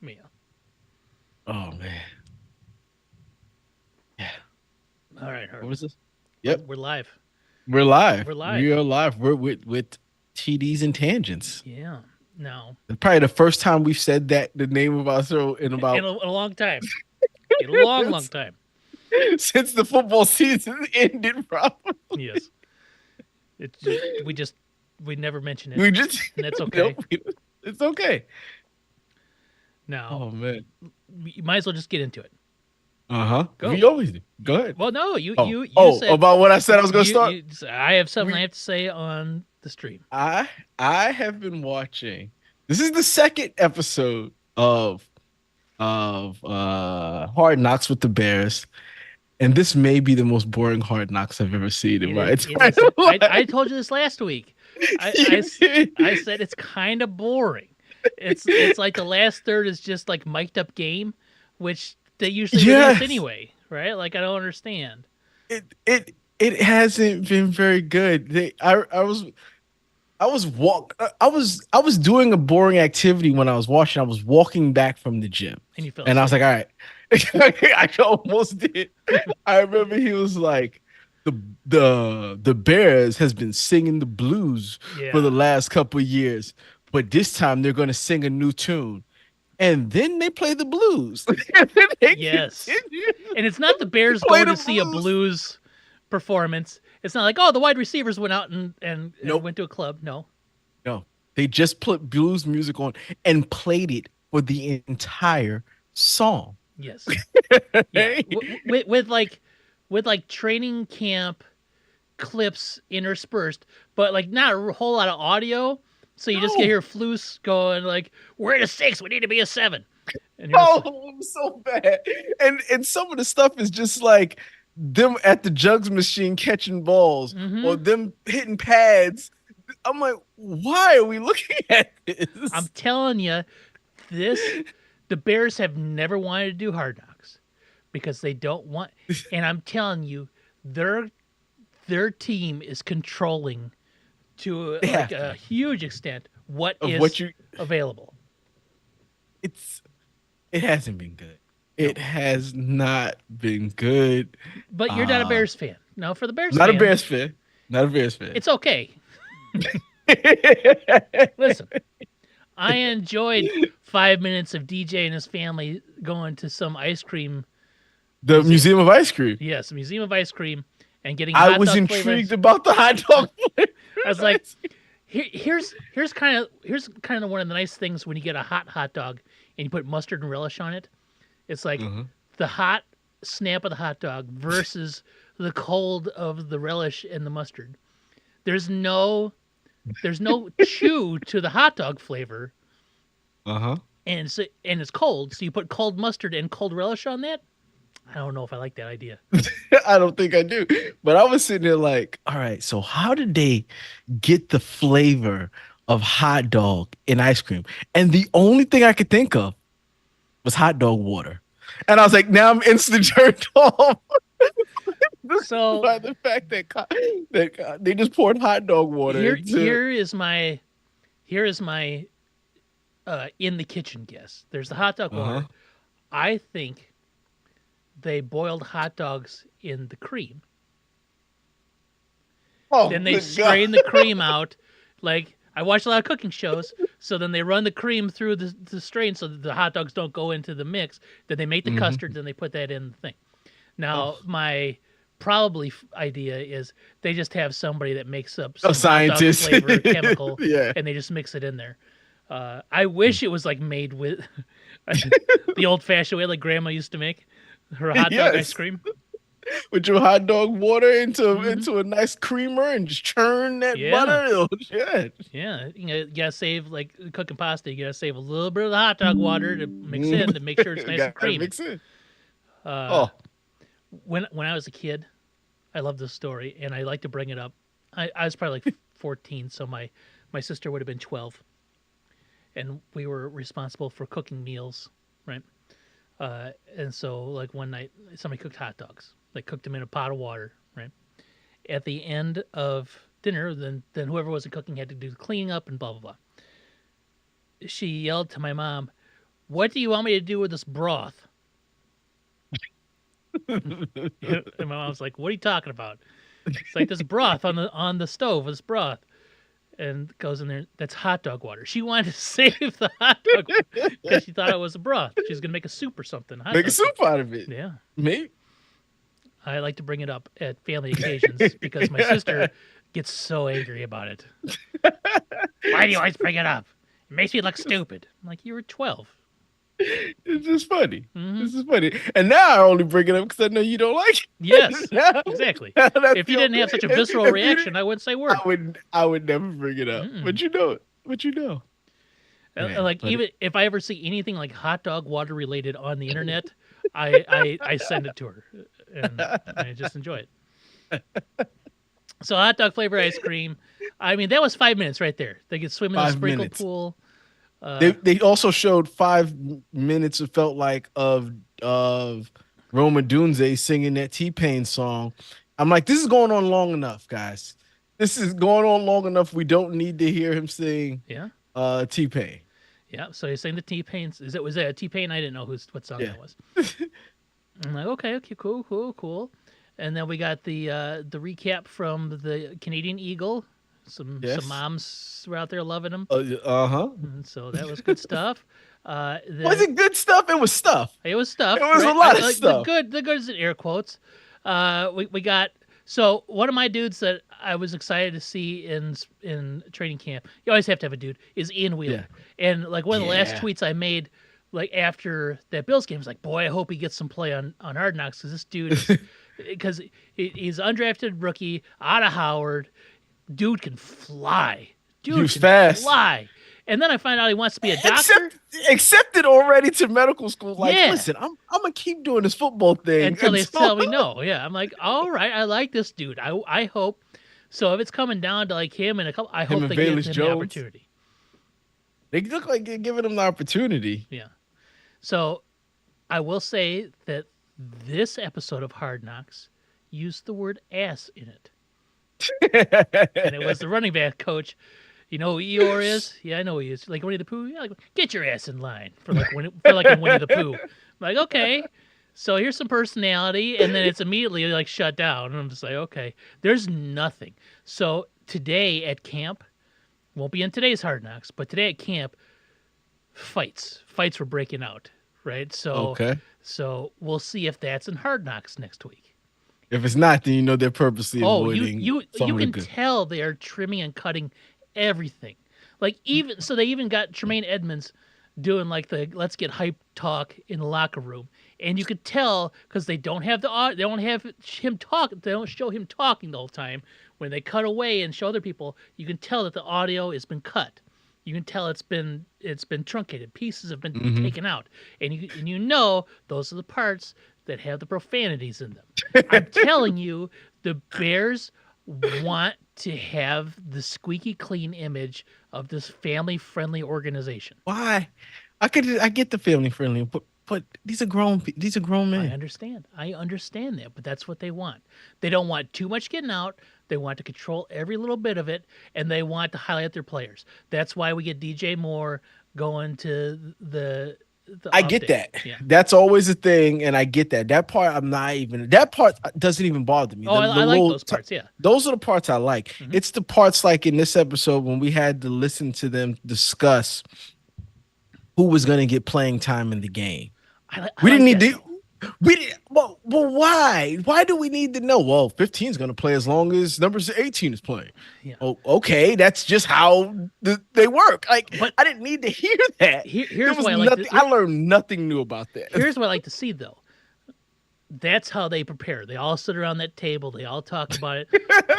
Yeah. Oh man. Yeah. All right, What Harland. was this? We're Yep. we're live. We're live. We're We live. are live. We're with TDs and tangents. Yeah. Now, Probably the first time we've said that the name of our show in in about a long time. In a long, long time. since the football season ended. Probably Yes. We never mention it, we just and that's nope. okay. It's okay. Now, Oh man. you might as well just get into it. Uh huh. We Go. always do. Go ahead. Well, no, you Oh you you oh said about what I said I was gonna you start. you. I have something I We have to say on the stream. I I have been watching. This is the second episode of Hard Knocks with the Bears. And this may be the most boring Hard Knocks I've ever seen in It my is. It entire is. I life. told you this last week. I I, You s- did. I said it's kind of boring. It's like the last third is just like mic'd up game, which they usually release Yes. anyway, right? Like I don't understand. It hasn't been very good. I was doing a boring activity when I was watching. I was walking back from the gym. And you fell And I was asleep. like, all right. I almost did. I remember he was like, the Bears has been singing the blues for the Yeah. last couple of years, but this time they're gonna sing a new tune. And then they play the blues. And then they Yes. continue And it's not the to Bears play going the to see a blues. blues performance. It's not like, oh, the wide receivers went out and Nope. went to a club. No. No. They just put blues music on and played it for the entire song. Yes. Yeah. With like training camp clips interspersed, but like not a whole lot of audio. So you just get No. hear Flus going like, "We're at a 6. We need to be a 7." And you're just, Oh, it was so bad. And some of the stuff is just like them at the jugs machine catching balls or mm-hmm. them hitting pads. I'm like, why are we looking at I'm this? telling you, this the Bears have never wanted to do Hard Knocks because they don't want. And I'm telling you, their their team is controlling to They like have a to. huge extent what Of is what you available. it's it hasn't been good. No, It has not been good. but you're not a Uh Bears fan. Now, for the Bears Not a fan, Bears fan. Not a Bears fan. it's okay. Listen, I enjoyed 5 minutes of DJ and his family going to some ice cream The museum. Museum of Ice Cream. Yes, Museum of Ice Cream, and getting I hot was dog intrigued flavors. about the hot dog I was flavor. like, here's kind of one of the nice things when you get a hot dog and you put mustard and relish on it. It's like Uh-huh. the hot snap of the hot dog versus the cold of the relish and the mustard. There's no there's no chew to the hot dog flavor, Uh-huh. and it's cold. So you put cold mustard and cold relish on that. I don't know if I like that idea. I don't think I do. But I was sitting there like, all right, so how did they get the flavor of hot dog in ice cream? And the only thing I could think of was hot dog water. And I was like, now I'm instant turned off So by the fact that, they just poured hot dog water here into. here is my here is my in the kitchen guess. There's the hot dog Uh-huh. water. I think they boiled hot dogs in the cream. Oh, Then they good God. strain the cream out. Like I watch a lot of cooking shows, so then they run the cream through the strain so that the hot dogs don't go into the mix. Then they make the Mhm. custard, then they put that in the thing. Now Oh, my probably idea is they just have somebody that makes up a some hot dog scientist. flavor chemical Yeah. and they just mix it in there. I wish it was like made with the old fashioned way like grandma used to make her hot dog ice Yes. cream. With your hot dog water Hmm. into a nice creamer and just churn that Yeah. butter. Oh, shit. Yeah, you gotta save like cooking pasta. You gotta save a little bit of the hot dog water to mix in to make sure it's nice and Gotta creamy. mix it. Uh, Oh, when I was a kid, I love this story, and I like to bring it up. I was probably like 14, so my sister would have been 12, and we were responsible for cooking meals, right? And so like one night, somebody cooked hot dogs. They cooked them in a pot of water, right? At the end of dinner, then whoever wasn't cooking had to do the cleaning up and blah blah blah. She yelled to my mom, What do you want me to do with this broth? And my mom's like, what are you talking about? It's like this broth on the stove, this broth. And goes in there, that's hot dog water. She wanted to save the hot dog because she thought it was a broth. She was going to make a soup or something. Hot Make a dog soup. soup out of it. Yeah. Me? I like to bring it up at family occasions because my sister gets so angry about it. Why do you always bring it up? It makes me look stupid. I'm like, you were 12. It's just funny. Mm-hmm. This is funny. And now I only bring it up because I know you don't like it. Yes, Now- exactly. now that's If you the didn't have such a visceral if you reaction, I wouldn't say a word. I would never bring it up. Mm-mm. But you know it. But you know. Man, Like but even if I ever see anything like hot dog water related on the internet, I send it to her, and I just enjoy it. So hot dog flavor ice cream. I mean, that was 5 minutes right there. They could swim in the 5 sprinkle minutes. pool. They also showed 5 minutes. It felt like of Roma Dunze singing that T-Pain song. I'm like, this is going on long enough, guys. This is going on long enough. We don't need to hear him sing Yeah, T-Pain. yeah. So you're saying the T-Pain? Was that a T-Pain? I didn't know what song Yeah. that was. I'm like, okay, cool. And then we got the recap from the Canadian Eagle. Some Yes. moms were out there loving him. Uh-huh. And so that was good stuff. Then, Was it good stuff? It was stuff. It was stuff. It was right? a lot of like stuff. The good is in air quotes. We got so one of my dudes that I was excited to see in training camp. You always have to have a dude. Is Ian Wheeler, and like one of the last Yeah. tweets I made, like after that Bills game, was like, boy, I hope he gets some play on Hard Knocks because this dude is because he's undrafted rookie out of Howard. Dude can fly. Dude He was can fast. fly. And then I find out he wants to be a doctor. Accepted already to medical school. Like, Yeah. listen, I'm gonna keep doing this football thing Until they tell me no. Yeah, I'm like, all right, I like this dude. I hope. So if it's coming down to like him and a couple, I hope and they give him Bayless the Jones. opportunity. They look like they're giving him the opportunity. Yeah. So I will say that this episode of Hard Knocks used the word ass in it. And it was the running back coach. You know who Eeyore is? Yeah, I know he is. Like Winnie the Pooh? Yeah, like, get your ass in line for like in Winnie the Pooh. I'm like, okay. So here's some personality, and then it's immediately like shut down. And I'm just like, okay. There's nothing. So today at camp, won't be in today's Hard Knocks, but today at camp, fights were breaking out, right? So Okay. so we'll see if that's in Hard Knocks next week. If it's not, then you know they're purposely Oh, avoiding. you some of the can good. tell they are trimming and cutting everything. Like even so, they even got Tremaine Edmonds doing like the let's get hype talk in the locker room, and you could tell because they don't have they don't have him talk, they don't show him talking the whole time. When they cut away and show other people, you can tell that the audio has been cut. You can tell it's been truncated. Pieces have been Mhm. taken out, and you know those are the parts that have the profanities in them. I'm telling you, the Bears want to have the squeaky clean image of this family-friendly organization. Why? I get the family friendly, but these are grown men. I understand that, but that's what they want. They don't want too much getting out. They want to control every little bit of it, and they want to highlight their players. That's why we get DJ Moore going to the I get update. that. Yeah. That's always a thing, and I get that. That part that part doesn't even bother me. Oh, I like little those parts. Yeah. Those are the parts I like. Mhm. It's the parts like in this episode when we had to listen to them discuss who was going to get playing time in the game. I We didn't like need that, to. We didn't. Well, why? Why do we need to know? Well, 15 is going to play as long as numbers 18 is playing. Yeah. Oh, okay. That's just how they work. Like, But- I didn't need to hear that. Here's There was why I like nothing. I learned nothing new about that. Here's what I like to see, though. That's how they prepare. They all sit around that table. They all talk about it.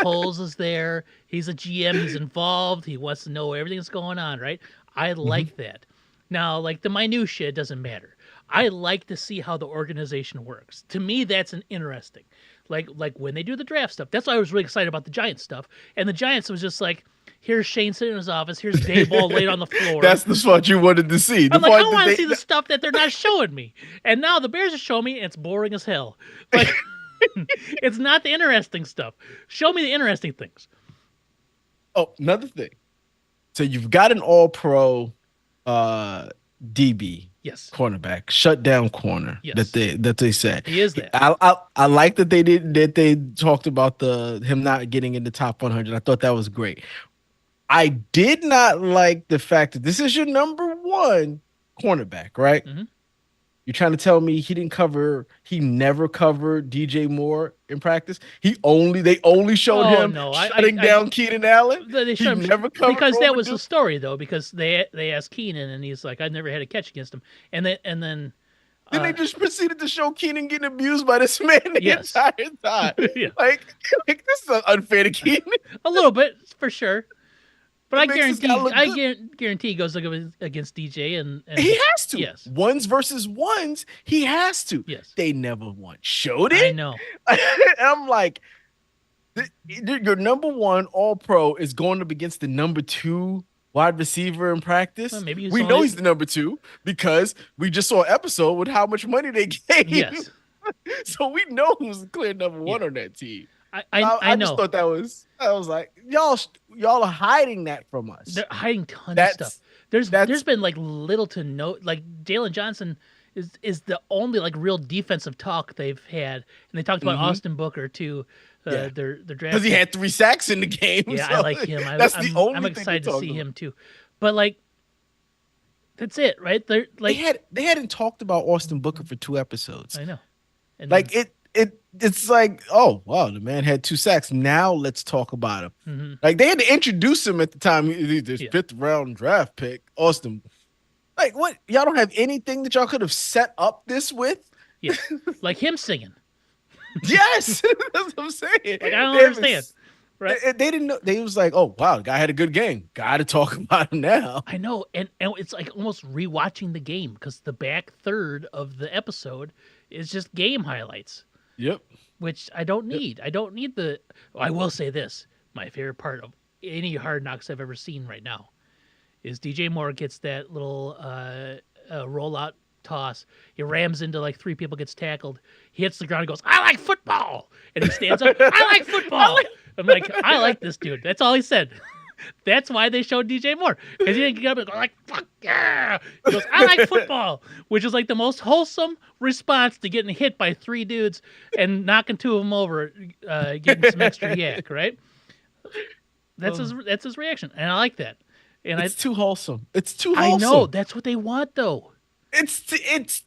Poles is there. He's a GM. He's involved. He wants to know everything that's going on, right? I like that. Now, like the minutia, it doesn't matter. I like to see how the organization works. To me, that's an interesting. Like when they do the draft stuff. That's why I was really excited about the Giants stuff. And the Giants was just like, here's Shane sitting in his office. Here's Dave Ball laid on the floor. That's the spot you wanted to see. The I'm like, part I that want to they- see the stuff that they're not showing me. And now the Bears are showing me, and it's boring as hell. Like, it's not the interesting stuff. Show me the interesting things. Oh, another thing. So you've got an all-pro DB Yes. cornerback, shut down corner Yes. that they said. He is that. I like that they talked about the him not getting in the top 100. I thought that was great. I did not like the fact that this is your number one cornerback, right? Mhm. You're trying to tell me he never covered DJ Moore in practice? They only showed Oh him no, shutting down Keenan Allen? they He showed him never covered because that Roman was the Duke? story though. Because they asked Keenan and he's like, I never had a catch against him, and then Then they just proceeded to show Keenan getting abused by this man the yes, entire time. yeah, Like this is unfair to Keenan. a little bit for sure. But It makes this guy look I good. guarantee he goes against DJ and He has to. yes, Ones versus ones, he has to. yes, They never once showed I it. know. And I'm like, your number one all pro is going up against the number two wide receiver in practice. Well, maybe We know he's the number two because we just saw an episode with how much money they gave. Yes. So we know who's the clear number one on that team. I know. just thought I was like, y'all are hiding that from us. They're hiding tons of stuff. There's been like little to no, like Jalen Johnson is the only like real defensive talk they've had, and they talked about Austin Booker too. Their draft because he had 3 sacks in the game. Yeah, so I like him. I'm excited to see him too. But like, that's it, right? They're like they hadn't talked about Austin Booker for 2 episodes. I know, and like it's like, oh wow, the man had 2 sacks. Now let's talk about him. Mm-hmm. Like they had to introduce him at the time. This 5th round draft pick, Austin. Like what? Y'all don't have anything that y'all could have set up this with? Yeah, like him singing. Yes, that's what I'm saying. Like I don't understand. Right? They didn't know. They was like, oh wow, the guy had a good game. Got to talk about him now. I know, and it's like almost rewatching the game because the back third of the episode is just game highlights. Yep. Which I don't need. I don't need the. I will say this: my favorite part of any Hard Knocks I've ever seen right now is DJ Moore gets that little rollout toss. He rams into like 3 people, gets tackled. He hits the ground and goes, "I like football," and he stands up. I like football. I'm like, I like this dude. That's all he said. That's why they showed DJ Moore, because he didn't get up and go like, "Fuck yeah!" He goes, "I like football," which is like the most wholesome response to getting hit by 3 dudes and knocking 2 of them over, getting some extra yak. Right? That's his reaction, and I like that. And it's too wholesome. It's too wholesome. I know that's what they want, though. It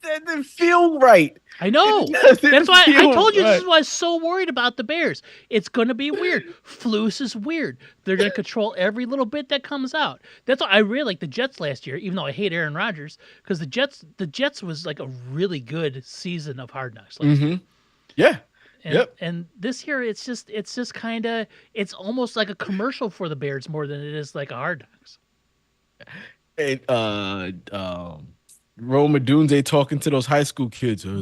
doesn't feel right. I know. That's why I told you this is why I was so worried about the Bears. It's going to be weird. Flus is weird. They're going to control every little bit that comes out. That's why I really like the Jets last year, even though I hate Aaron Rodgers, because the Jets was like a really good season of Hard Knocks last year. Yeah. And this year it's just kind of, it's almost like a commercial for the Bears more than it is like a Hard Knocks. And Roma Dunze talking to those high school kids. Yeah.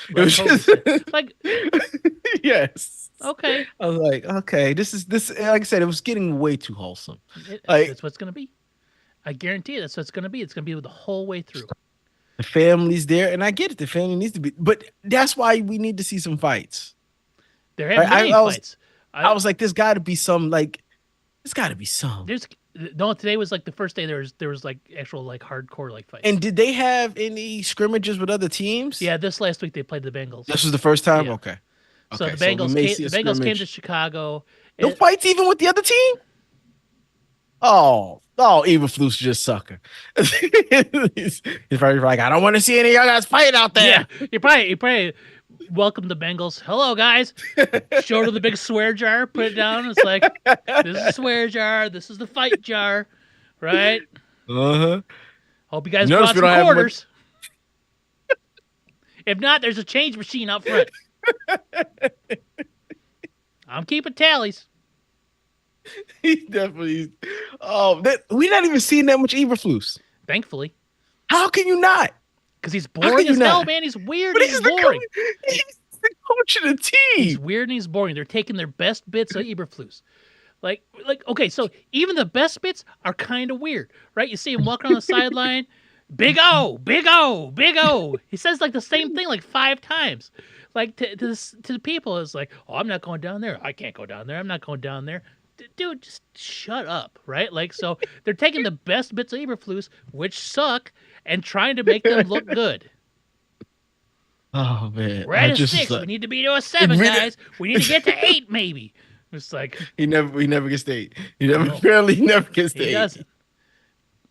It was just like, yes. Okay. I was like, okay, this like I said, it was getting way too wholesome. That's what it's gonna be. I guarantee you that's what it's gonna be. It's gonna be the whole way through. The family's there, and I get it. The family needs to be, but that's why we need to see some fights. There haven't been any fights. I was like, there's got to be some. There's got to be some. Today was like the first day there was like actual like hardcore like fights. And did they have any scrimmages with other teams? Yeah, this last week they played the Bengals. This was the first time. Yeah. Okay. So the Bengals came to Chicago. No fights even with the other team. Oh, Eberflus just sucker. he's probably like, I don't want to see any of y'all guys fight out there. Yeah, you probably welcome the Bengals. Hello, guys. Show to the big swear jar. Put it down. It's like, this is the swear jar. This is the fight jar. Right? Uh-huh. Hope you guys brought some quarters. If not, there's a change machine up front. I'm keeping tallies. He's definitely. We're not even seeing that much Eberflus. Thankfully. How can you not? Because he's boring as hell, man. He's weird. He's boring. He's the coach of the team. He's weird and he's boring. They're taking their best bits of Eberflus. Like, okay, so even the best bits are kind of weird, right? You see him walking on the sideline. Big O, Big O, Big O. He says like the same thing like 5 times. Like to the people, it's like, oh, I'm not going down there. I can't go down there. I'm not going down there. Dude, just shut up, right? Like, so they're taking the best bits of Eberflus, which suck, and trying to make them look good. Oh man, We're I at a just was 6. We like, need to be to a it 7, really. guys. We need to get to 8, maybe. It's like, he never gets to 8. He never no, apparently he never gets to he 8. doesn't.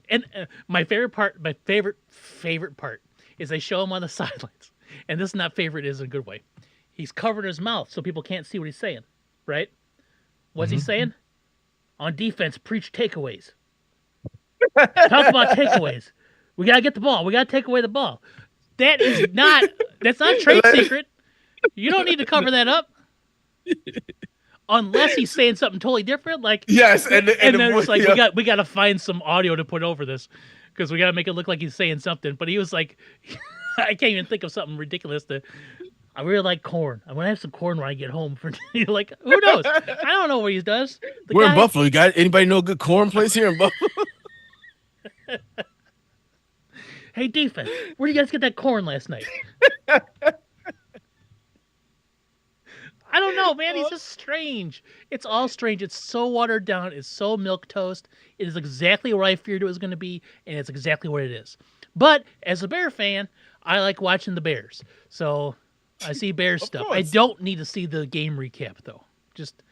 And my favorite part is they show him on the sidelines. And this is not favorite is in a good way. He's covering his mouth so people can't see what he's saying, right? What's he saying? On defense, preach takeaways. Talk about takeaways. We gotta get the ball. We gotta take away the ball. That's not a trade secret. You don't need to cover that up unless he's saying something totally different. Like, Yes, and and the then voice, it's like yeah. we got to find some audio to put over this because we got to make it look like he's saying something. But he was like, I can't even think of something ridiculous to. I really like corn. I'm gonna have some corn when I get home. For like, who knows? I don't know what he does. The We're in guy, Buffalo. You got anybody know a good corn place here in Buffalo? hey defense, where did you guys get that corn last night? I don't know, man. He's just strange. It's all strange. It's so watered down. It's so milk toast. It is exactly what I feared it was going to be, and it's exactly what it is. But as a Bear fan, I like watching the Bears. So I see Bears Of stuff. I course. don't need to see the game recap though. Just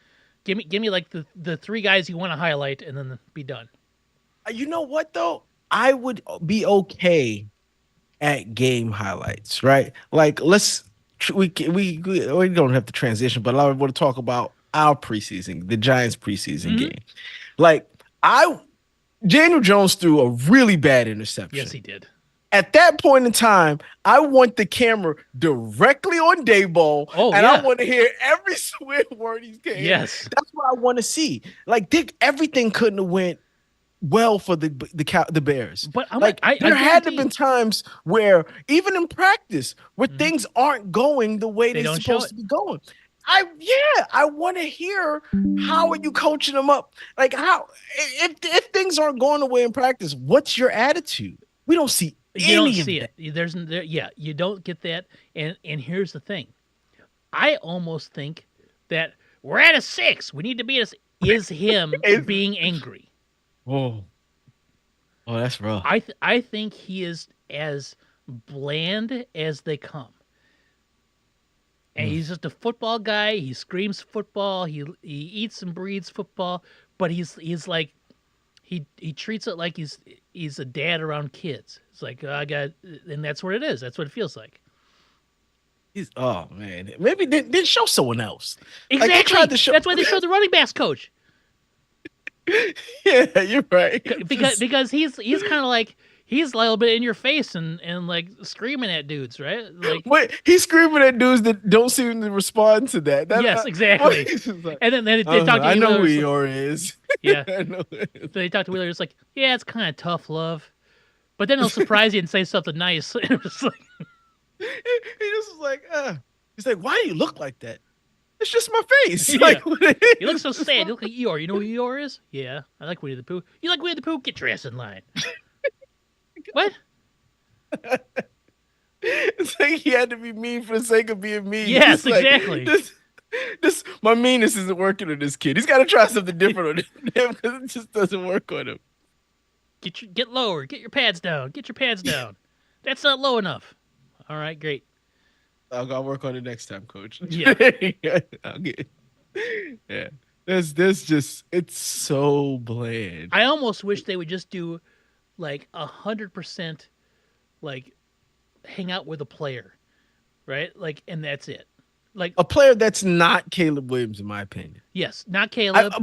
give me like the 3 guys you want to highlight, and then be done. You know what though? I would be okay at game highlights, right? Like we don't have to transition, but I want to talk about our preseason, the Giants preseason Mhm. game. Like I Daniel Jones threw a really bad Yes, interception. he did. At that point in time, I want the camera directly on Dayball, Oh and I yeah. want to hear every swear word he's saying. Yes. That's what I want to see. Like, everything couldn't have went well for the Bears. But Like, I there had to have guarantee been times where, even in practice, where Mhm. things aren't going the way They they're don't show supposed it. to be going. I want to hear, how are you coaching them up? Like, how, if things aren't going the way in practice, what's your attitude? We don't see You don't any of see that. it. Yeah, you don't get that. And here's the thing. I almost think that we're at a 6. We need to be is him It's- being angry. oh, oh, that's rough. I think he is as bland as they come. And Mm. he's just a football guy. He screams football. He eats and breathes football. But he's like he treats it like he's a dad around kids. It's like I got, and that's what it is. That's what it feels like. Oh man, maybe then show someone else. Like, they Exactly. tried to show. That's why they showed the running backs coach. Yeah, you're right. Because he's kind of like he's a little bit in your face and like screaming at dudes, right? Like Wait, he's screaming at dudes that don't seem to respond to that. yes, exactly. he's just like, And then they talk to I know Wheeler. who It's like, Eeyore is. yeah, I know. they talk to Wheeler. It's like, yeah, it's kind of tough love, but then he'll surprise you and say something nice. It's like, He just was like, he's like, why do you look like that? It's just my face. Yeah. Like, you look so sad. You look like Eeyore. You know who Eeyore is? Yeah, I like Winnie the Pooh. You like Winnie the Pooh? Get your ass in line. What? It's like he had to be mean for the sake of being mean. Yes, It's like, exactly. This my meanness isn't working on this kid. He's got to try something different on him because it just doesn't work on him. Get lower. Get your pads down. Get your pads down. That's not low enough. All right, great. I'll work on it next time, coach. Yeah. I'll get. Yeah, there's just, it's so bland. I almost wish they would just do like 100% like hang out with a player, right? Like, and that's it. Like, A player that's not Caleb Williams, in my opinion. yes, not Caleb.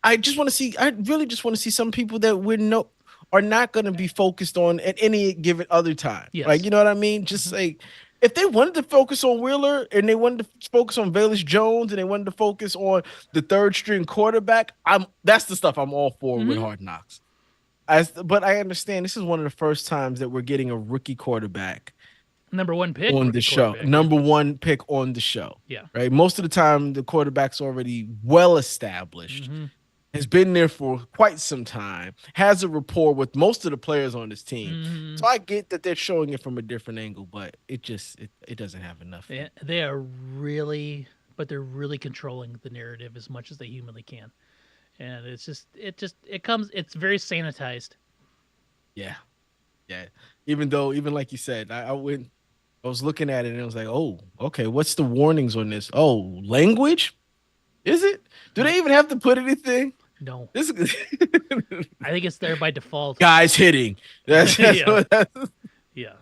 I just want to see. I really just want to see some people that are not going to be focused on at any given other time. Yes. Like, you know what I mean? Just like, if they wanted to focus on Wheeler and they wanted to focus on Velus Jones and they wanted to focus on the third string quarterback, that's the stuff I'm all for with Mhm. Hard Knocks. But I understand this is one of the first times that we're getting a rookie quarterback Number 1 pick on rookie the show. quarterback. Number 1 pick on the show. Yeah. Right. Most of the time, the quarterback's already well established, Mhm. has been there for quite some time, has a rapport with most of the players on his team. Mhm. So I get that they're showing it from a different angle, but it doesn't have enough. Yeah, they are really, but they're really controlling the narrative as much as they humanly can, and it's very sanitized. Yeah. Yeah. Even though, even like you said, I was looking at it and it was like, oh, okay, what's the warnings on this? Oh, language? Is it? Do No, they even have to put anything? no. This is I think it's there by default. guys hitting. That's Yeah, what that's. yeah.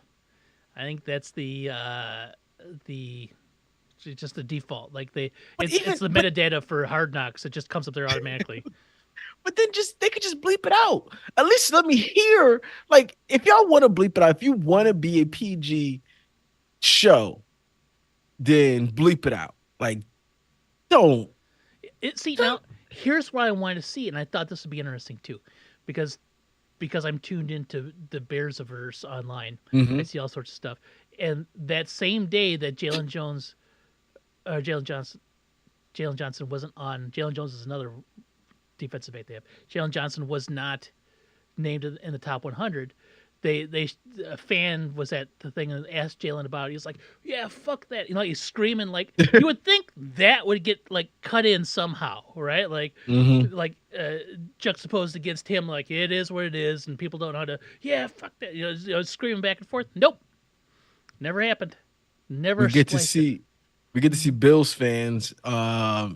I think that's the just the default. Like But it's even the but metadata for Hard Knocks. It just comes up there automatically. but then just they could just bleep it out. At least let me hear. Like if y'all want to bleep it out, if you want to be a PG show, then bleep it out. Like don't. See now, don't here's what I wanted to see, and I thought this would be interesting too, because I'm tuned into the Bearsaverse online. I Mhm. see all sorts of stuff, and that same day that Jalen Johnson wasn't on. Jalen Jones is another defensive eight they have. Jalen Johnson was not named in the top 100. They a fan was at the thing and asked Jalen about it. He's like, "Yeah, fuck that," he's screaming like you would think that would get like cut in somehow, right? Mhm. Like juxtaposed against him, like it is what it is, and people don't know how to. Yeah, fuck that, screaming back and forth. Nope, never happened. We Never get to spliced it. see we get to see Bills fans uh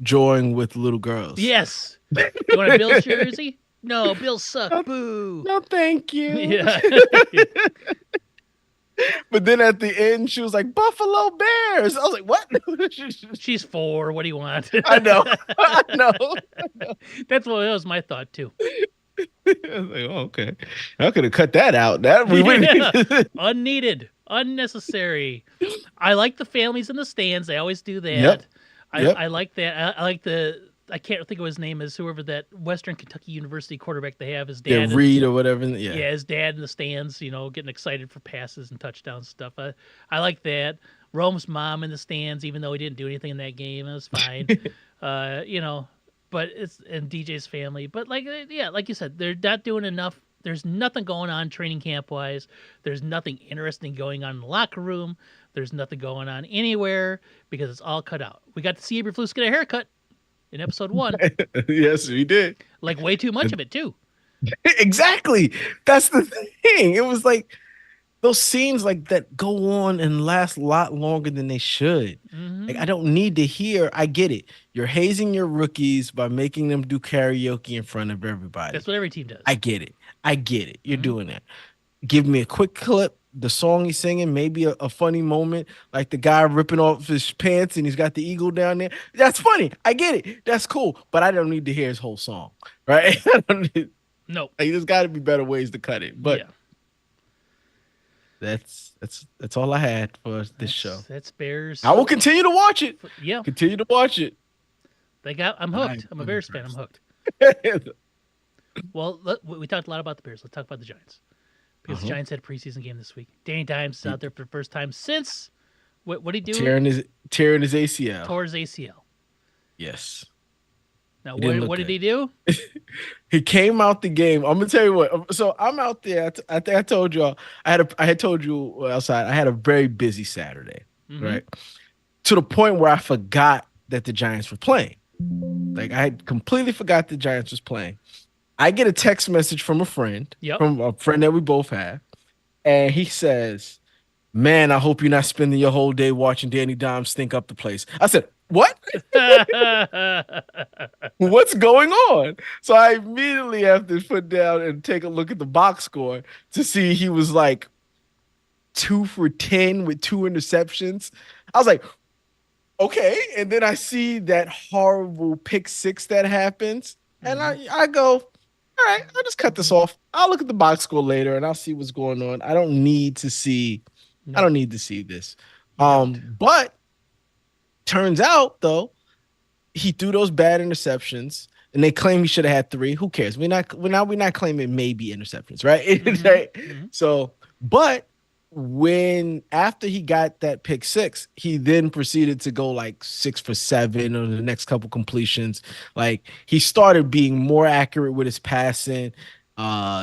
join with little girls. Yes, you want a Bills jersey? No, Bills suck. No, Boo. no, thank you. Yeah. But then at the end, she was like, Buffalo Bears. I was like, what? She's 4. What do you want? I know. I know. That was my thought too. I was like, oh, okay. I could have cut that out. That we Yeah. wouldn't. Unneeded, unnecessary. I like the families in the stands. They always do Yep. that. Yep. I like that. I like I can't think of his name is whoever that Western Kentucky University quarterback they have. His Yeah, dad in Reed or whatever. Yeah. yeah, his dad in the stands, getting excited for passes and touchdowns and stuff. I like that. Rome's mom in the stands, even though he didn't do anything in that game, it was fine. Uh, you know, but it's and DJ's family. But yeah, like you said, they're not doing enough. There's nothing going on training camp wise. There's nothing interesting going on in the locker room. There's nothing going on anywhere because it's all cut out. We got to see Eberflus get a haircut in episode 1. Yes, we did. Like way too much of it too. Exactly. That's the thing. It was like those scenes like that go on and last a lot longer than they should. Like Hmm. I don't need to hear. I get it. You're hazing your rookies by making them do karaoke in front of everybody. That's what every team does. I get it. I get it. You're Hmm. doing that. Give me a quick clip, the song he's singing, maybe a funny moment, like the guy ripping off his pants and he's got the eagle down there. That's funny. I get it. That's cool. But I don't need to hear his whole song, right? I don't need, Nope. like, there's got to be better ways to cut it. But Yeah. that's all I had for this show. That's Bears. I will continue to watch it. Yeah, Continue to watch it. I'm hooked. I'm a I'm Bears fan. I'm impressed. hooked. Well, we talked a lot about the Bears. Let's talk about the Giants because the Uh-huh. Giants had a preseason game this week. Danny Dimes is out there for the first time since what did he do? Tearing his ACL. Tore his ACL. Yes. Now, He didn't what look did good. he do? He came out the game. I'm gonna tell you what. So I'm out there. I think I told y'all. I had told you outside. I had a very busy Saturday, Hmm. right? To the point where I forgot that the Giants were playing. Like I had completely forgot the Giants was playing. I get a text message from Yep. from a friend that we both have, and he says, "Man, I hope you're not spending your whole day watching Danny Dimes stink up the place." I said, "What? What's going on?" So I immediately have to put down and take a look at the box score to see he was like 2 for 10 with 2 interceptions. I was like, okay. And then I see that horrible pick six that happens. And I go, all right, I'll just cut this off. I'll look at the box score later and I'll see what's going on. I don't need to see No, this. you don't. But turns out though, he threw those bad interceptions, and they claim he should have had 3. Who cares? We're not claiming maybe interceptions, right? Hmm. Right? Hmm. So, but when after he got that pick six, he then proceeded to go like 6 for 7 on the next couple completions. Like he started being more accurate with his passing.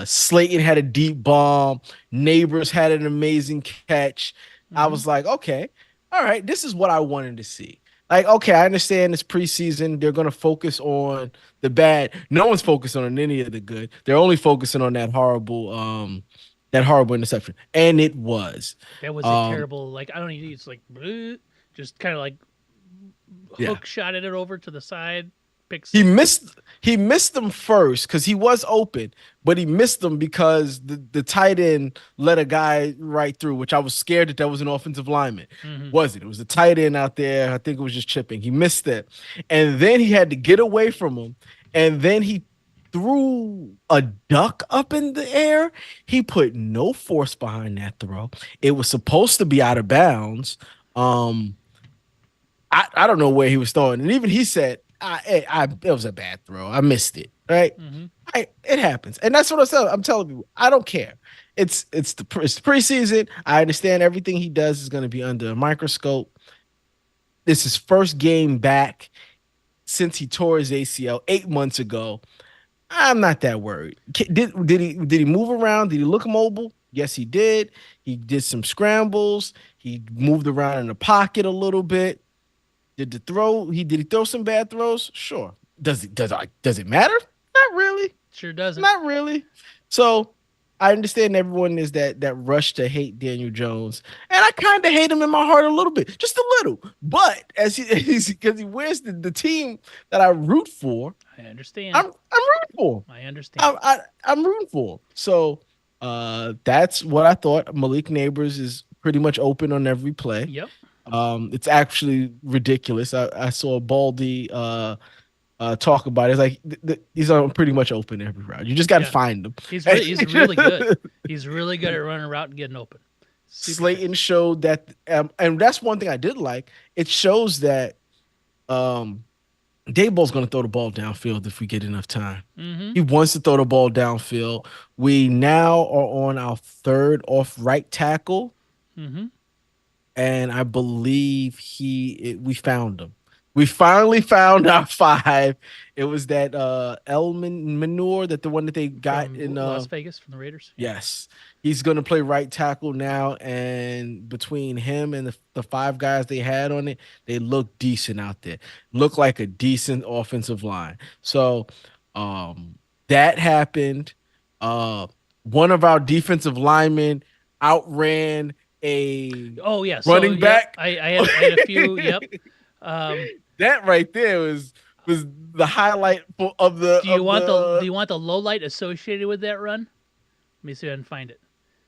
Slayton had a deep bomb. Neighbors had an amazing catch. I Hmm. was like, okay, all right, this is what I wanted to see. Like, okay, I understand it's preseason. They're going to focus on the bad. No one's focusing on any of the good. They're only focusing on that that horrible interception, and it was. That was a Um, terrible. Like I don't need. It's like bleh, just kind of like yeah, hook shot it over to the side, pick he six. missed he missed them first because he was open, but he missed them because the tight end let a guy right through, which I was scared that was an offensive lineman. Hmm. Was it? It was a tight end out there. I think it was just chipping. He missed it, and then he had to get away from him, and then he threw a duck up in the air. He put no force behind that throw. It was supposed to be out of bounds. Um, I don't know where he was throwing, and even he said, it was a bad throw. I missed it. Right? Hmm. It happens, and that's what I'm telling you. I don't care. It's the preseason. I understand everything he does is going to be under a microscope. This is his first game back since he tore his ACL 8 months ago. I'm not that worried. Did he move around? Did he look mobile? Yes, he did. He did some scrambles. He moved around in the pocket a little bit. Did he throw some bad throws? Sure. Does it matter? Not really. Sure doesn't. Not really. So I understand everyone is that rush to hate Daniel Jones, and I kind of hate him in my heart a little bit, just a little. But because he wears the team that I root for, I understand. I'm rooting for him. I understand. I'm rooting for him. So that's what I thought. Malik Neighbors is pretty much open on every play. Yep. It's actually ridiculous. I saw Baldy talk about it. It's like these are pretty much open every round. You just got to Yeah. find them. He's really good. He's really good at running a route and getting open. Super Slayton fast. showed that, and that's one thing I did like. It shows that Dayball's going to throw the ball downfield if we get enough time. Mm-hmm. He wants to throw the ball downfield. We now are on our third off right tackle, Mm-hmm. and I believe we found him. We finally found our five. It was that Elman Manure, that the one that they got From in Las Vegas from the Raiders. yes. He's gonna play right tackle now, and between him and the five guys they had on it, they look decent out there. Look like a decent offensive line. So that happened. Uh One of our defensive linemen outran a Oh yeah. So running back. I had a few. Yep. Um, That right there was the highlight of the do you want the low light associated with that run? Let me see if I can find it.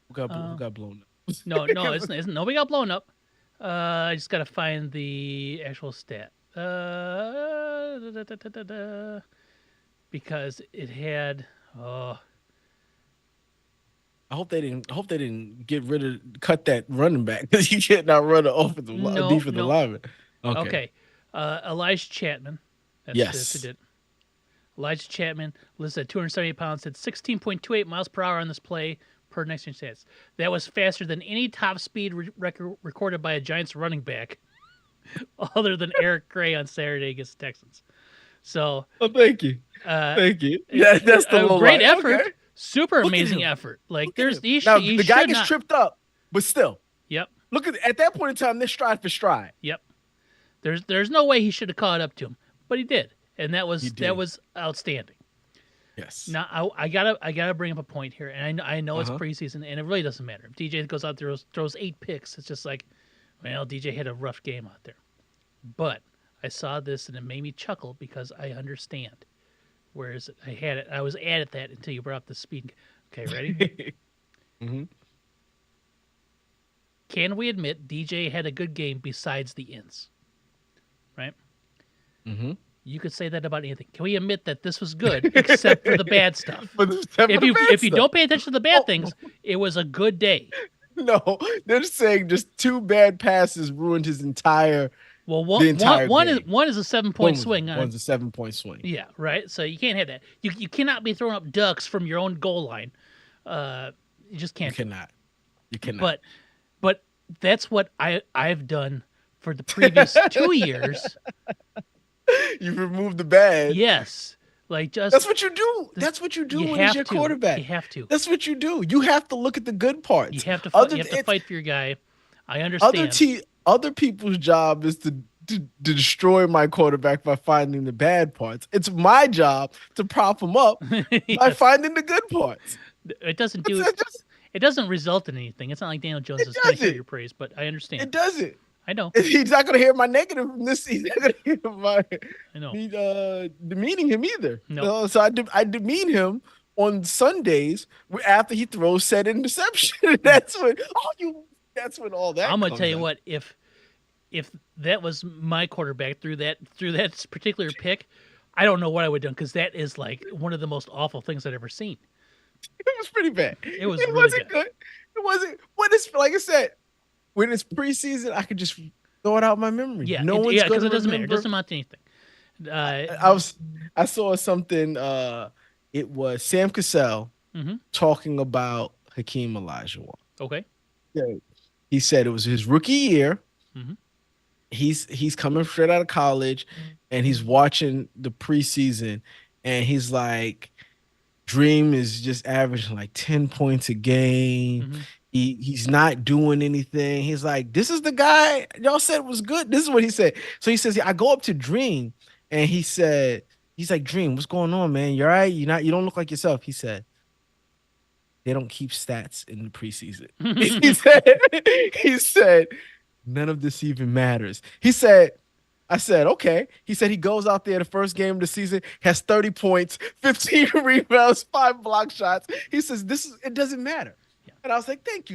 who got blown up. No, isn't nobody got blown up. I just gotta find the actual stat. Because it had I hope they didn't cut that running back because you can't not run an defensive no. lineman. Okay. Elijah Chapman. That's who Yes. did. Elijah Chapman listed at 278 pounds, had 16.28 miles per hour on this play per next gen stats. That was faster than any top speed record recorded by a Giants running back other than Eric Gray on Saturday against the Texans. So, Oh, thank you. uh, Thank you. Yeah, that's the a low great light. effort. Okay. Super Look at amazing him. effort. Like, Look at there's him. these. Now You the guy should gets not. tripped up, but still, Yep. look at that point in time. They're stride for stride. Yep. There's no way he should have caught up to him, but he did, and that was outstanding. Yes. Now I gotta bring up a point here, and I know it's Uh-huh. preseason, and it really doesn't matter if DJ goes out there throws 8 picks. It's just like, well, DJ had a rough game out there, but I saw this and it made me chuckle because I understand. Whereas I was at that until you brought up the speed. Okay, ready? hmm Can we admit DJ had a good game besides the ins? Right? hmm You could say that about anything. Can we admit that this was good except for the bad stuff? But If you don't pay attention to the bad things, it was a good day. no, they're just saying just two bad passes ruined his entire Well, the entire one game. is a 7-point swing on One's a 7-point swing. yeah, right. So you can't have that. You cannot be throwing up ducks from your own goal line. You just You can't. cannot. You cannot. But that's what I've done for the previous 2 years. You've removed the bad. Yes, like just That's what you do. That's what you do you when have he's your to. quarterback. You have to. That's what you do. You have to look at the good parts. You have to. Other You have to fight for your guy. I other understand. other people's job is to destroy my quarterback by finding the bad parts. It's my job to prop him up by Yes. finding the good parts. It doesn't do. That's just- It doesn't result in anything. It's not like Daniel Jones It is going to hear doesn't. your praise, but I understand. It doesn't. I know. He's not gonna hear my negative from this. He's not gonna hear I know. me demeaning him either. No. So I demean him on Sundays after he throws said interception. That's when That's when all that I'm gonna tell comes you out. what, if that was my quarterback through that particular pick, I don't know what I would have done because that is like one of the most awful things I've ever seen. It was pretty bad. It was It really wasn't bad. good. It wasn't. When it's like I said, when it's preseason, I could just throw it out my memory. Yeah, No one's because gonna it doesn't matter. It remember. doesn't amount to anything. I was I saw something. It was Sam Cassell Mhm. talking about Hakeem Olajuwon. Okay. Yeah. He said it was his rookie year. Mhm. He's coming straight out of college, and he's watching the preseason, and he's like, Dream is just averaging like 10 points a game. Mhm. He's not doing anything. He's like, this is the guy y'all said was good. This is what he said. So he says, yeah, I go up to Dream, and he's like, Dream, what's going on, man? You're all right. You don't look like yourself. He said, they don't keep stats in the preseason. He said, none of this even matters. I said, okay. He said he goes out there the first game of the season, has 30 points, 15 rebounds, 5 block shots. He says, it doesn't matter. Yeah. And I was like, thank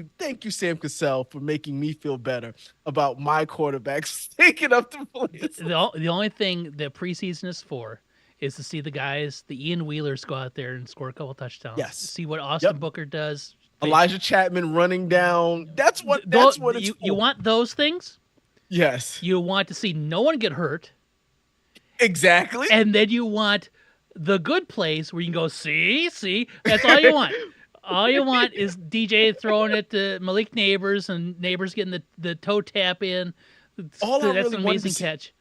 you, Sam Cassell, for making me feel better about my quarterbacks taking up the place. The only thing that preseason is for is to see the guys, the Ian Wheelers, go out there and score a couple touchdowns. Yes. See what Austin Yep. Booker does. Elijah Chapman running down. That's what it's for. You want those things. Yes. You want to see no one get hurt, Exactly. and then you want the good plays where you can go, see. That's all you want. All you want is DJ throwing it to Malik Neighbors and Neighbors getting the toe tap in. All I That's really an wanted amazing to see- catch.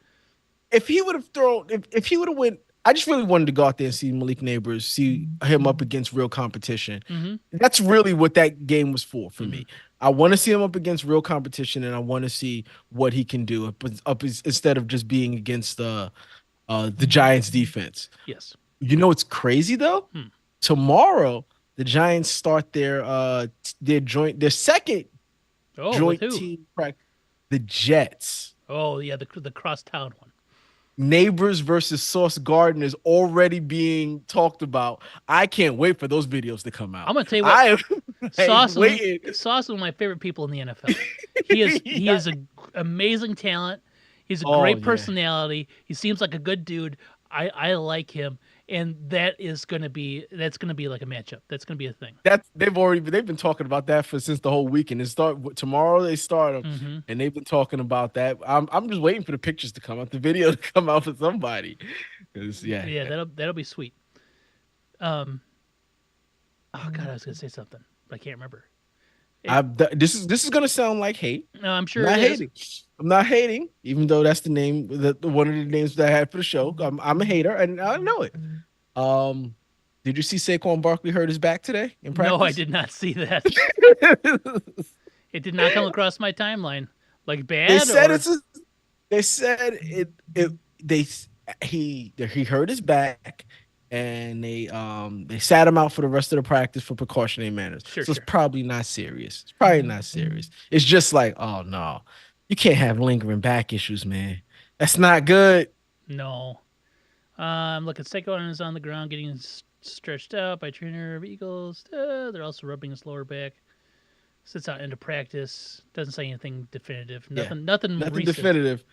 If he would have thrown, if he would have went, I just really wanted to go out there and see Malik Neighbors, see him up against real competition. Mm-hmm. That's really what that game was for me. I want to see him up against real competition, and I want to see what he can do instead of just being against the Giants defense. Yes. You know what's crazy though? Tomorrow the Giants start their second Oh, joint with who? team practice. The Jets. Oh, yeah, the crosstown one. Neighbors versus Sauce Garden is already being talked about. I can't wait for those videos to come out. I'm gonna tell you what. I am Sauce waiting. Sauce is one of my favorite people in the NFL. He is an amazing talent. He's a great yeah. personality. He seems like a good dude. I like him, and that's gonna be like a matchup. That's gonna be a thing. They've been talking about that since the whole weekend. Tomorrow they start them, Mm-hmm. and they've been talking about that. I'm just waiting for the pictures to come out, the video to come out for somebody. Yeah, that'll be sweet. Oh God, I was gonna say something, but I can't remember. This is gonna sound like hate. No, I'm sure I'm not it is. hating. I'm not hating, even though that's the name, one of the names that I had for the show. I'm a hater, and I know it. Did you see Saquon Barkley hurt his back today in practice? No, I did not see that. It did not come across my timeline. Like bad. They said he hurt his back, and they sat him out for the rest of the practice for precautionary manners. Sure. It's probably not serious. It's probably not serious. It's just like, oh no, you can't have lingering back issues, man. That's not good. No. Look at Saquon is on the ground getting stretched out by trainer of Eagles. They're also rubbing his lower back. Sits out into practice. Doesn't say anything definitive. Nothing recent. Definitive.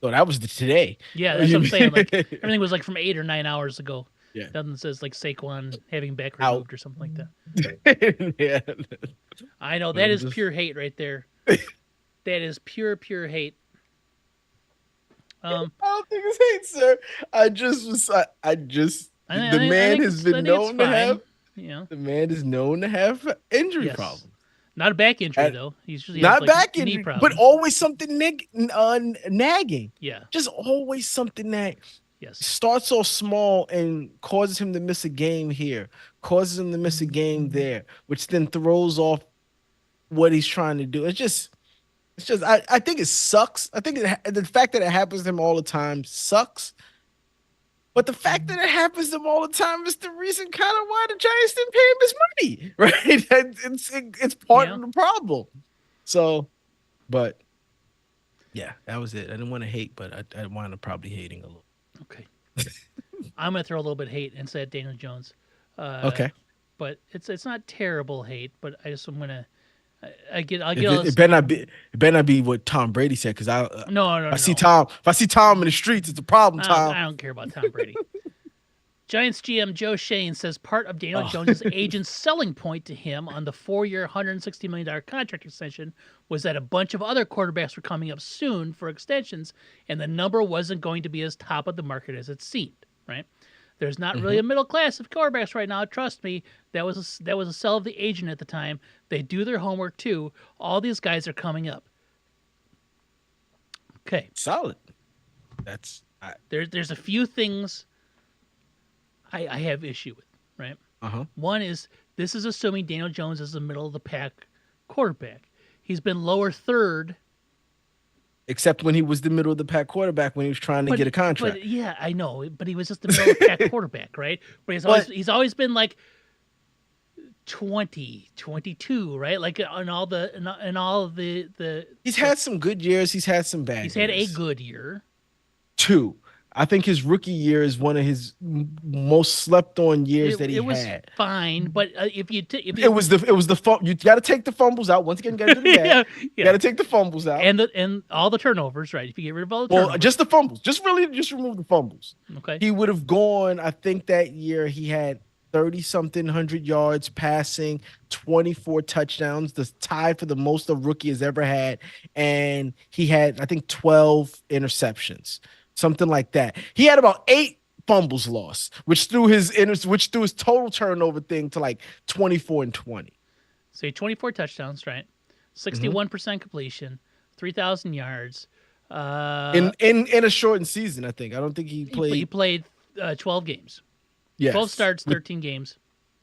Oh, that was today. Yeah, that's what I'm saying. Like everything was like from 8 or 9 hours ago. Yeah. Nothing says like Saquon having back Out. removed or something like that. Yeah. I know that is pure hate right there. That is pure hate. I don't think it's hate, sir. The man has been known to have. You know, The man is known to have injury Yes. problems. not a back injury though. He's usually Not has, like, back knee injury, problems. but always something nagging. Yeah. Just always something that Yes. starts off small and causes him to miss a game here, causes him to miss a game there, which then throws off what he's trying to do. It's just I think it sucks. I think the fact that it happens to him all the time sucks. But the fact that it happens to him all the time is the reason kind of why the Giants didn't pay him his money, right? It's part Yeah. of the problem. So, but yeah, that was it. I didn't want to hate, but I wound up probably hating a little. Okay. I'm gonna throw a little bit of hate and say at Daniel Jones, uh, Okay. but it's not terrible hate. But I'm gonna I'll get If all it this. better not be what Tom Brady said, because No, no, I see no. Tom in the streets, it's a problem, Tom. I don't care about Tom Brady. Giants GM Joe Shane says part of Daniel Oh, Jones' agent's selling point to him on the 4-year, $160 million contract extension was that a bunch of other quarterbacks were coming up soon for extensions, and the number wasn't going to be as top of the market as it seemed, right? There's not really hmm. a middle class of quarterbacks right now. Trust me, that was a sell of the agent at the time. They do their homework too. All these guys are coming up. Okay, Solid. That's there's a few things I have issue with, right? uh-huh. One is this is assuming Daniel Jones is the middle of the pack quarterback. He's been lower third, Except when he was the middle of the pack quarterback when he was trying to get a contract. but yeah, I know, but he was just the middle of the pack quarterback, right? But But he's always been like 20, 22, right? Like on all the in all of the he's had some good years. He's had some he's bad had a years. good year. Two. I think his rookie year is one of his most slept on years that he It was had. fine, but if It you was the you got to take the fumbles out. Once again, you got to do the math. yeah, You got yeah, to take the fumbles out. and all the turnovers, right? If you get rid of all the Well, turnovers, just the fumbles. Just remove the fumbles. okay. He would have gone. I think that year he had 30 something hundred yards passing, 24 touchdowns, the tie for the most a rookie has ever had, and he had I think 12 interceptions, something like that. He had about 8 fumbles lost, which threw his total turnover thing to like 24 and 20. So 24 touchdowns, right? Mhm. 61% completion, 3,000 yards. In a shortened season, I think. I don't think he He played. played 12 games, 12 Yes, starts, with 13 games.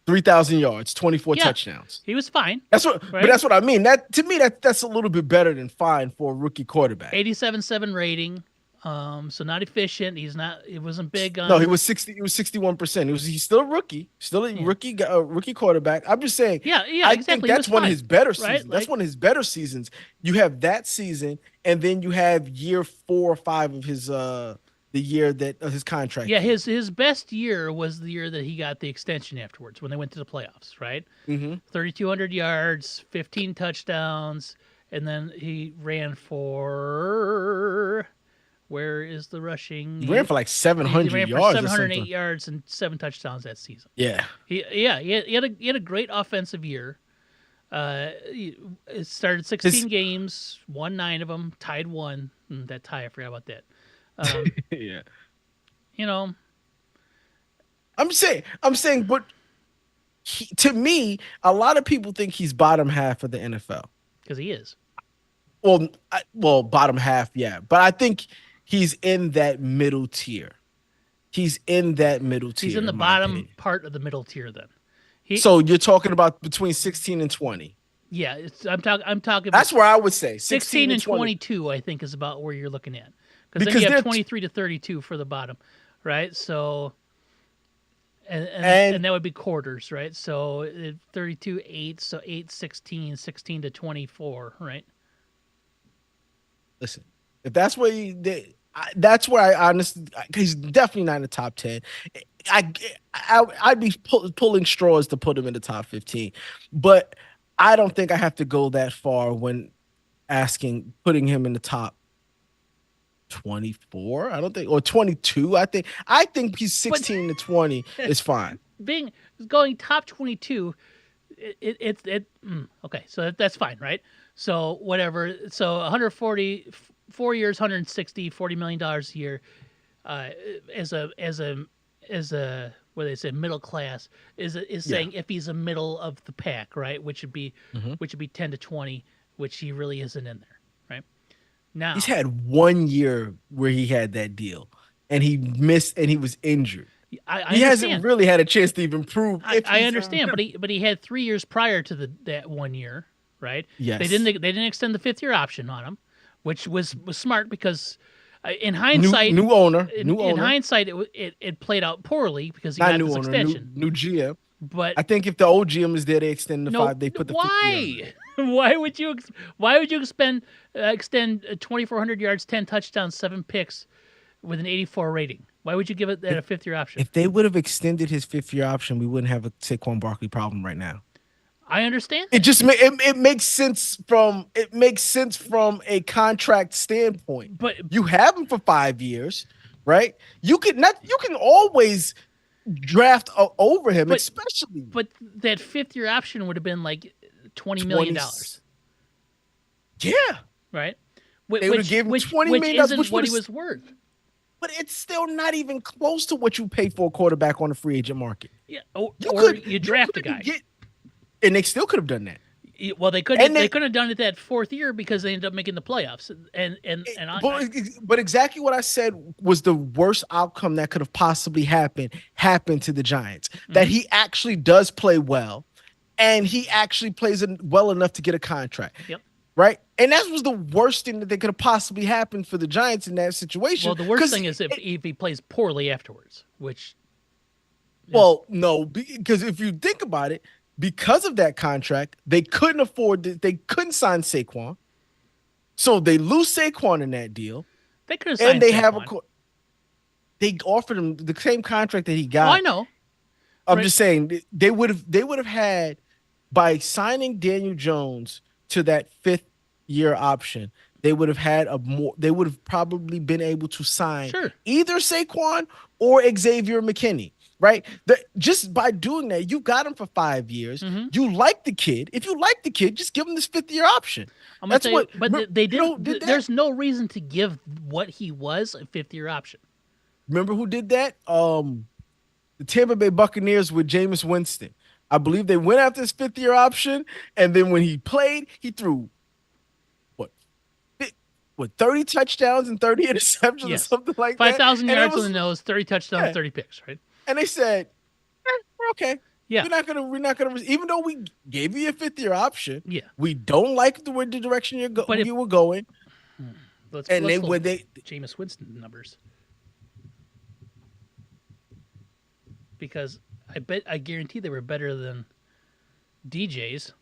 3,000 yards, 24 Yeah, touchdowns. he was fine, But right? that's what I mean. That to me, that's a little bit better than fine for a rookie quarterback. 87.7 rating. So not efficient. It wasn't big No, he on. was 60. He was 61%. He's still a rookie, still a Yeah, rookie quarterback. I'm just saying. yeah, I think exactly. He was that's one of fine, his better right? seasons. That's Like, one of his better seasons. You have that season, and then you have year 4 or 5 of his the year that of his contract yeah, year. his best year was the year that he got the extension afterwards when they went to the playoffs, right? Mm-hmm. 3,200 yards, 15 touchdowns, and then he ran for. Where is the rushing? He ran for like He 700 ran for yards or 708 something. yards and 7 touchdowns that season. Yeah. He had a great offensive year. It started 16 His games, won 9 of them, tied one. That tie, I forgot about that. Um, yeah. you know, I'm saying, but to me, a lot of people think he's bottom half of the NFL. because he is. Well, bottom half, yeah. But I think he's in that middle tier. He's in that middle He's tier, in the in my bottom opinion. part of the middle tier. Then he, So you're talking about between 16 and 20. yeah, I'm talking That's where I would say 16 16 and and 20. 22. I think is about where you're looking at. Because then you Because have they're 23 to 32 for the bottom, right? So and and that would be quarters, right? So 32 8, so 8 16, 16 to 24, right? listen, if that's where that's where I honestly he's definitely not in the top 10. I, I'd be pulling straws to put him in the top 15, but I don't think I have to go that far when putting him in the top 24. I don't think, or 22. I think he's But 16 to 20 is fine. being going top 22, okay, so that's fine, right? So whatever. So 140 4 years, 160 $40 million a year, uh, as a what they say middle class is Yeah. saying if he's a middle of the pack, right? Mhm. Which would be 10 to 20, which he really isn't in there, right? He's Now, had 1 year where he had that deal and he missed and he was injured. I He hasn't understand. really had a chance to even prove if I he's understand, but he had 3 years prior to that 1 year, right? yes. They didn't extend the 5th year option on him, which was smart because In hindsight, New owner, in hindsight, it played out poorly because he not got new this owner, extension. new GM. But I think if the old GM is there, they extend the no, 5. They put the 50 year on it. why? Why would you extend 2,400 yards, 10 touchdowns, 7 picks with an 84 rating? Why would you give it that a fifth year option? If they would have extended his 5th year option, we wouldn't have a Saquon Barkley problem right now. I understand It that. just it makes sense from a contract standpoint. But You have him for 5 years, right? You can always draft over him, But- especially but that fifth year option would have been like $20 million, Yeah, right? They would have given him $20 million, isn't which what he would've- was worth. but it's still not even close to what you pay for a quarterback on the free agent market. Yeah, or you draft a couldn't guy. And they still could have done that. Well, they couldn't. And They couldn't have done it that fourth year because they ended up making the playoffs. But exactly what I said was the worst outcome that could have possibly happened to the Giants. That he actually does play well, and he actually plays well enough to get a contract. Yep. Right, and that was the worst thing that could have possibly happened for the Giants in that situation. Well, the worst thing is if he plays poorly afterwards, which. Well, no, because if you think about it, because of that contract, they couldn't afford it. They couldn't sign Saquon, so they lose Saquon in that deal. They could have signed And they Saquon. they offered him the same contract that he Oh, got. I know. I'm just saying they would have had, by signing Daniel Jones to that 5th year option, they would have had they would have probably been able to sign either Saquon or Xavier McKinney. Right? Just by doing that, you got him for 5 years. Mm-hmm. You like the kid. If you like the kid, just give him this 5th year option. But they didn't. There's no reason to give what he was a 5th year option. Remember who did that? The Tampa Bay Buccaneers with Jameis Winston. I believe they went after his 5th year option, and then when he played, he threw 30 touchdowns and 30 interceptions or something like 5,000 yards on the nose, 30 touchdowns, 30 picks, right? And they said, we're okay. Yeah. We're not gonna even though we gave you a 5th year option, we don't like the direction you were going. Let's Jameis Winston numbers. Because I guarantee they were better than DJ's.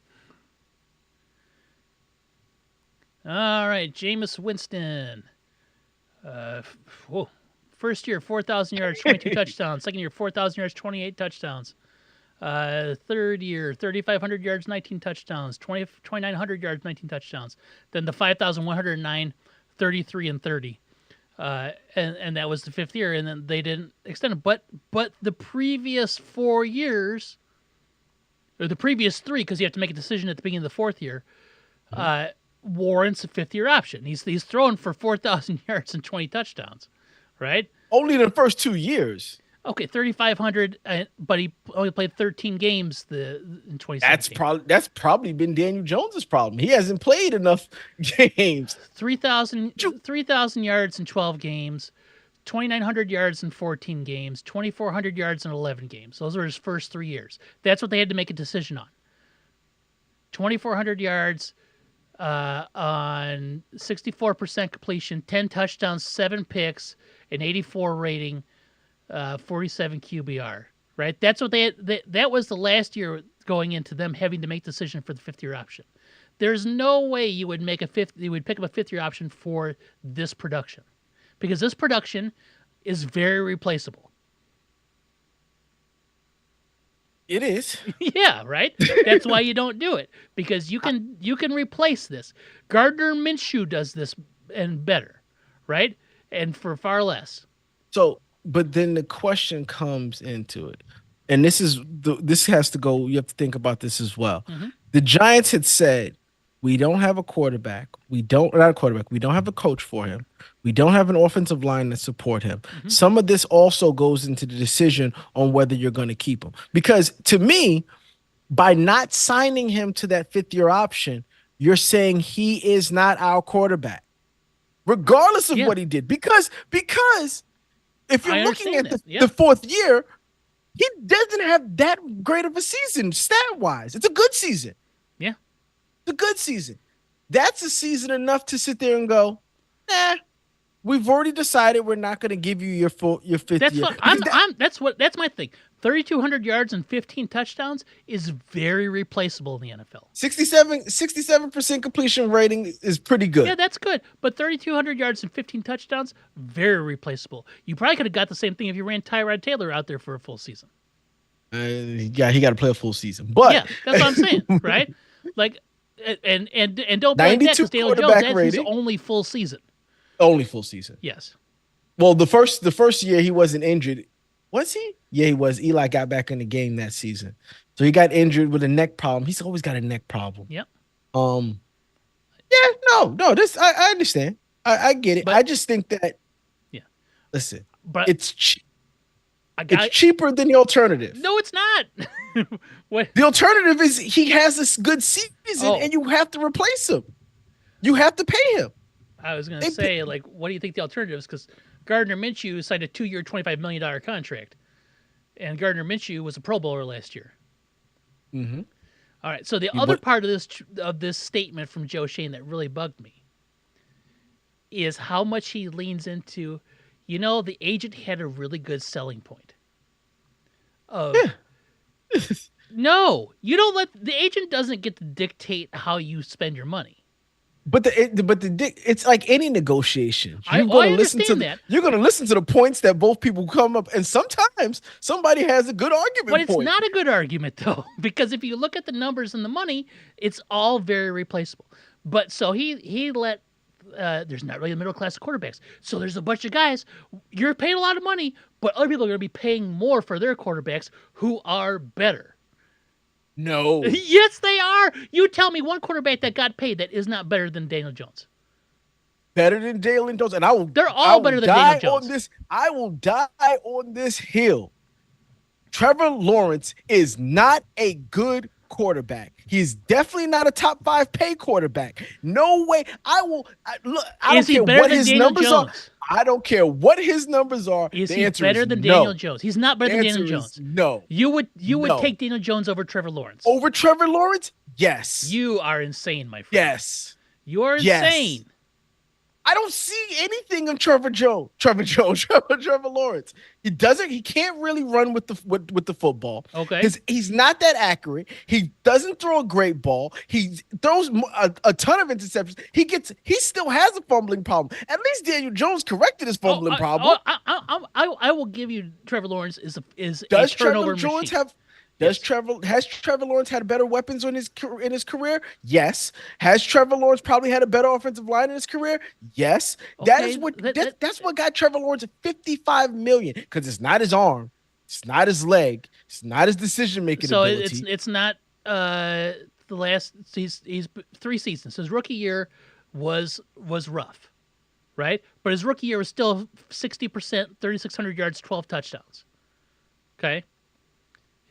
All right, Jameis Winston. First year, 4,000 yards, 22 touchdowns. Second year, 4,000 yards, 28 touchdowns. Third year, 3,500 yards, 19 touchdowns. 2,900 yards, 19 touchdowns. Then the 5,109, 33 and 30. And that was the 5th year, and then they didn't extend it. But the previous 4 years, or the previous 3, because you have to make a decision at the beginning of the 4th year, warrants a 5th year option. He's thrown for 4,000 yards and 20 touchdowns, right? Only the first 2 years. Okay, 3,500, but he only played 13 games in 2017. That's probably been Daniel Jones's problem. He hasn't played enough games. 3,000 yards in 12 games, 2,900 yards in 14 games, 2,400 yards in 11 games. Those were his first 3 years. That's what they had to make a decision on. 2,400 yards on 64% completion, 10 touchdowns, 7 picks, an 84 rating, 47 QBR. Right? That's what they had. That was the last year going into them having to make the decision for the 5th year option. There's no way you would pick up a 5th year option for this production, because this production is very replaceable. It is. Yeah, right? That's why you don't do it, because you can replace this. Gardner Minshew does this and better, right? And for far less. So, but then the question comes into it. And this has to go, you have to think about this as well. Mm-hmm. The Giants had said, we don't have a quarterback. We don't have a coach for him. We don't have an offensive line to support him. Mm-hmm. Some of this also goes into the decision on whether you're going to keep him. Because to me, by not signing him to that 5th year option, you're saying he is not our quarterback, regardless of what he did. Because if you're looking at the 4th year, he doesn't have that great of a season stat-wise. It's a good season. Yeah. It's a good season. That's a season enough to sit there and go, nah, we've already decided we're not going to give you your fifth That's year fine. because that That's my thing. 3,200 yards and 15 touchdowns is very replaceable in the NFL. 67% completion rating is pretty Yeah, good. that's good. But 3,200 yards and 15 touchdowns, very replaceable. You probably could have got the same thing if you ran Tyrod Taylor out there for a full season. Yeah, he got to play a full season, but Yeah, that's what I'm saying, right? Like, and don't be like that 92 because Daniel Jones, quarterback that's his rating, only full season. only full season. Yes. Well, the first year he wasn't injured, was he? Yeah, he was. Eli got back in the game that season, so he got injured with a neck problem. He's always got a neck problem. Yep. Um, yeah, no. This I understand. I get it. But I just think that yeah, listen, but it's che- I it's got cheaper than the alternative. no, it's not. What? The alternative is he has this good season Oh, and you have to replace him. You have to pay him. I was gonna They say, like, what do you think the alternative is? Because Gardner Minshew signed a 2-year, $25 million contract, and Gardner Minshew was a Pro Bowler last year. Mm-hmm. All right. So the You other what? part of this statement from Joe Shane that really bugged me is how much he leans into, the agent had a really good selling point. Of no, you don't let the agent doesn't get to dictate how you spend your money. It's like any negotiation. I Listen to understand that, you're gonna listen to the points that both people come up, and sometimes somebody has a good but argument it's point. not a good argument though, because if you look at the numbers and the money, it's all very replaceable. But so he let there's not really a middle class of quarterbacks. So there's a bunch of guys you're paying a lot of money, but other people are going to be paying more for their quarterbacks who are better. No, Yes, they are. You tell me one quarterback that got paid that is not better than Daniel Jones. better than Jalen Jones, and They're I all will better than die Daniel on Jones. this. I will die on this hill. Trevor Lawrence is not a good quarterback. He's definitely not a top 5 pay quarterback. No way. Look. I Is don't he care better what than his Daniel numbers are. Jones? I don't care what his numbers are. Is The he answer better is than no. Daniel Jones? He's not better The than answer Daniel is Jones. no. You would No. take Daniel Jones over Trevor Lawrence. Over Trevor Lawrence? Yes. You are insane, my friend. Yes. You are Yes. insane. I don't see anything of Trevor Lawrence. He can't really run with the football. Okay. He's not that accurate. He doesn't throw a great ball. He throws a ton of interceptions. He still has a fumbling problem. At least Daniel Jones corrected his fumbling problem. I will give you Trevor Lawrence is a Does turnover Trevor Lawrence machine. have Yes. Has Trevor Lawrence had better weapons in his career? Yes. Has Trevor Lawrence probably had a better offensive line in his career? Yes. Okay, That's what got Trevor Lawrence $55 million, because it's not his arm, it's not his leg, it's not his decision making So ability. it's not the last. He's 3 seasons. His rookie year was rough, right? But his rookie year was still 60%, 3,600 yards, 12 touchdowns. Okay.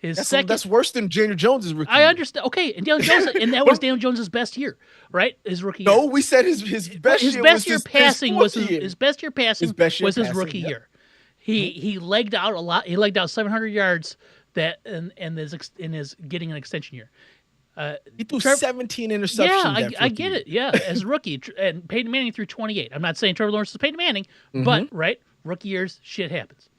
That's worse than Daniel Jones's rookie I year. understand. Okay, and Daniel Jones, and that was Daniel Jones's best year, right? His rookie year. No, we said his best his year best was year his passing fourth was his, year. his best year passing His best year was his passing, rookie yep. year. He legged out a lot. He legged out 700 yards in his getting an extension year. He threw Trev- 17 interceptions. Yeah, that I rookie get year. it. Yeah, as a rookie, and Peyton Manning threw 28. I'm not saying Trevor Lawrence is Peyton Manning, Mm-hmm. but right, rookie years, shit happens.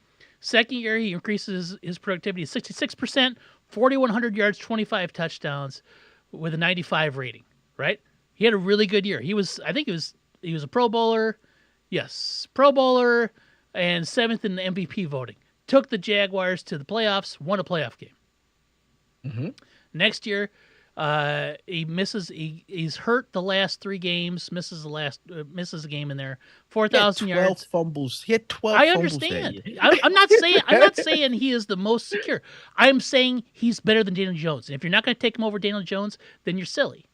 Second year, he increases his productivity to 66%, 4,100 yards, 25 touchdowns, with a 95 rating. Right, he had a really good year. I think he was a Pro Bowler, yes, Pro Bowler, and 7th in the MVP voting. Took the Jaguars to the playoffs, won a playoff game. Mm-hmm. Next year, he misses. He's hurt the last 3 games. Misses a game in there. 4,000 He had 12 yards. fumbles. He had 12 I fumbles that understand. year. I'm not saying. I'm not saying he is the most secure. I'm saying he's better than Daniel Jones. And if you're not going to take him over Daniel Jones, then you're silly.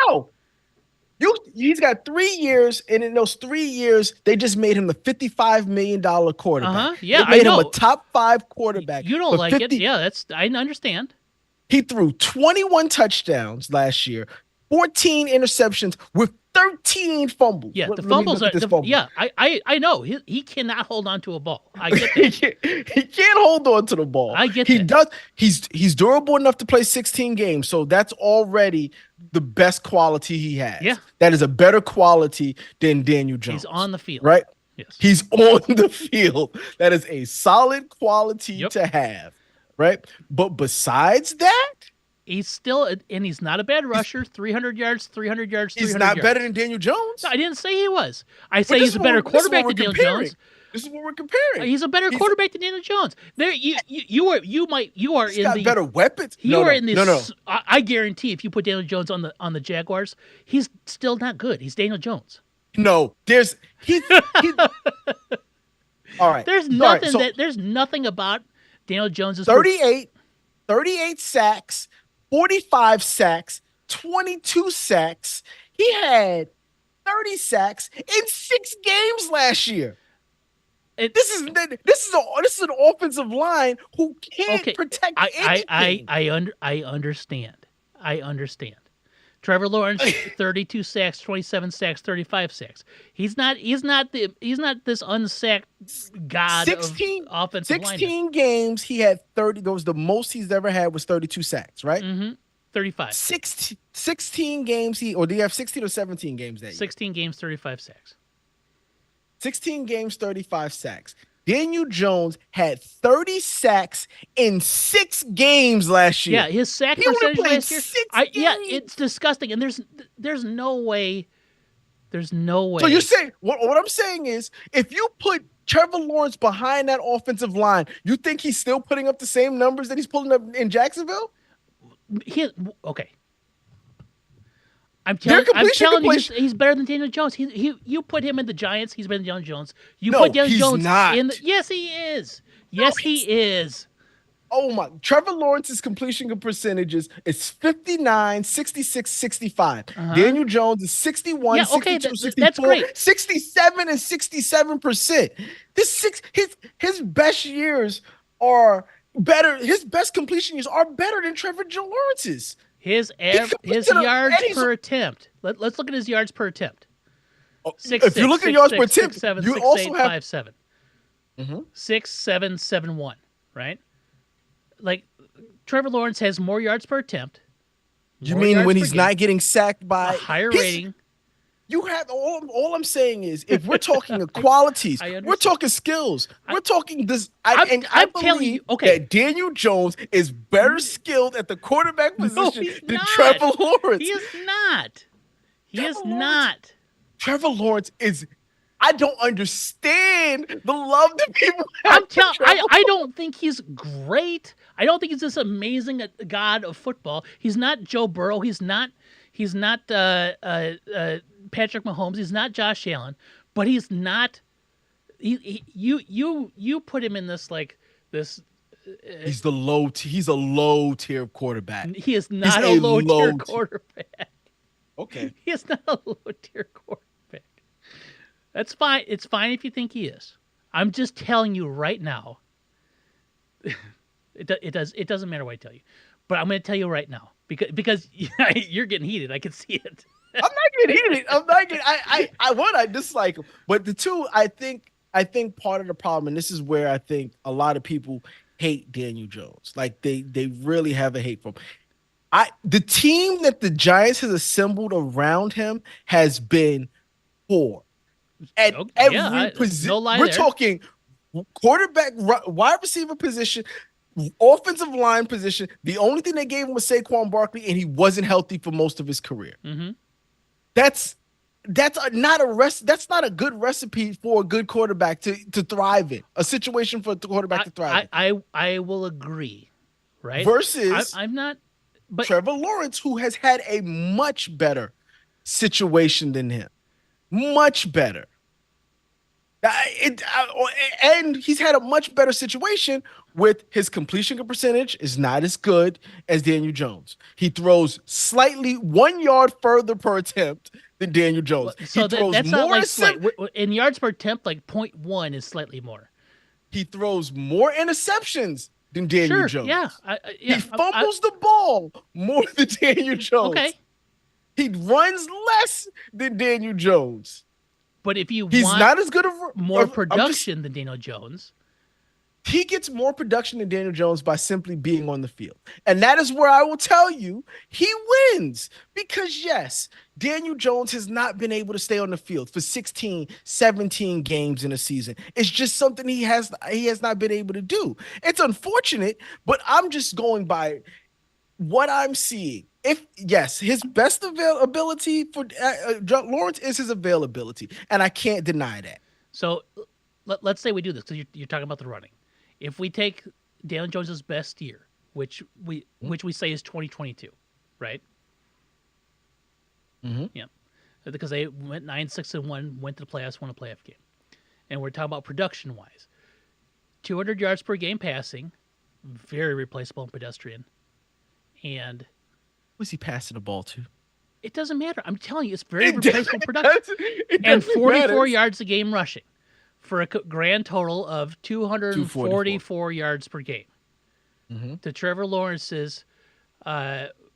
No. He's got 3 years, and in those 3 years, they just made him the $55 million quarterback. Yeah, they made I him know. a top 5 quarterback. You don't for like it. Yeah, I understand. He threw 21 touchdowns last year, 14 interceptions with 13 fumbles. Yeah, the Let me fumbles look are at this fumble. yeah. I know he cannot hold on to a ball. I get he, that. he can't hold on to the ball. I get He that. does. He's durable enough to play 16 games, so that's already the best quality he Yeah, has. That is a better quality than Daniel Jones. he's on the field. Right? Yes. He's on the field. That is a solid quality Yep. to have. Right? But besides that, He's still, and he's not a bad rusher. 300 yards, 300 yards, 300 he's not yards. better than Daniel Jones. No, I didn't say he was. I But say he's a better quarterback than Daniel Jones. This is what we're comparing. He's a better quarterback than Daniel Jones. There, you are He's in got the better weapons. You are in this. No. I guarantee if you put Daniel Jones on the Jaguars, he's still not good. He's Daniel Jones. No, he all right. There's nothing there's nothing about Daniel Jones's 38 sacks, 45 sacks, 22 sacks. He had 30 sacks in 6 games last year. This is an offensive line who can't protect anything. I understand. Trevor Lawrence, 32 sacks, 27 sacks, 35 sacks. He's not this unsacked god 16, of offensive 16 linemen. games he had 30. That was the most he's ever had was 32 sacks, right? Mm-hmm. 35. 16 games do you have 16 or 17 games that year? 16 games, 35 sacks. 16 games, 35 sacks. Daniel Jones had 30 sacks in 6 games last year. Yeah, his sack He only percentage played last year. 6 Yeah, games. it's disgusting, and there's no way. There's no way. So you're saying what I'm saying is, if you put Trevor Lawrence behind that offensive line, you think he's still putting up the same numbers that he's pulling up in Jacksonville? Okay. I'm telling you, completion- he's better than Daniel Jones. You put him in the Giants, he's better than Daniel Jones. You No, put Daniel he's Jones not. yes, he is. Yes, he is. Oh my! Trevor Lawrence's completion percentages is 59, 66, 65. Daniel Jones is 61, Yeah, okay, 62, 64, that's great. 67 and 67%. His best years are better. His best completion years are better than Trevor Lawrence's. His yards per attempt. Let's look at his yards per attempt. If you look at yards per attempt, you also have 5-7. 6-7-7-1, right? Like Trevor Lawrence has more yards per attempt. You mean when he's not getting sacked by a higher rating? You have all I'm saying is, if we're talking qualities, we're talking skills, we're talking this. I'm telling you, that Daniel Jones is better skilled at the quarterback position than Trevor Lawrence. He is not. He is not. Trevor Lawrence is. I don't understand the love that people have. I don't think he's great. I don't think he's this amazing god of football. He's not Joe Burrow. He's not Patrick Mahomes. He's not Josh Allen. But he's not. You put him in this like this. He's a low tier quarterback. He is not a low tier quarterback. Okay. He is not a low tier quarterback. That's fine. It's fine if you think he is. I'm just telling you right now. It doesn't matter what I tell you, but I'm going to tell you right now because you're getting heated. I can see it. I'm not getting heated. I'm not getting. I dislike him, but the two, I think part of the problem, and this is where I think a lot of people hate Daniel Jones. Like they really have a hate for him. The team that the Giants has assembled around him has been poor at every position. No lie We're there. talking quarterback, wide receiver position, offensive line position. The only thing they gave him was Saquon Barkley, and he wasn't healthy for most of his career. Mm-hmm. That's not a good recipe for a good quarterback to thrive in. A situation for a quarterback to thrive in. I will agree, right? Versus I'm not, but Trevor Lawrence, who has had a much better situation than him, much better. And he's had a much better situation with his completion percentage is not as good as Daniel Jones. He throws slightly 1 yard further per attempt than Daniel Jones. So he throws that's more not like in yards per attempt, like 0.1 is slightly more. He throws more interceptions than Daniel Jones. Yeah, he fumbles the ball more than Daniel Jones. Okay. He runs less than Daniel Jones. But if you He's want not as good more I'm just production than Daniel Jones, he gets more production than Daniel Jones by simply being on the field. And that is where I will tell you he wins. Because, yes, Daniel Jones has not been able to stay on the field for 16, 17 games in a season. It's just something he has not been able to do. It's unfortunate, but I'm just going by what I'm seeing. If yes, his best availability for Lawrence is his availability, and I can't deny that. so let's say we do this because you're talking about the running. If we take Daniel Jones's best year, which we say is 2022, right? Mm-hmm. Yeah, because they went 9-6-1, went to the playoffs, won a playoff game, and we're talking about production wise, 200 yards per game passing, very replaceable and pedestrian, and Who's he passing the ball to? it doesn't matter. I'm telling you, it's very It replaceable production. it And doesn't 44 matter. yards a game rushing for a grand total of 244 yards per game. Mm-hmm. To Trevor Lawrence's,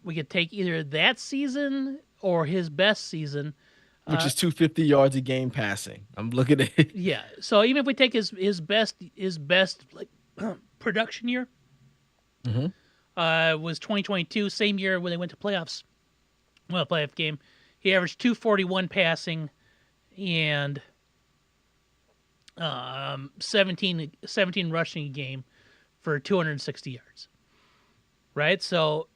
we could take either that season or his best season. Which is 250 yards a game passing. I'm looking at it. Yeah. So even if we take his best like production year, Mm-hmm. was 2022, same year when they went to playoffs. Well, playoff game, he averaged 241 passing and 17 rushing a game for 260 yards. Right? So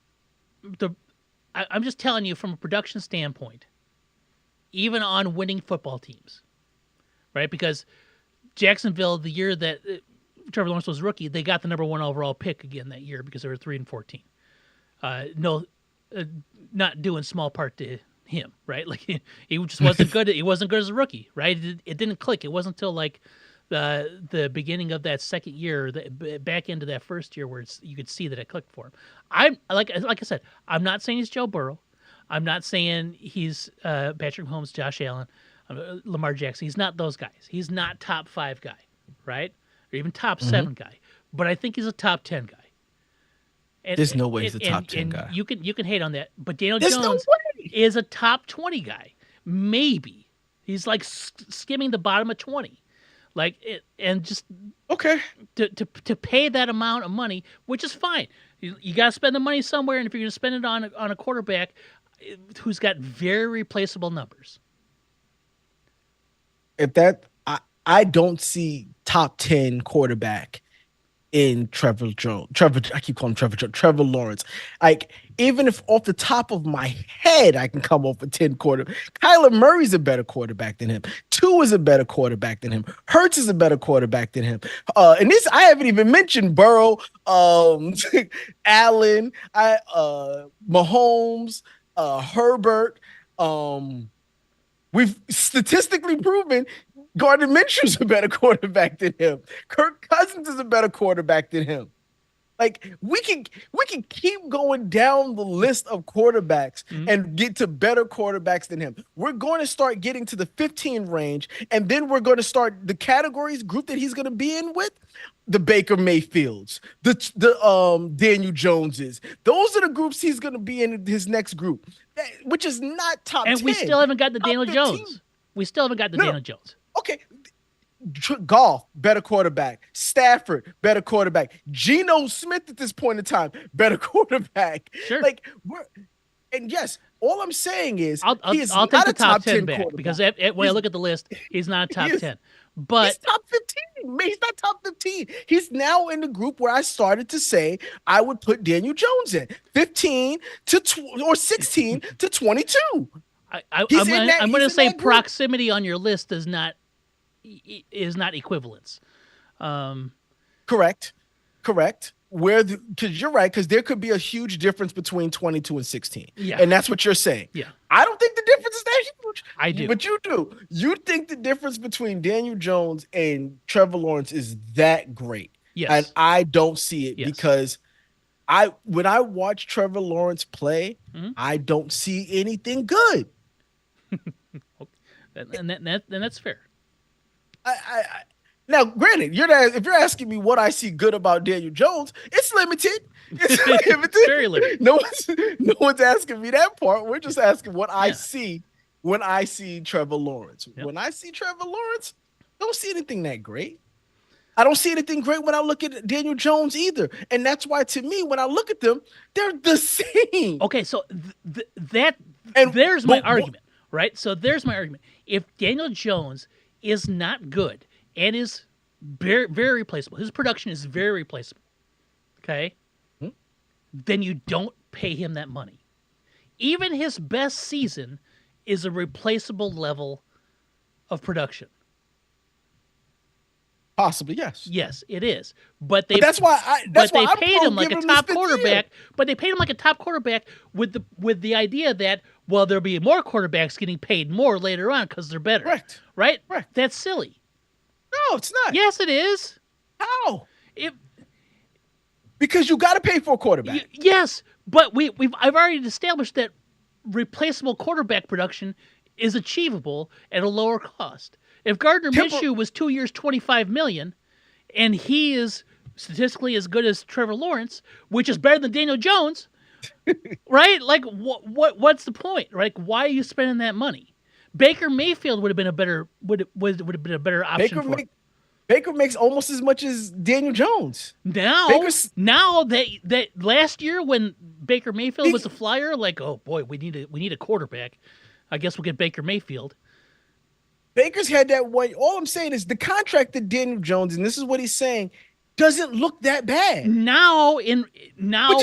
I'm just telling you from a production standpoint, even on winning football teams, right? Because Jacksonville, the year that Trevor Lawrence was rookie, they got the number 1 overall pick again that year because they were 3-14. No, not due in small part to him, right? Like he just wasn't good. He wasn't good as a rookie, right? It didn't click. It wasn't until like the beginning of that second year, the back end of that first year, where you could see that it clicked for him. I'm like I said, I'm not saying he's Joe Burrow. I'm not saying he's Patrick Mahomes, Josh Allen, Lamar Jackson. He's not those guys. He's not top 5 guy, right? Or even top 7 guy. But I think he's a top 10 guy. And, There's no way he's a top 10 and guy. You can hate on that, but Daniel There's no Jones way. is a top 20 guy. Maybe he's like skimming the bottom of 20, like and just Okay. to pay that amount of money, which is fine. You got to spend the money somewhere, and if you're going to spend it on a quarterback who's got very replaceable numbers, If that I don't see top 10 quarterback in Trevor Jones. I keep calling him Trevor Jones. Trevor Lawrence. Like, even if off the top of my head I can come up with 10 quarter. Kyler Murray's a better quarterback than him. Tua is a better quarterback than him. Hurts is a better quarterback than him. And this I haven't even mentioned Burrow, Allen, Mahomes, Herbert. We've statistically proven Gardner Minshew's a better quarterback than him. Kirk Cousins is a better quarterback than him. Like we can keep going down the list of quarterbacks and get to better quarterbacks than him. We're going to start getting to the 15 range, and then we're going to start the categories group that he's going to be in with the Baker Mayfields, the Daniel Joneses. Those are the groups he's going to be in his next group, which is not top and 10. we still haven't got the Top Daniel 15. Jones. We still haven't got the No. Daniel Jones. Okay. Goff, better quarterback. Stafford, better quarterback. Geno Smith at this point in time, better quarterback. Sure. Like and yes, all I'm saying is I'll he is take not the a top 10 quarterback. back because when I look at the list, he's not a top is- 10. He's But top 15. He's not top 15. He's now in the group where I started to say I would put Daniel Jones in 15 to or 16 to 22. I'm He's going in that- to he's in say that group. proximity on your list is not equivalence. Correct. Because you're right, because there could be a huge difference between 22 and 16. Yeah. And that's what you're saying. Yeah. I don't think the difference is that huge. I do. But you do. You think the difference between Daniel Jones and Trevor Lawrence is that great. Yes. And I don't see it Yes. because when I watch Trevor Lawrence play, I don't see anything good. And that's fair. I Now, granted, if you're asking me what I see good about Daniel Jones, it's limited. It's It's very limited. limited. No one's asking me that part. We're just asking what I Yeah. see when I see Trevor Lawrence. Yep. When I see Trevor Lawrence, I don't see anything that great. I don't see anything great when I look at Daniel Jones either. And that's why, to me, when I look at them, they're the same. Okay, so that And there's my argument, right? So there's my argument. If Daniel Jones is not good and is very, very replaceable, his production is very replaceable, okay, then you don't pay him that money. Even his best season is a replaceable level of production. possibly, yes. Yes, it is. But that's why I'm paid him like a giving this top fifth quarterback. year. But they paid him like a top quarterback with the idea that, well, there'll be more quarterbacks getting paid more later on because they're better. Correct. Right? Correct. That's silly. No, it's not. Yes, it is. How? It, Because you got to pay for a quarterback. yes, but I've already established that replaceable quarterback production is achievable at a lower cost. If Gardner Minshew was 2 years, $25 million, and he is statistically as good as Trevor Lawrence, which is better than Daniel Jones, right? Like, what's the point? Like, why are you spending that money? Baker Mayfield would have been a better option Baker makes almost as much as Daniel Jones. now that last year when Baker Mayfield was a flyer, like, oh boy, we need a quarterback. I guess we'll get Baker Mayfield. Baker's had that one. All I'm saying is the contract that Daniel Jones, and this is what he's saying, doesn't look that bad. Now, which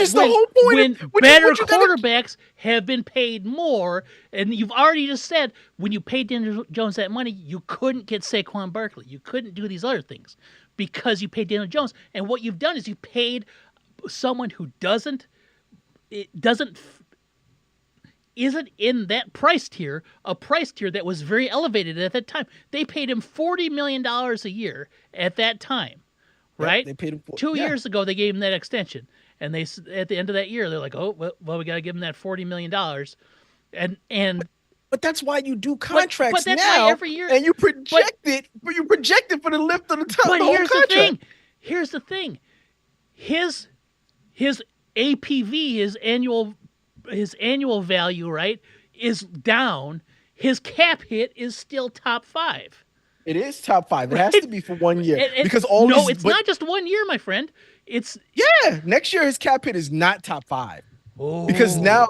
is the whole point. When better quarterbacks have been paid more, and you've already just said when you paid Daniel Jones that money, you couldn't get Saquon Barkley. You couldn't do these other things because you paid Daniel Jones. And what you've done is you paid someone who isn't in that price tier, a price tier that was very elevated at that time. They paid him $40 million a year at that time, right? They paid him 2 years ago, they gave him that extension. And they at the end of that year, they're like, oh, well we got to give him that $40 million. But that's why you do contracts but that's now, why every year, and you project it for the lift of the top. But here's the thing. Here's the thing. His APV, his annual value, right, is down. His cap hit is still top 5. It is top 5. It has to be for 1 year because it's not just 1 year, my friend. It's next year his cap hit is not top 5 because Oh. now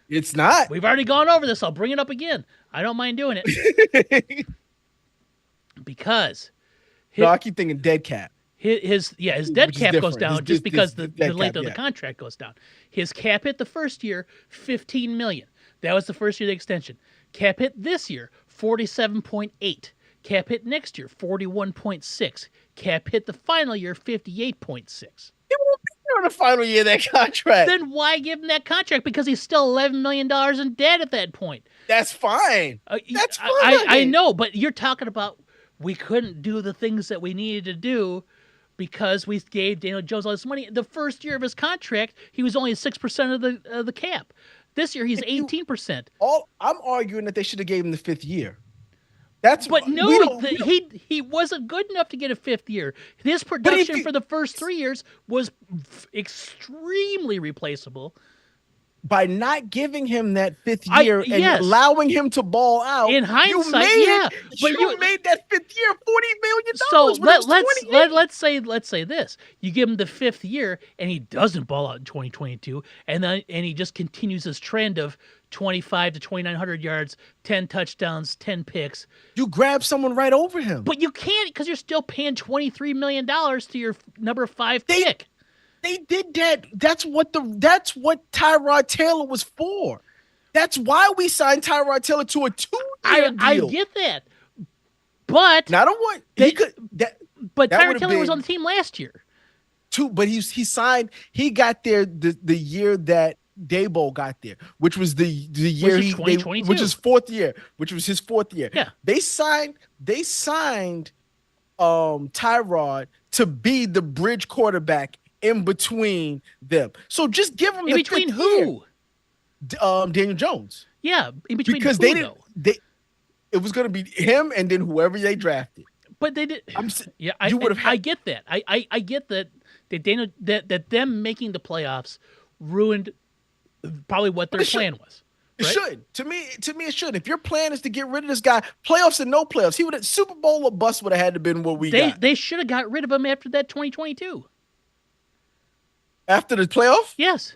it's not. We've already gone over this. I'll bring it up again. I don't mind doing it because No, I keep thinking dead cap. his dead cap goes down just because the length of the cap. contract goes down. His cap hit the first year, $15 million. That was the first year of the extension. Cap hit this year, 47.8. Cap hit next year, 41.6. Cap hit the final year, 58.6. He won't be there in the final year of that contract. Then why give him that contract? Because he's still $11 million in debt at that point. That's fine. That's fine. I know, but you're talking about we couldn't do the things that we needed to do because we gave Daniel Jones all this money. The first year of his contract, he was only 6% of the cap. This year, he's 18%. I'm arguing that they should have gave him the 5th year. He wasn't good enough to get a 5th year. His production for the first 3 years was extremely replaceable. By not giving him that 5th year and allowing him to ball out, in hindsight, you made that 5th year $40 million. So let's say this: you give him the 5th year and he doesn't ball out in 2022, and he just continues his trend of 2,500 to 2,900 yards, 10 touchdowns, 10 picks. You grab someone right over him, but you can't because you're still paying $23 million to your number 5 pick. They did that. That's what Tyrod Taylor was for. That's why we signed Tyrod Taylor to a 2-year deal. I get that, but not a one. But Tyrod Taylor was on the team last year. But he signed. He got there the year that Daboll got there, which was the year which is 4th year, which was his 4th year. Yeah, they signed Tyrod to be the bridge quarterback in between them. So just give him in between who? Daniel Jones. Yeah, in between because who, it was going to be him and then whoever they drafted. But they did. I'm Yeah, you would have I had. get that. I get that. That them making the playoffs ruined probably what But their it should. plan was. It Right? should. To me, it should. If your plan is to get rid of this guy, playoffs and no playoffs, he would have Super Bowl or bust would have had to been what we got They should have got rid of him after that 2022. after the playoff. Yes.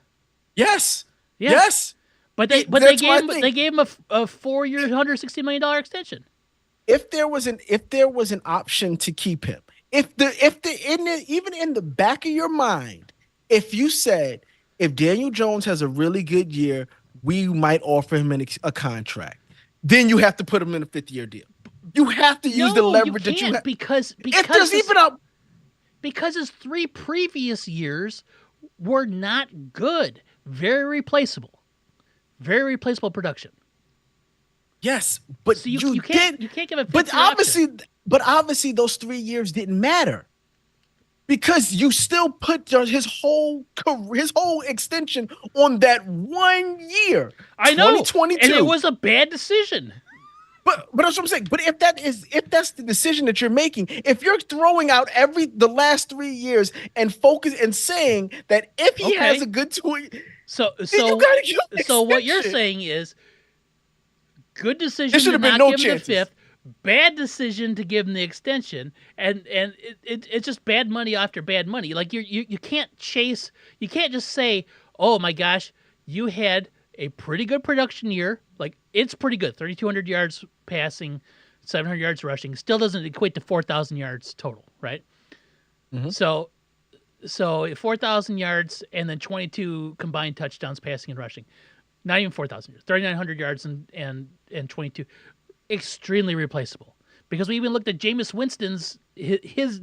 Yes, Yeah. yes. But they That's my gave him thing. they gave him a 4 year, $160 million extension. If there was an option to keep him, even in the back of your mind, if you said if Daniel Jones has a really good year, we might offer him a contract, then you have to put him in a 5th-year deal. You have to use the No, leverage you that you can't have. because If there's even a because his 3 previous years were not good. Very replaceable production. yes, but So you can't did. give a But fifth year option. obviously, those 3 years didn't matter because you still put his whole career, his whole extension on that 1 year, I know, 2022. and it was a bad decision. But that's what I'm saying. But if that's the decision that you're making, if you're throwing out the last 3 years and focus and saying that if he Okay. has a good 20, So then you gotta give him so what you're extension. saying is good decision There should to have been not no give him the chances. 5th, bad decision to give him the extension, and it's just bad money after bad money. Like you can't chase, you can't just say, oh my gosh, you had a pretty good production year, like it's pretty good, 3,200 yards passing, 700 yards rushing, still doesn't equate to 4,000 yards total, right? Mhm. So 4,000 yards and then 22 combined touchdowns passing and rushing. Not even 4,000 yards, 3,900 yards and 22. Extremely replaceable. Because we even looked at Jameis Winston's his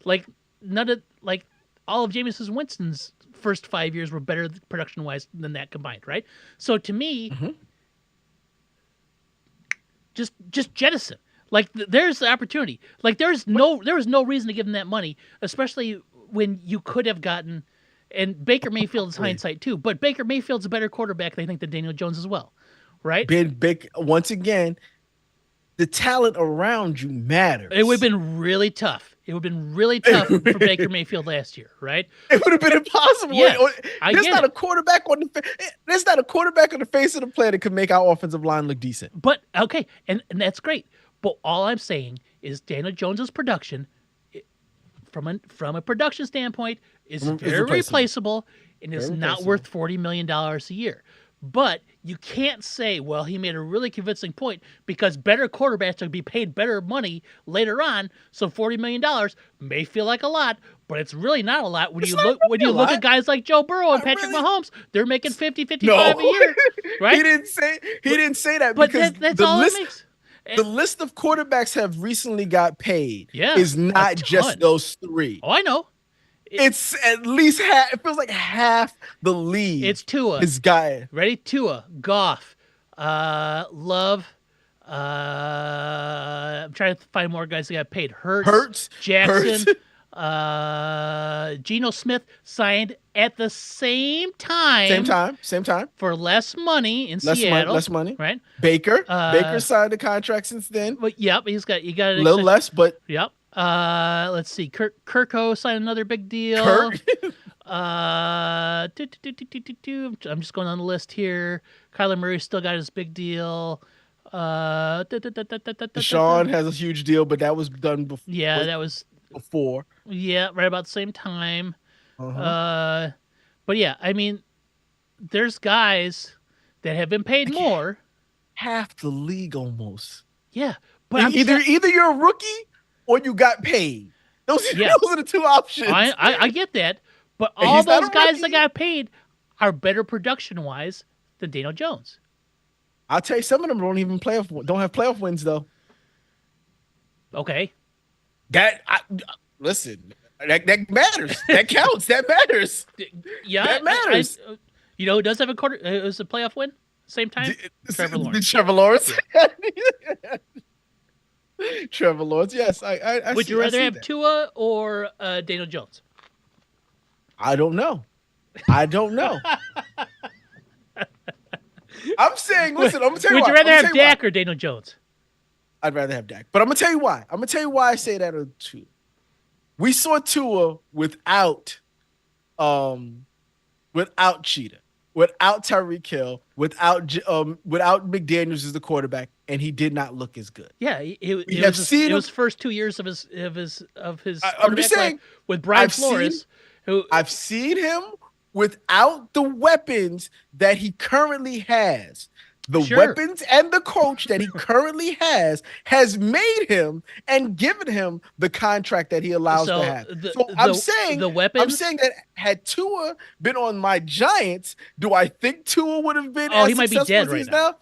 like none of like all of Jameis Winston's first 5 years were better production wise than that combined, right? So to me, just jettison. Like there's the opportunity. Like there was no reason to give him that money, especially when you could have gotten. And Baker Mayfield's hindsight too, but Baker Mayfield's a better quarterback, I think, than Daniel Jones as well, right? Big once again, the talent around you matters. It would have been really tough. It would have been really tough for Baker Mayfield last year, right? It would have been impossible. Yes, I There's get not it. a quarterback on there's not a quarterback on the face of the planet that could make our offensive line look decent. But okay, and that's great. But all I'm saying is Daniel Jones's production, from a production standpoint, is very replaceable and is not worth $40 million a year. But you can't say, well, he made a really convincing point because better quarterbacks will be paid better money later on. So $40 million may feel like a lot, but it's really not a lot when you look at guys like Joe Burrow and Patrick Mahomes. They're making 50, 55 a year, right? He didn't say that But because that's the all list it makes. the list of quarterbacks have recently got paid Yeah, is a not just ton. those 3. Oh, I know. It's at least half. It feels like half the league. It's Tua. This guy. Ready? Tua, Goff, Love. I'm trying to find more guys that got paid. Hurts, Jackson, Geno Smith signed at the same time. Same time. For less money in Seattle. Less money. Right? Baker signed a contract since then. But yep, you got A little less, but yep. Let's see. Kirko signed another big deal. Kirk. I'm just going on the list here. Kyler Murray still got his big deal. Deshaun has a huge deal, but that was done before. Yeah, that was before. Yeah, right about the same time. Uh-huh. But yeah, I mean, there's guys that have been paid more. Half the league almost. Yeah, but either you're a rookie or you got paid. Those are the two options. I get that, but all those guys that got paid are better production wise than Daniel Jones. I'll tell you, some of them don't have playoff wins though. Okay. Listen, that matters. That counts. That matters. Yeah, that matters. Who does have it was a playoff win? Same time? Trevor Lawrence. Trevor Lawrence. Yeah. Trevor Lawrence. Yes, I Would you rather have Tua or Daniel Jones? I don't know. I'm saying, listen, I'm telling you. Would you rather have Dak or Daniel Jones? I'd rather have Dak. But I'm gonna tell you why. I'm gonna tell you why I say that on Tua. We saw Tua um without Cheetah, without Tyreek Hill, without McDaniels as the quarterback, and he did not look as good. Yeah, We have seen it him. was first 2 years of his I'm just quarterback life saying. with Brian I've Flores, who I've seen him without the weapons that he currently has. The sure. weapons and the coach that he currently has made him and given him the contract that he allows to So have. So I'm saying, the weapons. that had Tua been on my Giants, do I think Tua would have been Oh, as he might be successful dead as he right is now.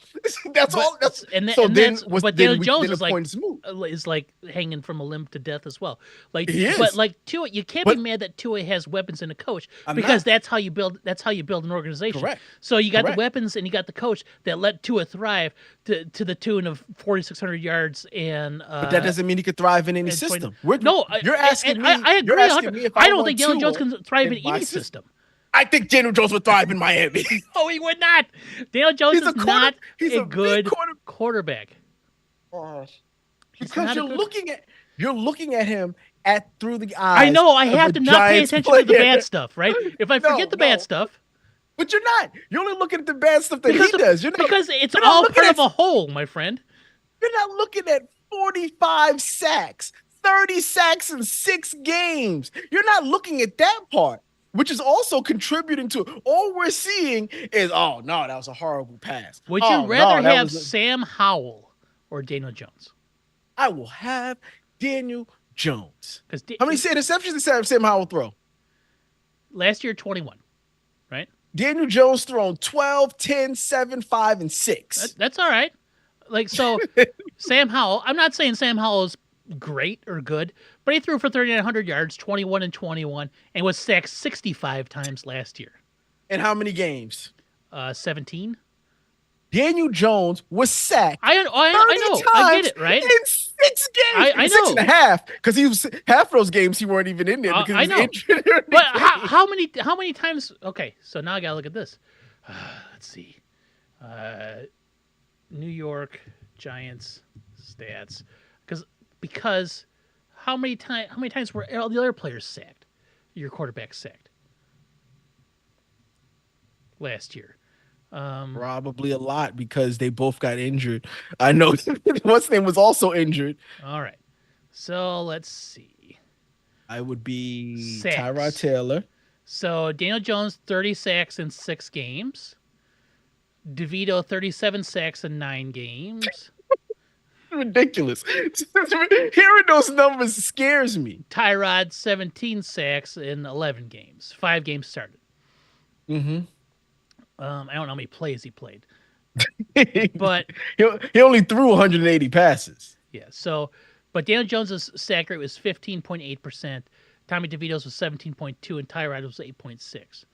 now? That's But all. That's and so. and Then that's was but then Daniel we Jones then the is like point is moved. hanging from a limb to death as well. Like, He but is, like Tua, you can't be but mad that Tua has weapons and a coach I'm because not that's how you build. That's how you build an organization. correct. So you got the Correct. weapons and you got the coach that let Tua thrive to the tune of 4,600 yards But that doesn't mean he could thrive in any and 20. system. No, You're asking me. I You're agree. asking 100. me if I I don't think want Daniel Jones Tua can thrive in in my any system. system. I think Daniel Jones would thrive in Miami. Oh, he would not. Daniel Jones He's a is quarter. not He's a a big good quarter. quarterback. He's Because not a good. you're looking at him at through the I eyes know. I of have a to not pay Giants attention to the player. bad stuff, right? If I forget No, the bad no. stuff, But you're not. You're only looking at the bad stuff that because he does. because it's You're not all looking part at of a whole, my friend. you're not looking at 45 sacks, 30 sacks in 6 games. You're not looking at that part, which is also contributing to all we're seeing is, oh no, that was a horrible pass. Would you Oh rather no, that have was Sam Howell or Daniel Jones? I will have Daniel Jones. Because How many interceptions did Sam Howell throw? last year 21, right? Daniel Jones thrown 12, 10, 7, 5, and 6. That's all right. Like, so Sam Howell, I'm not saying Sam Howell is great or good, but he threw for 3,900 yards, 21 and 21, and was sacked 65 times last year. In how many games? 17. Daniel Jones was sacked I 30 know. I get times it, right? in 6 games. I Six know. and a half, because he was half those games he weren't even in there because I he was know. injured. But how many times? Okay, so now I gotta look at this. Let's see. New York Giants stats, because how many times were all the other players sacked? Your quarterback sacked last year. Probably a lot because they both got injured. I know what's name was also injured. All right, so let's see. I would be Sacks. Tyrod Taylor. So Daniel Jones 30 sacks in 6 games. DeVito 37 sacks in 9 games. Ridiculous. Hearing those numbers scares me. Tyrod 17 sacks in 11 games. 5 games started. Mm-hmm. I don't know how many plays he played, but he only threw 180 passes. yeah. So, but Daniel Jones's sack rate was 15.8%. Tommy DeVito's was 17.2, and Tyrod was 8.6.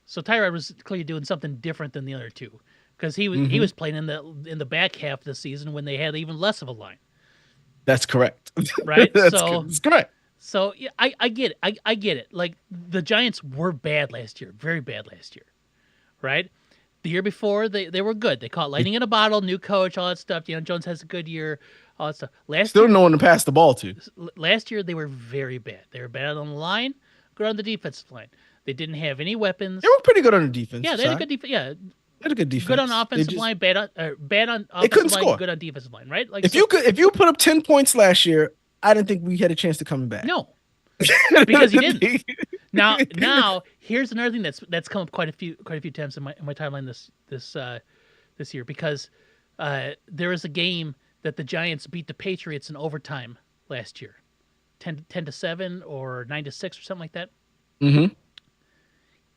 So Tyrod was clearly doing something different than the other two, because he was playing in the back half of the season when they had even less of a line. That's correct. Right? That's correct. So yeah, I get it. I get it. Like, the Giants were bad last year, very bad last year, right? The year before they were good. They caught lightning in a bottle, new coach, all that stuff. Jones has a good year, all that stuff. Still no one to pass the ball to. Last year they were very bad. They were bad on the line, good on the defensive line. They didn't have any weapons. They were pretty good on the defense. Yeah, they had a good defense. Yeah, They had a good defense. good on offensive line, bad on They couldn't offensive line, score. good on defensive line. Right? Like, if you put up 10 points last year, I didn't think we had a chance to coming back. no, because you didn't. Now here's another thing that's come up quite a few times in my timeline this year, because there was a game that the Giants beat the Patriots in overtime last year, 10-7 or 9-6 or something like that. Mm-hmm.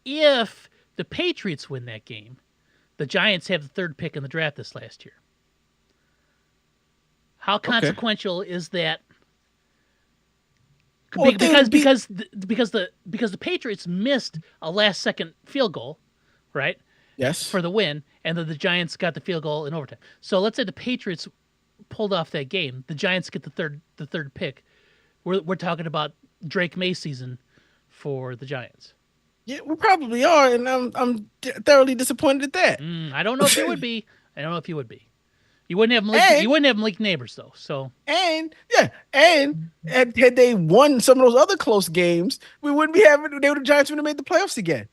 If the Patriots win that game, the Giants have the 3rd pick in the draft this last year. How consequential is that? Well, because the Patriots missed a last-second field goal, right? Yes. For the win, and then the Giants got the field goal in overtime. So let's say the Patriots pulled off that game, the Giants get the third pick. We're talking about Drake May season for the Giants. Yeah, we probably are, and I'm thoroughly disappointed at that. I don't know if you would be. I don't know if you would be. You wouldn't have And Malik Neighbors though. So and yeah, and had they won some of those other close games, we wouldn't be having. The Giants would have made the playoffs again.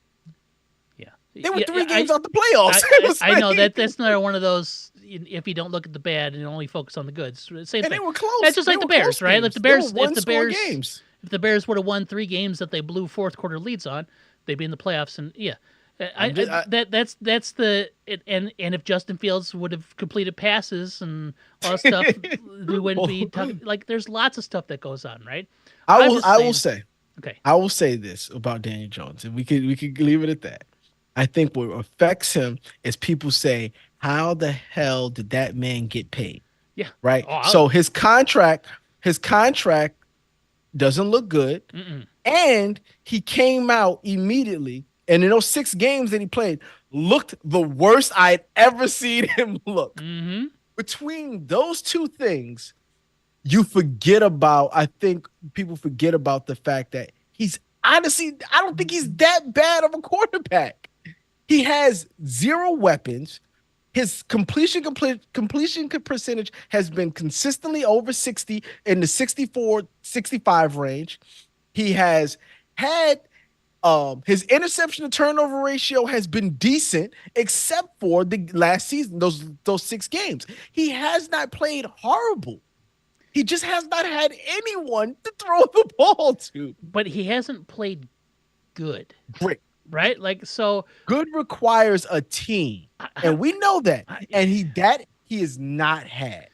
yeah, They were yeah, 3 games out the playoffs. I know that's another one of those. If you don't look at the bad and only focus on the good, same thing. And they were close. That's just They like the were Bears, close right? games. Games. If the Bears would have won 3 games that they blew fourth quarter leads on, they'd be in the playoffs. And yeah, that's the and if Justin Fields would have completed passes and all that stuff, we wouldn't be talking. Like there's lots of stuff that goes on, right? I will say. Okay. I will say this about Daniel Jones, and we could leave it at that. I think what affects him is people say, "How the hell did that man get paid?" Yeah. Right. So his contract doesn't look good, and he came out immediately, and in those 6 games that he played, looked the worst I'd ever seen him look. Mm-hmm. Between those two things, you forget about. I think people forget about the fact that he's honestly. I don't think he's that bad of a quarterback. He has 0 weapons. His completion percentage has been consistently over 60 in the 64-65 range. He has had his interception to turnover ratio has been decent, except for the last season, those 6 games. He has not played horrible. He just has not had anyone to throw the ball to. But he hasn't played good. Great. Right? Like, so good requires a team, and we know that. And he has not had.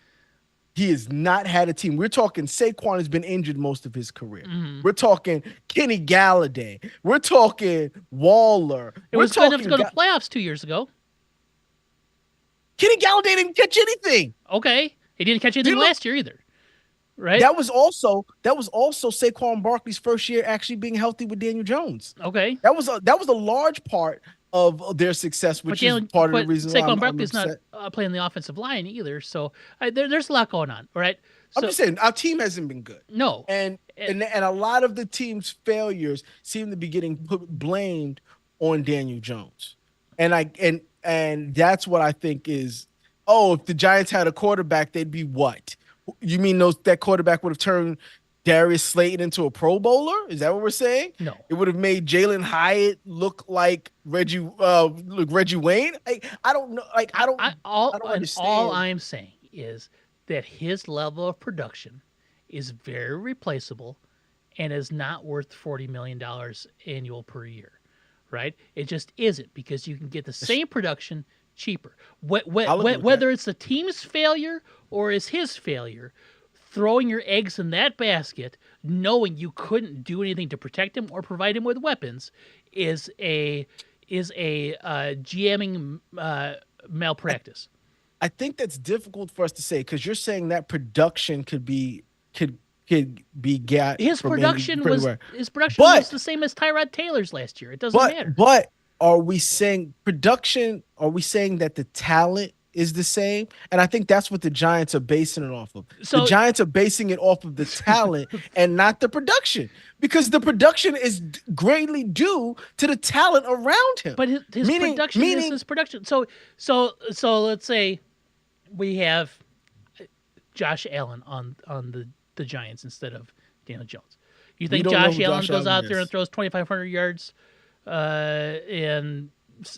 He has not had a team. We're talking Saquon has been injured most of his career. Mm-hmm. We're talking Kenny Galladay. We're talking Waller. It was good enough to go to the playoffs 2 years ago. Kenny Galladay didn't catch anything. Okay, he didn't catch anything last year either. Right. That was also Saquon Barkley's first year actually being healthy with Daniel Jones. Okay. That was a large part of their success, which is part of the reason why Saquon Barkley's not playing the offensive line either. So there's a lot going on. Right. So, I'm just saying our team hasn't been good. No. And a lot of the team's failures seem to be getting blamed on Daniel Jones. And that's what I think is, if the Giants had a quarterback, they'd be what? You mean that quarterback would have turned Darius Slayton into a Pro Bowler? Is that what we're saying? No. It would have made Jalen Hyatt look like Reggie Wayne. I don't know. I don't understand. All I'm saying is that his level of production is very replaceable and is not worth $40 million annual per year, right? It just isn't, because you can get the same production cheaper. Whether it's the team's failure or is his failure, throwing your eggs in that basket, knowing you couldn't do anything to protect him or provide him with weapons, is a GMing malpractice. I think that's difficult for us to say, because you're saying that production could be got. His production was the same as Tyrod Taylor's last year. It doesn't matter. But are we saying production? Are we saying that the talent is the same? And I think that's what the Giants are basing it off of. So, the Giants are basing it off of the talent and not the production, because the production is greatly due to the talent around him. But his production is his production. So let's say we have Josh Allen on the Giants instead of Daniel Jones. You think Josh Allen goes out there and throws 2,500 yards? And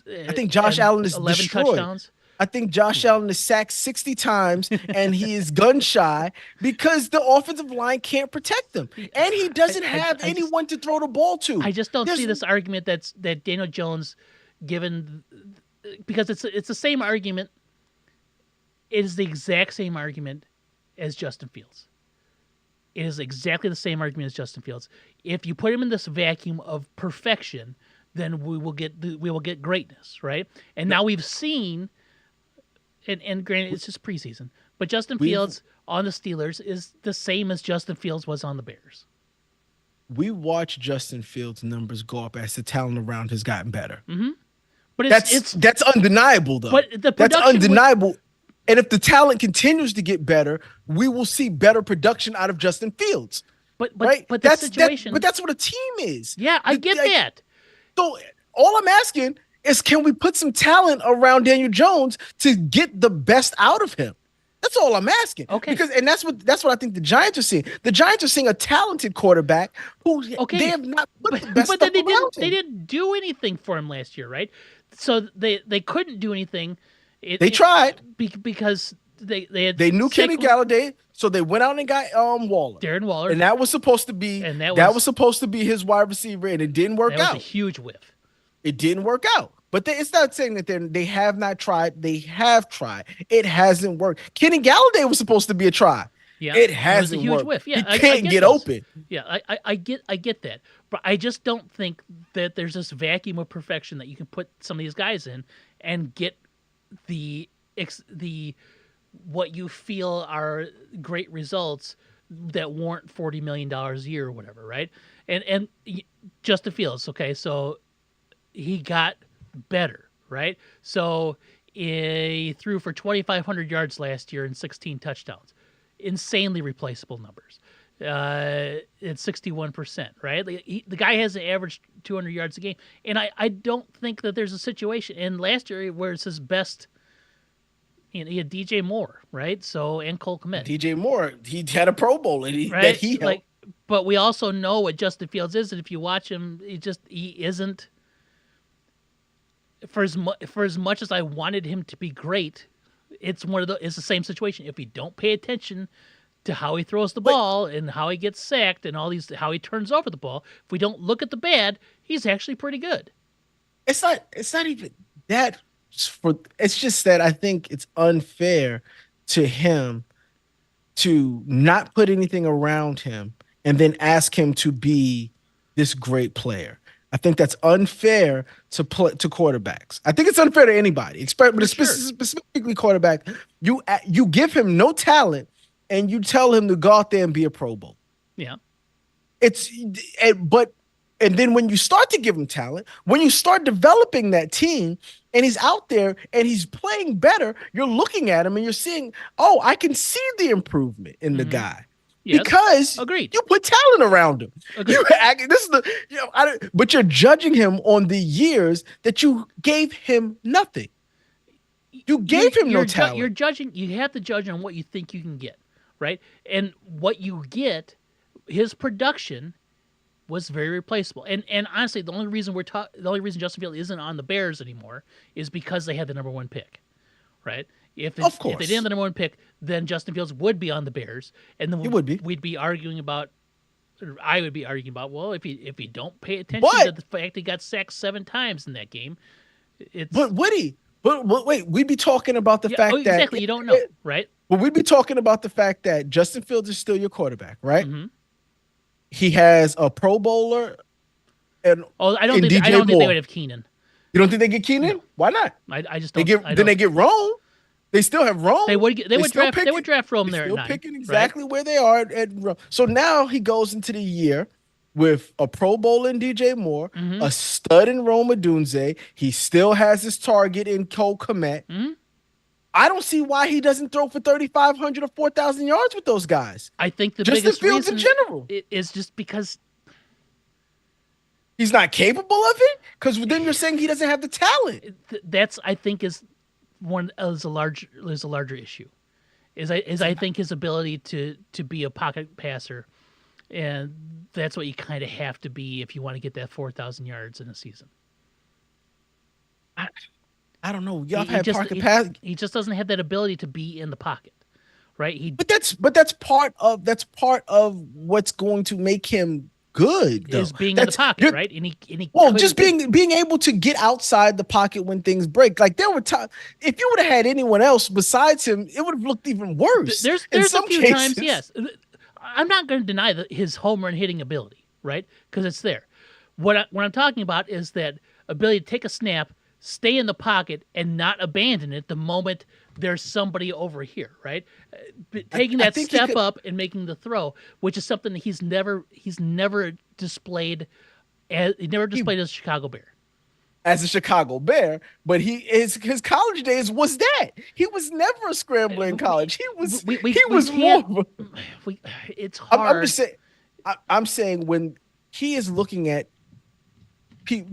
I think Josh Allen is 11 destroyed. touchdowns. I think Josh Allen is sacked 60 times and he is gun shy because the offensive line can't protect him, and he doesn't have anyone to throw the ball to. I just don't see this argument that Daniel Jones, given, because it's the same argument. It is the exact same argument as Justin Fields. It is exactly the same argument as Justin Fields. If you put him in this vacuum of perfection, then we will get greatness, right? And now we've seen, and granted it's just preseason, but Justin Fields on the Steelers is the same as Justin Fields was on the Bears. We watch Justin Fields' numbers go up as the talent around has gotten better. Mm-hmm. But that's undeniable, though. But that's undeniable. And if the talent continues to get better, we will see better production out of Justin Fields. But that's situation. But that's what a team is. Yeah, I get that. So all I'm asking is, can we put some talent around Daniel Jones to get the best out of him? That's all I'm asking. Okay. Because and that's what I think the Giants are seeing. The Giants are seeing a talented quarterback who they Okay. have not put But the best but then stuff around they him. didn't do anything for him last year, right? So they couldn't do anything. They tried. Because they had They knew Kenny Saquon, Galladay, so they went out and got Waller. Darren Waller, And that was supposed to be and his wide receiver, and it didn't work that was a out. huge whiff. It didn't work out. But it's not saying that they have not tried. They have tried. It hasn't worked. Kenny Galladay was supposed to be a try. Yeah, It and it was a hasn't huge worked. whiff. Yeah, He can't get get those. open. Yeah, I get that, but I just don't think that there's this vacuum of perfection that you can put some of these guys in and get the the what you feel are great results that warrant $40 million a year or whatever, right? And Justin Fields, okay, so he got better, right? So he threw for 2,500 yards last year and 16 touchdowns, insanely replaceable numbers. It's 61%, right? The guy has an average 200 yards a game, and I don't think that there's a situation. And last year, where it's his best, he had DJ Moore, right? So and Cole Kmet, DJ Moore, he had a Pro Bowl that right? he helped. Like, but we also know what Justin Fields is, and if you watch him, he isn't. For as much as I wanted him to be great, it's the same situation. If we don't pay attention to how he throws the ball and how he gets sacked and how he turns over the ball, if we don't look at the bad, he's actually pretty good. It's not even that. It's just that I think it's unfair to him to not put anything around him and then ask him to be this great player. I think that's unfair to quarterbacks. I think it's unfair to anybody, but specifically quarterback. You give him no talent and you tell him to go out there and be a Pro Bowl. Yeah. And then when you start to give him talent, when you start developing that team and he's out there and he's playing better, you're looking at him and you're seeing, oh, I can see the improvement in the guy. Yes. Because agreed. You put talent around him. But you're judging him on the years that you gave him nothing. You gave him no talent. You're judging. You have to judge on what you think you can get, right? And what you get, his production was very replaceable. And honestly, the only reason Justin Fields isn't on the Bears anymore is because they had the number 1 pick, right? If they didn't have the number 1 pick, then Justin Fields would be on the Bears, and then we'd be arguing about. Or I would be arguing about, well, if you don't pay attention to the fact he got sacked 7 times in that game, it's. But would he? But wait, we'd be talking about the fact that exactly you don't know, right? But we'd be talking about the fact that Justin Fields is still your quarterback, right? Mm-hmm. He has a Pro Bowler, and I don't think they would have Keenan. You don't think they get Keenan? No. Why not? I just don't. They get Rome. They still have Rome. They would draft Rome there. Still picking exactly where they are at Rome. So now he goes into the year with a Pro Bowl in DJ Moore, a stud in Rome Odunze. He still has his target in Cole Kmet. Mm-hmm. I don't see why he doesn't throw for 3,500 or 4,000 yards with those guys. I think the Justin biggest Fields reason in general is just because he's not capable of it. Because then you're saying he doesn't have the talent. That's I think is a larger issue. I think his ability to be a pocket passer, and that's what you kind of have to be if you want to get that 4,000 yards in a season. I don't know. Y'all had pocket pass. He just doesn't have that ability to be in the pocket, right? But that's part of what's going to make him good. Though. Is being in the pocket, right? And he just being able to get outside the pocket when things break. Like there were times, if you would have had anyone else besides him, it would have looked even worse. There's a few times, yes. I'm not going to deny his home run hitting ability, right? Because it's there. What I'm talking about is that ability to take a snap, stay in the pocket, and not abandon it the moment there's somebody over here, right? Taking that step up and making the throw, which is something that he's never displayed. He never displayed as a Chicago Bear. As a Chicago Bear, but his college days was that. He was never a scrambler in college. It's hard. I'm saying when he is looking at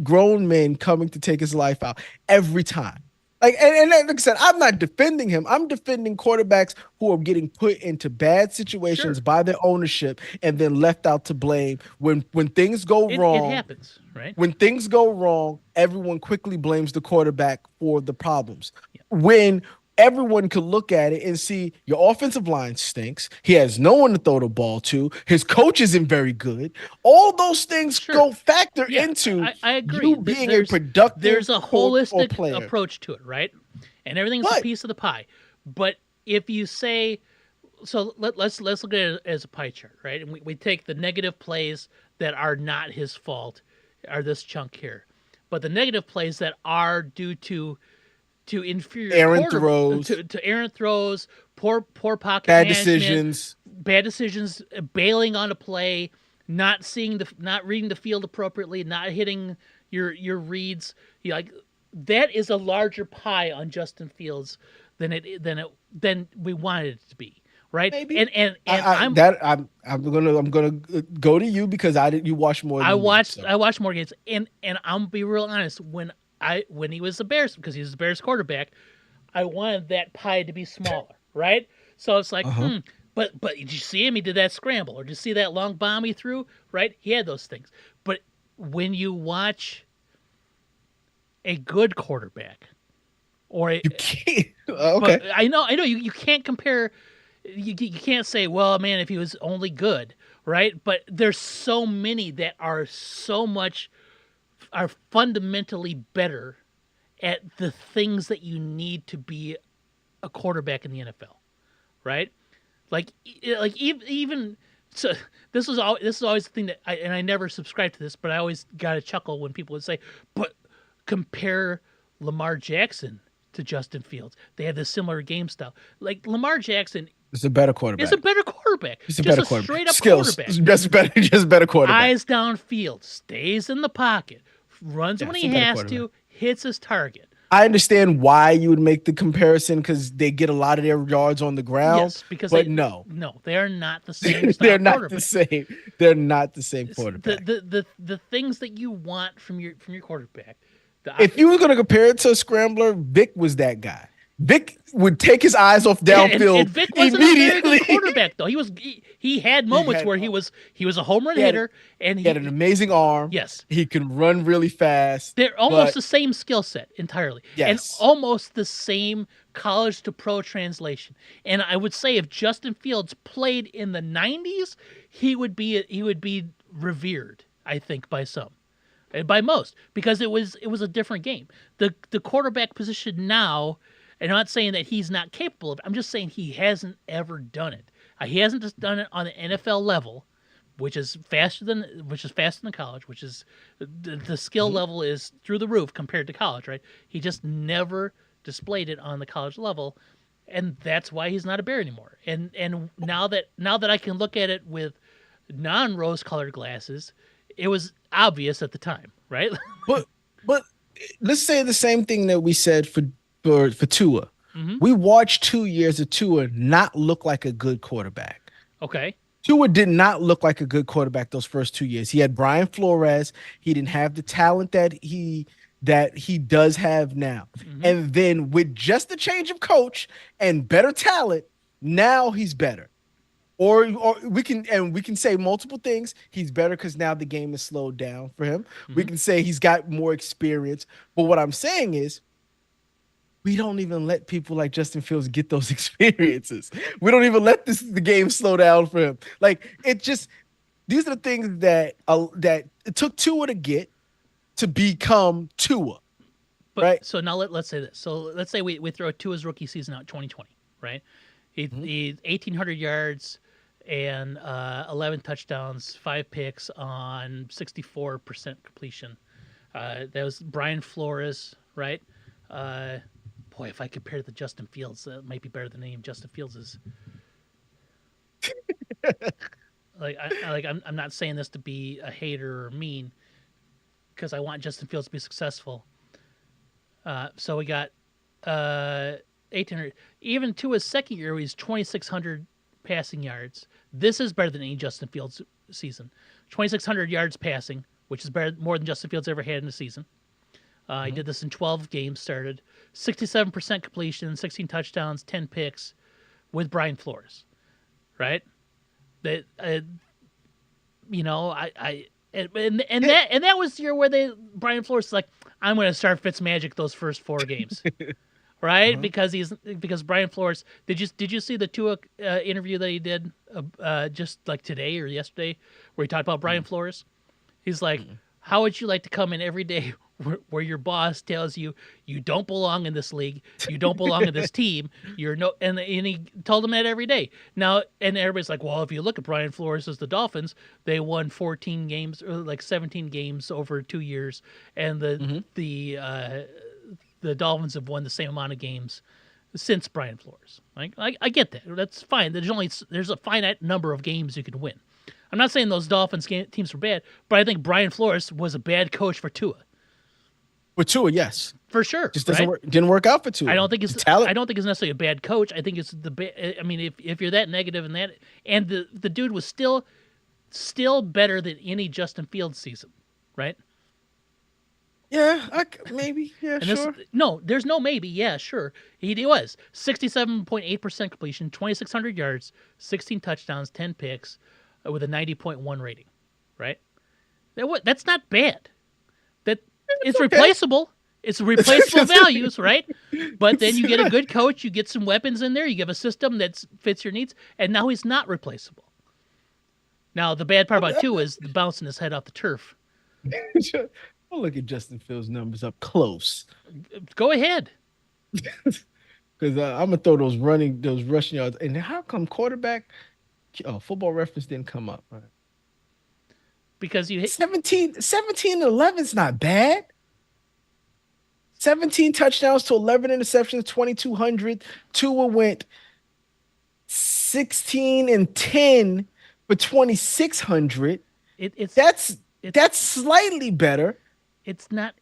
grown men coming to take his life out every time. Like I said, I'm not defending him. I'm defending quarterbacks who are getting put into bad situations Sure, by their ownership and then left out to blame when things go it wrong. happens, right? When things go wrong, everyone quickly blames the quarterback for the problems. Yeah, When everyone could look at it and see your offensive line stinks. He has no one to throw the ball to. His coach isn't very good. All those things sure. go factor Yeah, into I agree. you being a There's productive a coach or holistic player. approach to it, right? And everything's a But piece of the pie. But if you say so, let's look at it as a pie chart, right? And we take the negative plays that are not his fault, are this chunk here, but the negative plays that are due to inferior Aaron quarter throws, to errant throws, poor pocket bad management, decisions. bad decisions, bailing on a play, not reading the field appropriately, not hitting your reads. Like that is a larger pie on Justin Fields than we wanted it to be, right? Maybe. And I'm gonna go to you because you watch more than me. So I watched more games, and I'm gonna be real honest. When he was the Bears, because he was the Bears quarterback, I wanted that pie to be smaller, right? So it's like, uh-huh. but did you see him? He did that scramble, or did you see that long bomb he threw? Right? He had those things. But when you watch a good quarterback, or a, You can't. but Okay. I know you can't compare. You can't say, well, man, if he was only good, right? But there's so many that are fundamentally better at the things that you need to be a quarterback in the NFL, right? Like even so, this is always the thing that I never subscribed to this, but I always got a chuckle when people would say, "But compare Lamar Jackson to Justin Fields. They have this similar game style. Like Lamar Jackson It's a better is quarterback. a better quarterback, He's a just better a quarterback. straight up Skills. quarterback. Just better quarterback. Eyes downfield, stays in the pocket, runs Yeah, when it's he a better has quarterback. to, hits his target. I understand why you would make the comparison because they get a lot of their yards on the ground, Yes, because but no, they are not the same style they're not the quarterback. same. They're not the same The, quarterback. the things that you want from your quarterback. The, If you were going to compare it to a scrambler, Vic was that guy. Vic would take his eyes off and downfield Vic wasn't a very good immediately. quarterback though. He had he moments had where he was a home run he had hitter, and he had an amazing arm. yes, He can run really fast, they're almost but the same skill set entirely, and yes, almost the same college to pro translation. And I would say if Justin Fields played in the '90s, he would be revered, I think, by some, by most, because it was a different game. The quarterback position now. And I'm not saying that he's not capable of it. I'm just saying he hasn't ever done it. He hasn't just done it on the NFL level, which is faster than college, which is the skill Mhm. level is through the roof compared to college, right? He just never displayed it on the college level, and that's why he's not a Bear anymore. And now that I can look at it with non-rose colored glasses, it was obvious at the time, right? but but let's say the same thing that we said for Tua. hmm We watched 2 years of Tua not look like a good quarterback. Okay. Tua did not look like a good quarterback those first 2 years. He had Brian Flores. He didn't have the talent that he does have now. hmm And then with just a change of coach and better talent, now he's better. Or we can say multiple things. He's better because now the game is slowed down for him. We hmm can say he's got more experience. But what I'm saying is we don't even let people like Justin Fields get those experiences. We don't even let the game slow down for him. Like it just these are the things that it took Tua to get to become Tua, But right? so now let's say this. So let's say we throw Tua's rookie season out 2020, right? Mhm. He's 1,800 yards and 11 touchdowns, 5 picks on 64% completion. That was Brian Flores, right? Uh, boy, if I compare it to Justin Fields, that might be better than any of Justin Fields is. I'm not saying this to be a hater or mean because I want Justin Fields to be successful. So we got 1,800. Even to his second year, he's 2,600 passing yards. This is better than any Justin Fields season. 2,600 yards passing, which is better more than Justin Fields ever had in a season. He did this in 12 games. Started 67% completion, 16 touchdowns, 10 picks with Brian Flores. Right. That and that was the year where Brian Flores is like, I'm going to start Fitzmagic those first 4 games. Right, because Brian Flores. Did you see the Tua interview that he did just like today or yesterday, where he talked about Brian Flores? He's like, how would you like to come in every day where your boss tells you you don't belong in this league, you don't belong in this team, you're no, and he told him that every day. Now, and everybody's like, well, if you look at Brian Flores as the Dolphins, they won 14 games or like 17 games over 2 years, and the Dolphins have won the same amount of games since Brian Flores. Like, I get that. That's fine. There's a finite number of games you can win. I'm not saying those Dolphins teams were bad, but I think Brian Flores was a bad coach for Tua. For Tua, yes, For sure. just doesn't work. Didn't work out for Tua. I don't think it's talent. I don't think it's necessarily a bad coach. I think it's I mean, if you're that negative and the dude was still better than any Justin Fields season, right? Yeah, maybe. Yeah, And sure. there's no maybe. Yeah, sure. He was 67.8% completion, 2,600 yards, 16 touchdowns, 10 picks, with a 90.1 rating, right? That's not bad. It's okay. replaceable. It's replaceable values, right? But then you get a good coach, you get some weapons in there, you give a system that fits your needs, and now he's not replaceable. Now, the bad part about Tua is bouncing his head off the turf. I'll look at Justin Fields' numbers up close. Go ahead. Because I'm gonna throw those rushing yards. And how come quarterback? Oh, Football Reference didn't come up. Right. Because you hit 17 and 11 is not bad. 17 touchdowns to 11 interceptions, 2,200. Tua went 16 and 10 for 2,600. That's slightly better. It's not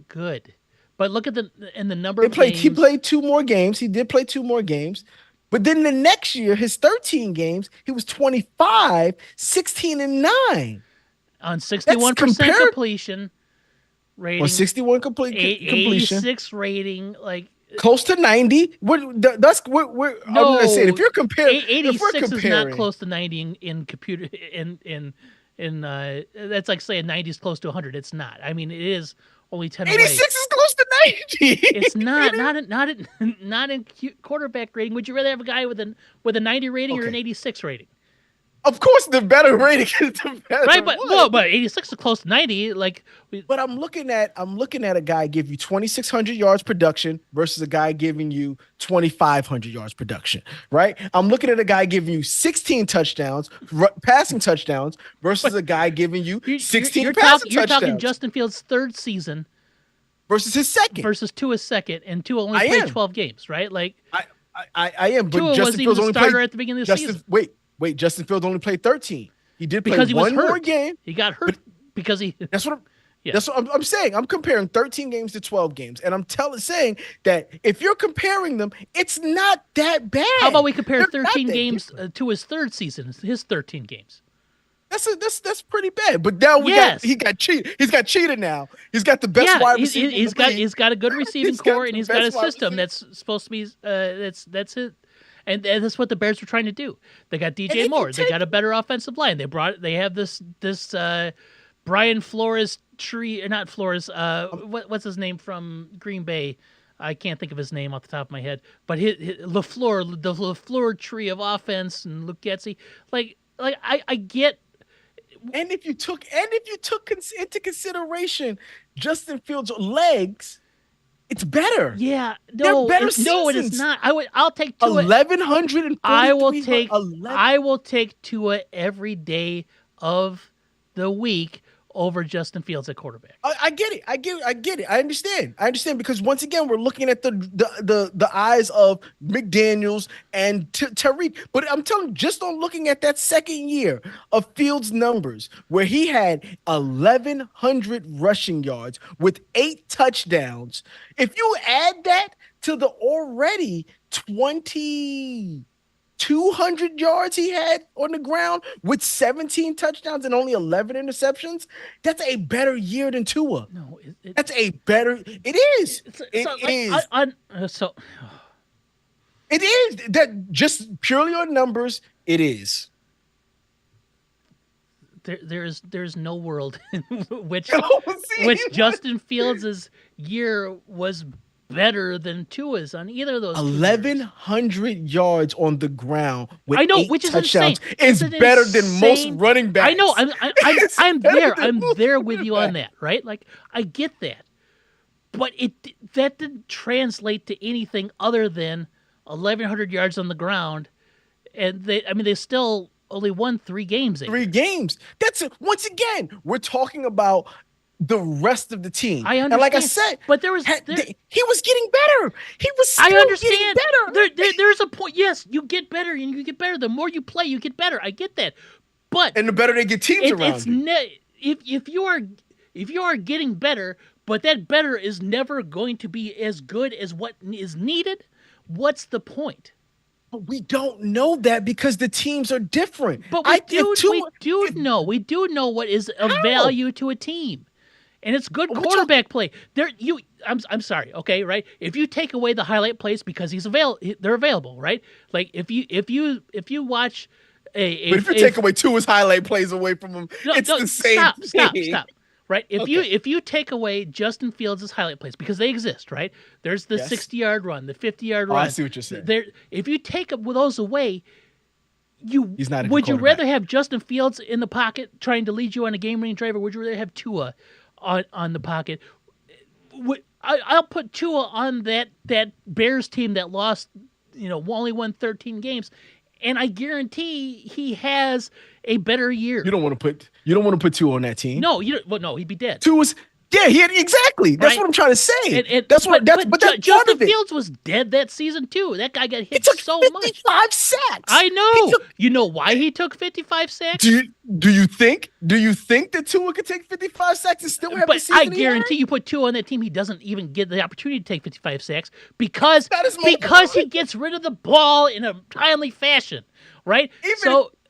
good. But look at the number of games. He played 2 more games. He did play 2 more games. But then the next year, his 13 games, he was 25, 16 and 9. On 61% completion rating. On 61 completion. 86 rating, like close to 90. I'm gonna say if you're comparing 86 is not close to 90 in computer in that's like saying 90 is close to 100. It's not. I mean, it is only 10 away. 86 is close to 90. It's not in quarterback rating. Would you rather have a guy with a 90 rating or an 86 rating? Of course, the better rating is the better. Right, but 86 is close to 90. But I'm looking at a guy give you 2,600 yards production versus a guy giving you 2,500 yards production. Right? I'm looking at a guy giving you 16 touchdowns, passing touchdowns, versus a guy giving you 16 passing touchdowns. You're talking Justin Fields' third season versus his second, versus Tua's second, and Tua only played 12 games. Right? Like I am. But Tua Justin wasn't even the starter at the beginning of the season. Wait, Justin Fields only played 13. He did play because one more game. He got hurt because he. That's what I'm saying. I'm comparing 13 games to 12 games, and I'm saying that if you're comparing them, it's not that bad. How about we compare 13 games to his third season, his 13 games? That's pretty bad. But now he got cheated. He's got cheated now. He's got the best wide receiver. He's got a good receiving core, and he's got a system that's supposed to be that's it. And that's what the Bears were trying to do. They got DJ Moore. They got a better offensive line. They have this Brian Flores tree, or not Flores. What's his name from Green Bay? I can't think of his name off the top of my head. But the LaFleur tree of offense, and Luke Getsy. I get. And if you took into consideration Justin Fields' legs. It's better. Yeah, no, it is not. I'll take Tua. 1,143. I will take Tua every day of the week over Justin Fields at quarterback. I get it. I get it. I understand because once again we're looking at the eyes of McDaniels and Tariq. But I'm telling you, just on looking at that second year of Fields' numbers, where he had 1,100 rushing yards with 8 touchdowns. If you add that to the already 20 200 yards he had on the ground with 17 touchdowns and only 11 interceptions. That's a better year than Tua. No, That's a better. It is. it's It so like is. so It is. That just purely on numbers, it is. there's no world in which Oh, see, Justin Fields' year was better than Tua's on either of those 2 years. 1,100 yards on the ground with I know, eight which is insane. touchdowns is It's an better than most insane. running backs. I know. It's I'm better there. than I'm most there with running you on backs. that, right? Like I get that, but that didn't translate to anything other than 1,100 yards on the ground, and they still only won 3 games that Three year. games. That's it. Once again, we're talking about the rest of the team. I And like I understand, said, but there was there. he was getting better. He was I still getting understand. There's a point. Yes, you get better, and you get better. The more you play, you get better. I get that, but And the better they get teams around you. if you are getting better, but that better is never going to be as good as what is needed. What's the point? But we don't know that because the teams are different. But I we do know what is of How? value to a team, and it's good We're quarterback play. I'm sorry, okay, right? If you take away the highlight plays because they're available, right? Like if you watch But if you take away Tua's highlight plays away from him, no, it's no, the same thing. stop. Right? Okay. If you take away Justin Fields' highlight plays because they exist, right? There's the Yes. 60-yard run, the 50-yard Oh, run. I see what you're saying. If you take those away, He's not a good would you quarterback. rather have Justin Fields in the pocket trying to lead you on a game-winning drive, or would you rather have Tua on the pocket? I'll put Tua on that Bears team that lost, only won 13 games, and I guarantee he has a better year. You don't want to put Tua on that team. No, you don't. Well, no, he'd be dead. Tua's exactly. That's Right. what I'm trying to say. And That's what that's but that's part Justin of it. Fields was dead that season too. That guy got He hit took so much. 55 sacks. I He know. took- You know why he took 55 sacks? do you think that Tua could take 55 sacks and still have the But season I he had? guarantee you put Tua on that team, he doesn't even get the opportunity to take 55 sacks because That is my he point. gets rid of the ball in a timely fashion, right?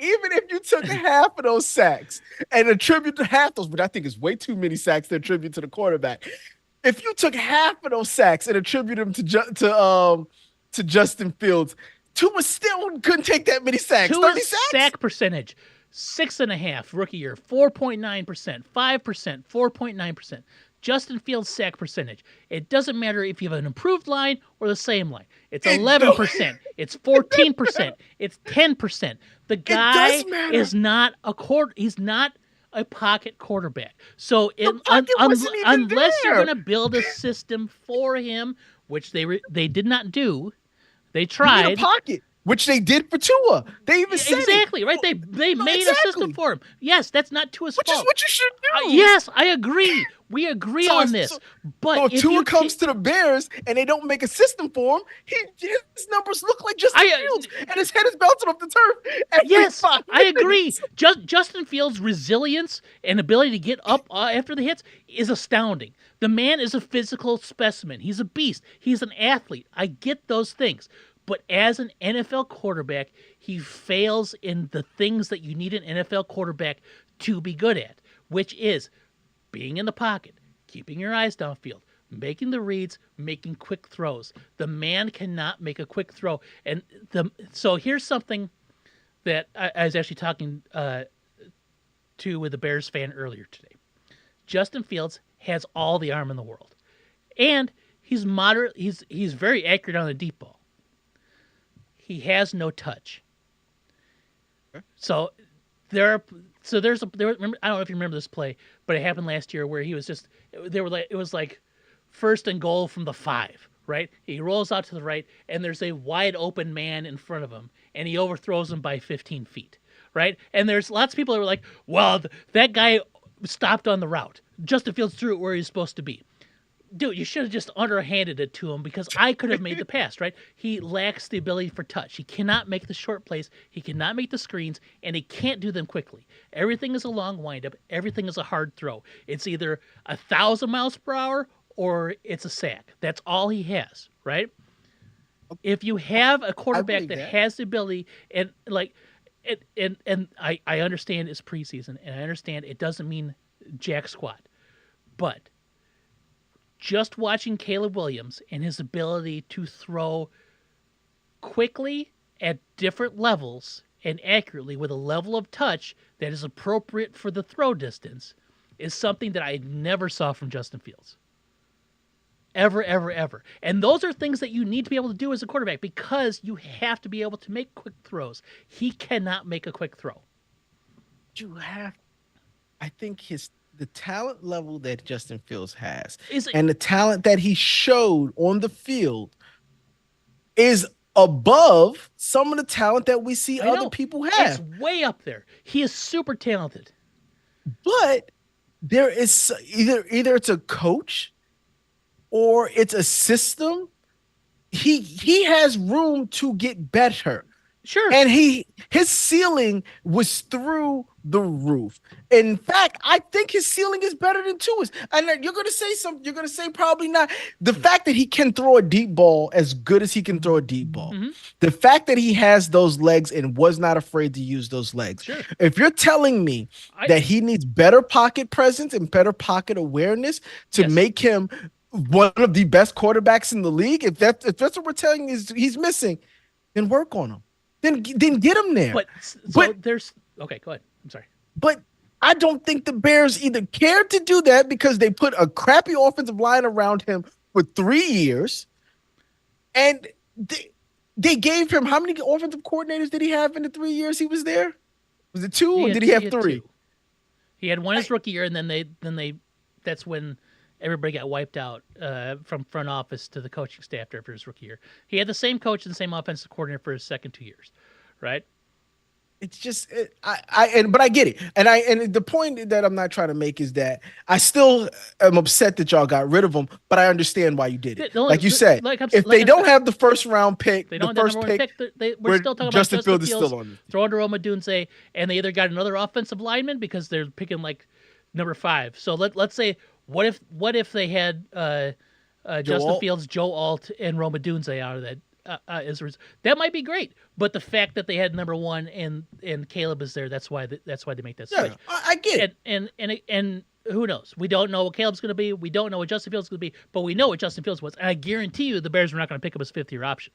Even if you took half of those sacks and attribute to half those, but I think it's way too many sacks to attribute to the quarterback. If you took half of those sacks and attribute them to Justin Fields, Tua still couldn't take that many sacks. 30 Tua's sacks. sack percentage, 6.5 rookie year, 4.9%, 5%, 4.9%. Justin Fields' sack percentage. It doesn't matter if you have an improved line or the same line. It's 11%. It's 14%. It's 10%. The guy does matter. is not he's not a pocket quarterback. So pocket wasn't even unless you're there. going to build a system for him, which they did not do, they You need tried. a pocket, which they did for Tua. They even said it. Exactly, right? They made a system exactly. for him. Yes, that's not Tua's Which is fault. what you should do. Yes, I agree. We agree So on if- this. so- But So if if Tua you comes to the Bears and they don't make a system for him, his numbers look like Justin Fields, and his head is bouncing off the turf. Every yes, 5 I agree. minutes. Justin Fields' resilience and ability to get up after the hits is astounding. The man is a physical specimen. He's a beast. He's an athlete. I get those things. But as an NFL quarterback, he fails in the things that you need an NFL quarterback to be good at, which is being in the pocket, keeping your eyes downfield, making the reads, making quick throws. The man cannot make a quick throw. And so here's something that I was actually talking with a Bears fan earlier today. Justin Fields has all the arm in the world, and he's moderate. He's very accurate on the deep ball. He has no touch. So there. Remember, I don't know if you remember this play, but it happened last year where he was just. It was like first and goal from the 5. Right? He rolls out to the right, and there's a wide open man in front of him, and he overthrows him by 15 feet. Right? And there's lots of people that were like, well, that guy stopped on the route. Justin Fields threw it where he's supposed to be. Dude, you should have just underhanded it to him because I could have made the pass, right? He lacks the ability for touch. He cannot make the short plays. He cannot make the screens, and he can't do them quickly. Everything is a long windup. Everything is a hard throw. It's either 1,000 miles per hour or it's a sack. That's all he has, right? If you have a I quarterback believe that that. has the ability, and like, and I understand it's preseason, and I understand it doesn't mean jack squat, but just watching Caleb Williams and his ability to throw quickly at different levels and accurately with a level of touch that is appropriate for the throw distance is something that I never saw from Justin Fields. Ever, ever, ever. And those are things that you need to be able to do as a quarterback because you have to be able to make quick throws. He cannot make a quick throw. You have, I think the talent level that Justin Fields has Is it? and the talent that he showed on the field is above some of the talent that we see I other know. people It's have. way up there. He is super talented. But there is either it's a coach or it's a system. He has room to get better. Sure. And his ceiling was through the roof. In fact, I think his ceiling is better than Tua's. And you're going to say something. You're going to say probably not. The fact that he can throw a deep ball as good as he can throw a deep ball, the fact that he has those legs and was not afraid to use those legs. Sure. If you're telling me that he needs better pocket presence and better pocket awareness to make him one of the best quarterbacks in the league, if that's what we're telling you he's missing, then work on him. Then get him there. But there's okay. Go ahead. I'm sorry. But I don't think the Bears either cared to do that because they put a crappy offensive line around him for 3 years, and they gave him how many offensive coordinators did he have in the 3 years he was there? Was it two or did he have three? Two. He had one his rookie year, and then they that's when everybody got wiped out from front office to the coaching staff after his rookie year. He had the same coach and the same offensive coordinator for his second 2 years, right? It's just but I get it, and the point that I'm not trying to make is that I still am upset that y'all got rid of him, but I understand why you did it. Like you said, if they don't have the first round pick, the first pick, we're still talking about Justin Fields is still on. Throw to Roma Dunze, and they either got another offensive lineman because they're picking like number 5. So let's say what if they had Justin Fields, Joe Alt, and Roma Dunze out of that. That might be great, but the fact that they had number 1 and Caleb is there, that's why they make that switch. Yeah, I get it. And who knows? We don't know what Caleb's going to be. We don't know what Justin Fields is going to be, but we know what Justin Fields was. And I guarantee you, the Bears were not going to pick up his 5th-year option.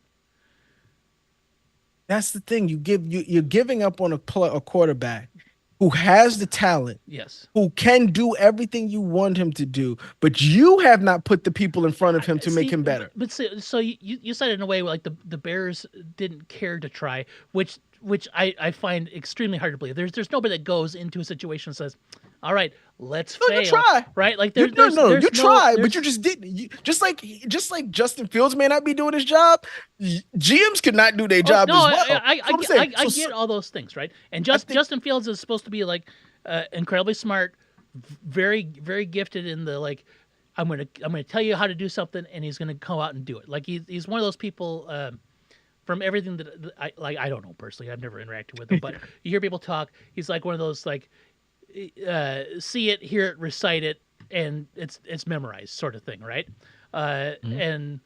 That's the thing. You're giving up on a quarterback who has the talent, yes, who can do everything you want him to do, but you have not put the people in front of him to make him better. But so you said it in a way like the Bears didn't care to try, which I find extremely hard to believe. There's nobody that goes into a situation and says, "All right, let's fail." You try, right? Like you try, but you just didn't. Just like Justin Fields may not be doing his job, GMs could not do their job as well. I get all those things, right? And Justin Fields is supposed to be like incredibly smart, very very gifted in the like. I'm gonna tell you how to do something, and he's gonna come out and do it. Like he's one of those people. From everything that I don't know personally, I've never interacted with him, but you hear people talk. He's like one of those like see it, hear it, recite it, and it's memorized sort of thing, right? And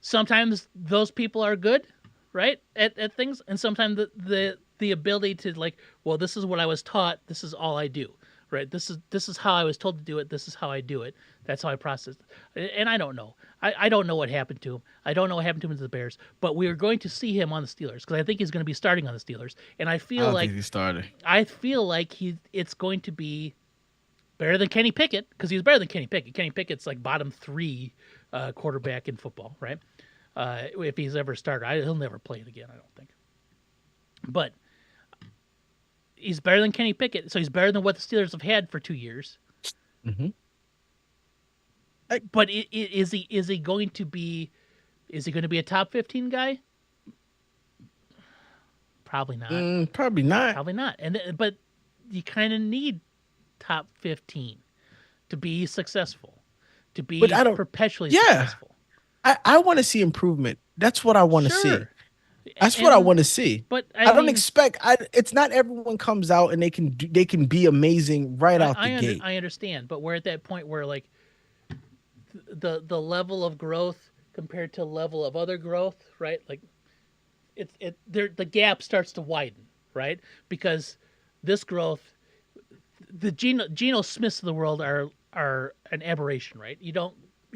sometimes those people are good, right, at things, and sometimes the ability to like, well, this is what I was taught. This is all I do. Right. This is how I was told to do it. This is how I do it. That's how I process it. And I don't know. I don't know what happened to him. I don't know what happened to him to the Bears. But we are going to see him on the Steelers because I think he's going to be starting on the Steelers. And I feel like he's starting. I feel like it's going to be better than Kenny Pickett because he's better than Kenny Pickett. Kenny Pickett's like bottom 3 quarterback in football, right? If he's ever a starter, he'll never play it again. I don't think. But he's better than Kenny Pickett, so he's better than what the Steelers have had for 2 years. Mm-hmm. But is he going to be a top 15 guy? Probably not. Probably not. Probably not. But you kind of need top 15 to be successful, to be perpetually successful. I want to see improvement. That's what I want to see. That's what I want to see. But I don't expect. It's not everyone comes out and they can be amazing right out the gate. I understand, but we're at that point where like the level of growth compared to level of other growth, right? Like the gap starts to widen, right? Because this growth, the Geno Smiths of the world are an aberration, right? You're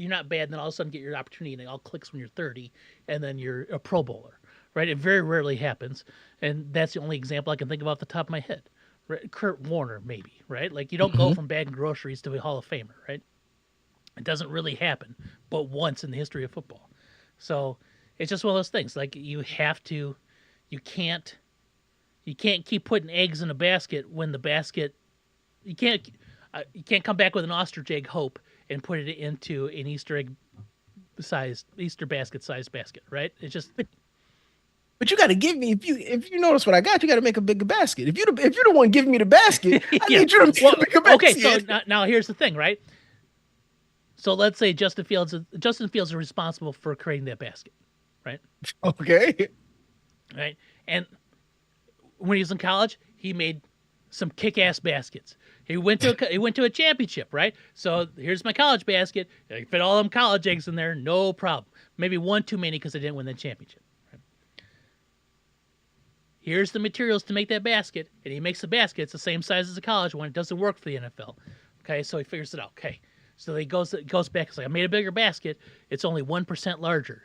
not bad, and then all of a sudden get your opportunity, and it all clicks when you're 30, and then you're a Pro Bowler, right? It very rarely happens, and that's the only example I can think of off the top of my head. Right? Kurt Warner, maybe, right? Like you don't go Mhm. from bagging groceries to a Hall of Famer, right? It doesn't really happen, but once in the history of football. So it's just one of those things. Like you can't, you can't keep putting eggs in a basket when the basket you can't come back with an ostrich egg hope and put it into an Easter basket sized basket, right? It's just But you got to give me if you notice what I got, you got to make a bigger basket. If you're the one giving me the basket, I yeah. need you to make Well, a bigger okay, basket. so now here's the thing, right? So let's say Justin Fields is responsible for creating that basket, right? Okay. Right, and when he was in college, he made some kick-ass baskets. He went to a championship, right? So here's my college basket. I fit all them college eggs in there, no problem. Maybe one too many because I didn't win the championship. Right? Here's the materials to make that basket, and he makes the basket. It's the same size as a college one. It doesn't work for the NFL. Okay, so he figures it out. Okay, so he goes back. It's like I made a bigger basket. It's only 1% larger.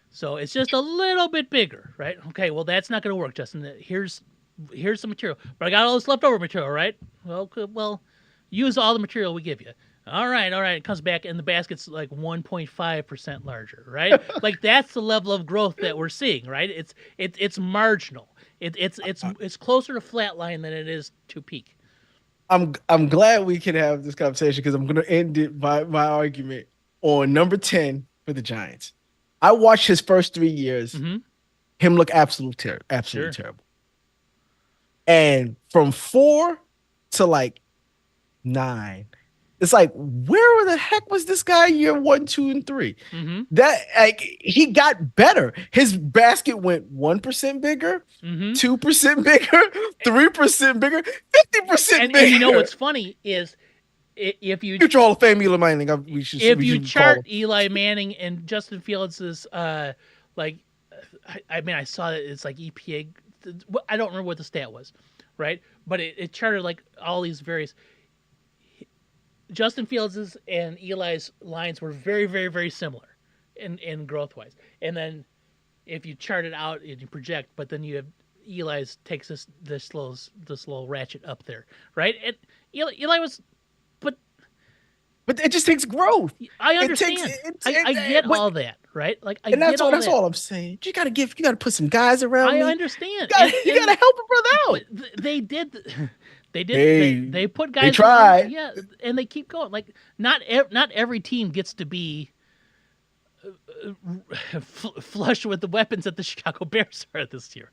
So it's just a little bit bigger, right? Okay, well that's not going to work, Justin. Here's the material, but I got all this leftover material, right? Well, use all the material we give you. All right. It comes back and the basket's like 1.5% larger, right? Like that's the level of growth that we're seeing, right? It's marginal. It's closer to flatline than it is to peak. I'm glad we can have this conversation because I'm gonna end it by my argument on number 10 for the Giants. I watched his first 3 years, Mm-hmm. him look absolutely Sure. terrible. And from 4 to like 9, it's like, where the heck was this guy year 1, 2, and 3? Mm-hmm. That like he got better. His basket went 1% bigger, Mm-hmm. 2% bigger, 3% bigger, 50% bigger. And you know what's funny is if you Future Hall of Fame Eli Manning. if We you should chart call him. Eli Manning and Justin Fields' like I mean I saw that it's like EPA. I don't remember what the stat was, right? But it charted like all these various. Justin Fields' and Eli's lines were very, very, very similar in growth wise. And then if you chart it out and you project, but then you have Eli's takes this little ratchet up there, right? And Eli was, but But it just takes growth. I It takes understand. I get all that, right? Like I and get all that's that. all I'm saying. You gotta put some guys around I me. understand. You gotta help a brother out. But they did. They did. Hey, They put guys. they tried. Yeah, and they keep going. Like not every team gets to be flush with the weapons that the Chicago Bears are this year.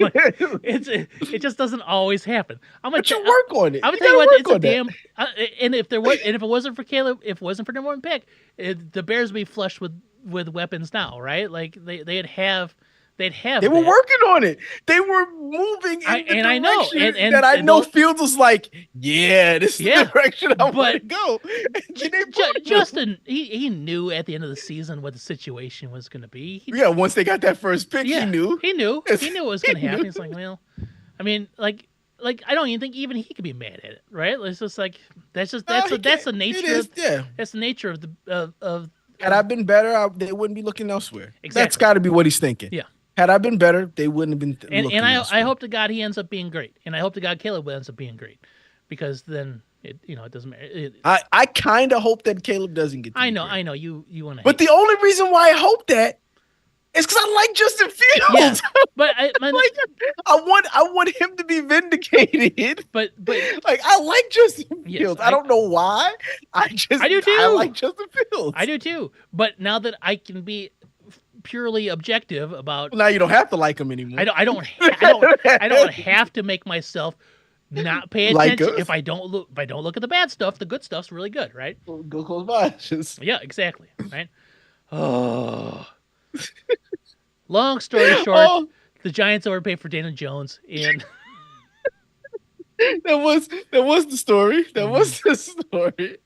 Like, it just doesn't always happen. But you work on it. I'm gonna You tell you gotta what. work It's a on that. damn. And if it wasn't for Caleb, if it wasn't for number one pick, the Bears would be flushed with weapons now, right? Like they'd have They were that. working on it. They were moving in the I know, direction that I know those- Fields was like, yeah, this is Yeah, the direction I want to but go. And then they brought him. Justin, he knew at the end of the season what the situation was going to be. Yeah, once they got that first pick, he knew. He knew what was going to He happen. knew. He's like, well, I mean, like I don't even think even he could be mad at it, right? It's just like that's the nature. It is, yeah. That's the nature of the of. Had I been better, they wouldn't be looking elsewhere. Exactly. That's got to be what he's thinking. Yeah. Had I been better, they wouldn't have been looking And I elsewhere. hope to God he ends up being great, and I hope to God Caleb ends up being great, because then it doesn't matter. I kind of hope that Caleb doesn't get. I know you want to. But the only reason why I hope that is because I like Justin Fields. Yeah, but I want him to be vindicated. but Like I like Justin Yes, Fields. I don't know why. I do too. I like Justin Fields. I do too. But now that I can be purely objective about, Now you don't have to like him anymore. I don't have to make myself not pay Like attention. us? If I don't look at the bad stuff, the good stuff's really good, right? Go close my eyes. Yeah, exactly. Right. Oh. Long story short, Oh, the Giants overpaid for Daniel Jones, and that was the story. That was the story.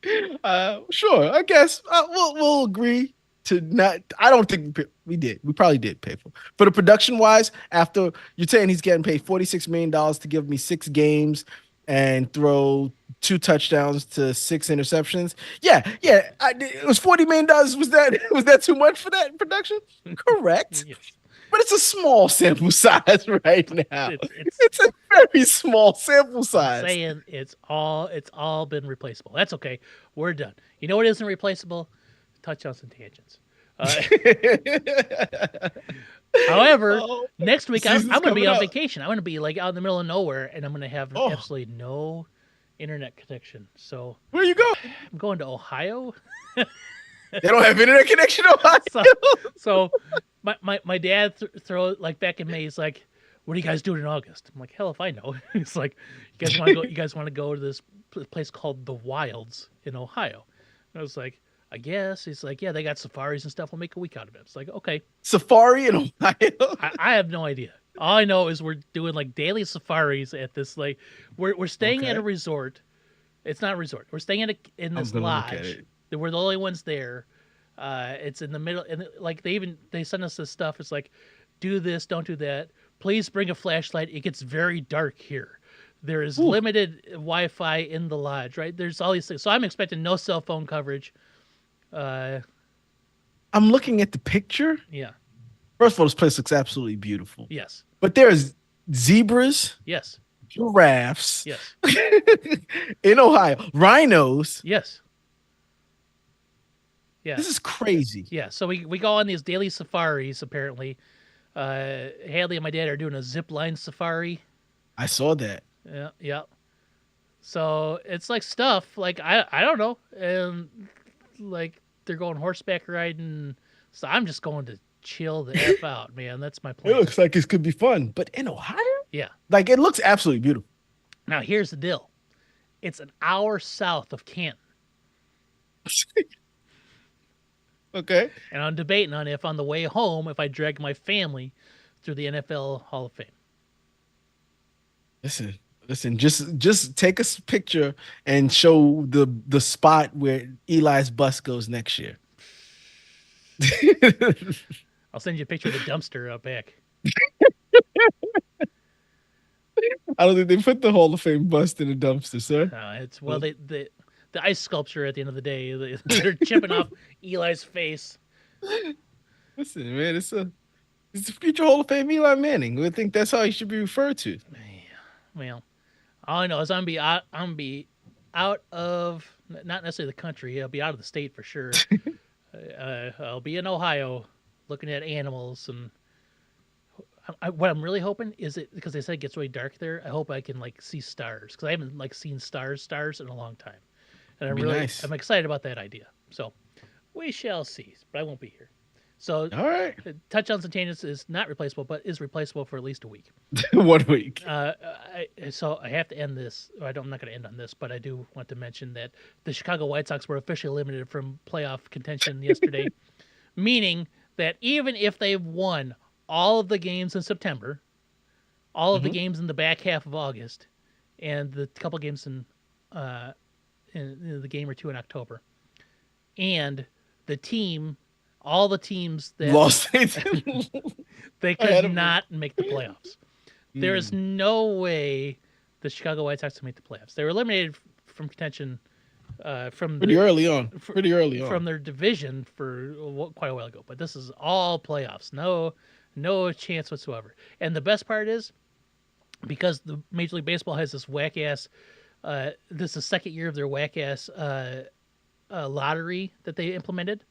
Sure, I guess we'll agree to not. I don't think we did. We probably did pay for the production wise. After you're saying he's getting paid $46 million to give me 6 games and throw 2 touchdowns to 6 interceptions. Yeah, yeah. It was $40 million. Was that too much for that production? Correct. Yes. But it's a small sample size right now. It's It's a very small sample I'm size. saying it's all been replaceable. That's okay. We're done. You know what isn't replaceable? Touchdowns and tangents. Uh, however, Oh, next week season's I'm going to be coming on up. vacation. I'm going to be like out in the middle of nowhere, and I'm going to have Oh, absolutely no internet connection. So where you go? I'm going to Ohio. They don't have internet connection on so Ohio. so my dad throw like back in May. He's like, "What are you guys doing in August?" I'm like, "Hell if I know." He's like, "You guys want to go? You guys want to go to this place called the Wilds in Ohio?" And I was like, "I guess." He's like, "Yeah, they got safaris and stuff. We'll make a week out of it." It's like, okay, Safari in Ohio. I have no idea. All I know is we're doing like daily safaris at this like we're staying at a Okay, resort. It's not a resort. We're staying in I'm this gonna look at lodge. it. We're the only ones there. It's in the middle, and like they send us this stuff. It's like, do this, don't do that. Please bring a flashlight. It gets very dark here. There is Ooh, limited Wi-Fi in the lodge. Right? There's all these things. So I'm expecting no cell phone coverage. Uh, I'm looking at the picture. yeah. First of all, this place looks absolutely beautiful. Yes. But there's zebras, Yes. giraffes Yes. in Ohio, rhinos. Yes. Yeah. This is crazy. Yeah. So we go on these daily safaris. Apparently, Hadley and my dad are doing a zip line safari. I saw that. Yeah. Yeah. So it's like stuff like I don't know, and like they're going horseback riding. So I'm just going to chill the f out, man. That's my It plan. looks like it could be fun, but in Ohio, Yeah. like it looks absolutely beautiful. Now here's the deal. It's an hour south of Canton, Okay. and I'm debating on if on the way home if I drag my family through the NFL Hall of Fame. Listen. Just take a picture and show the spot where Eli's bus goes next year. I'll send you a picture of the dumpster out back. I don't think they put the Hall of Fame bust in a dumpster, sir. It's well the ice sculpture at the end of the day they're chipping off Eli's face. Listen, man, it's a future Hall of Fame Eli Manning. We think that's how he should be referred to. Well, all I know is I'm gonna be out of not necessarily the country. I'll be out of the state for sure. I'll be in Ohio, looking at animals, and what I'm really hoping is it because they said it gets really dark there. I hope I can like see stars because I haven't like seen stars in a long time, and It'd be nice. I'm excited about that idea. So we shall see, but I won't be here. So All right. touchdowns and tangents is not replaceable, but is replaceable for at least a week. 1 week. So I have to end this. I'm not going to end on this, but I do want to mention that the Chicago White Sox were officially eliminated from playoff contention yesterday, meaning that even if they won all of the games in September, all of the Mhm. games in the back half of August, and the couple games in the game or two in October, and the team, all the teams that Lost faith. they I had could 'em. not make the playoffs. There is Mm. no way the Chicago White Sox can make the playoffs. They were eliminated from contention from Pretty their early on. Pretty early from on. their division for quite a while ago. But this is all playoffs. No chance whatsoever. And the best part is because the Major League Baseball has this whack ass. This is the second year of their whack ass lottery that they implemented.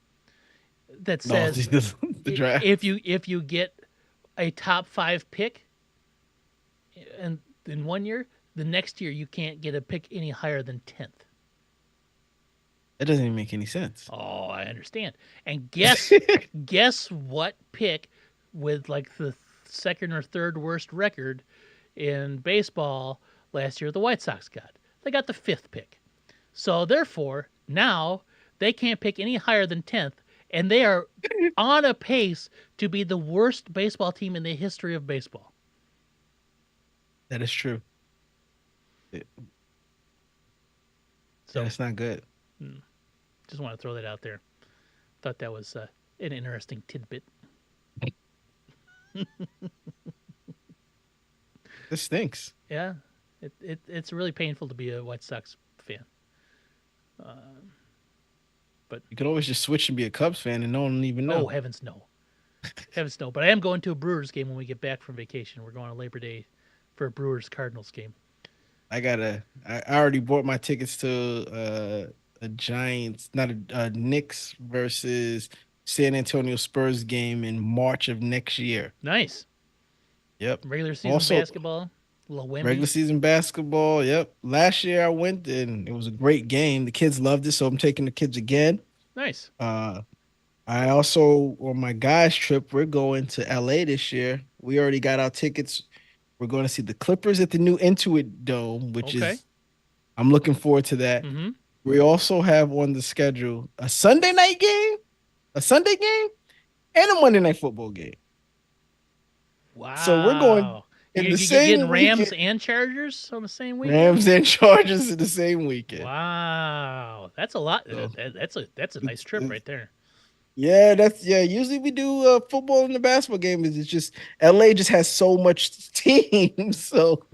That No, says the draft. if you get a top five pick and in 1 year, the next year you can't get a pick any higher than 10th. That doesn't even make any sense. Oh, I understand. And guess what pick with like the second or third worst record in baseball last year the White Sox got? They got the fifth pick. So therefore, now they can't pick any higher than 10th, and they are on a pace to be the worst baseball team in the history of baseball. That is true. So That's not good. just want to throw that out there. Thought that was an interesting tidbit. This stinks. Yeah, it's really painful to be a White Sox fan. Uh, but You could always just switch and be a Cubs fan, and no one will even oh know. heavens no, heavens no. But I am going to a Brewers game when we get back from vacation. We're going on Labor Day for a Brewers Cardinals game. I already bought my tickets to a Giants, not a Knicks versus San Antonio Spurs game in March of next year. Nice Yep. regular season Also, basketball, little regular Wemby. season basketball. Yep. Last year I went and it was a great game. The kids loved it, so I'm taking the kids again. Nice. Uh, I also on my guys trip, we're going to LA this year. We already got our tickets. We're going to see the Clippers at the new Intuit Dome, which Okay. is I'm looking forward to that. Mm-hmm. We also have on the schedule a Sunday night game, a Sunday game, and a Monday night football game. So we're going Wow. in the You're getting same Rams weekend. and Chargers on the same weekend. Rams and Chargers in the same weekend. Wow, that's a lot. So That's a nice trip right there. yeah, that's yeah. Usually we do football and the basketball game. It's just LA just has so much teams, so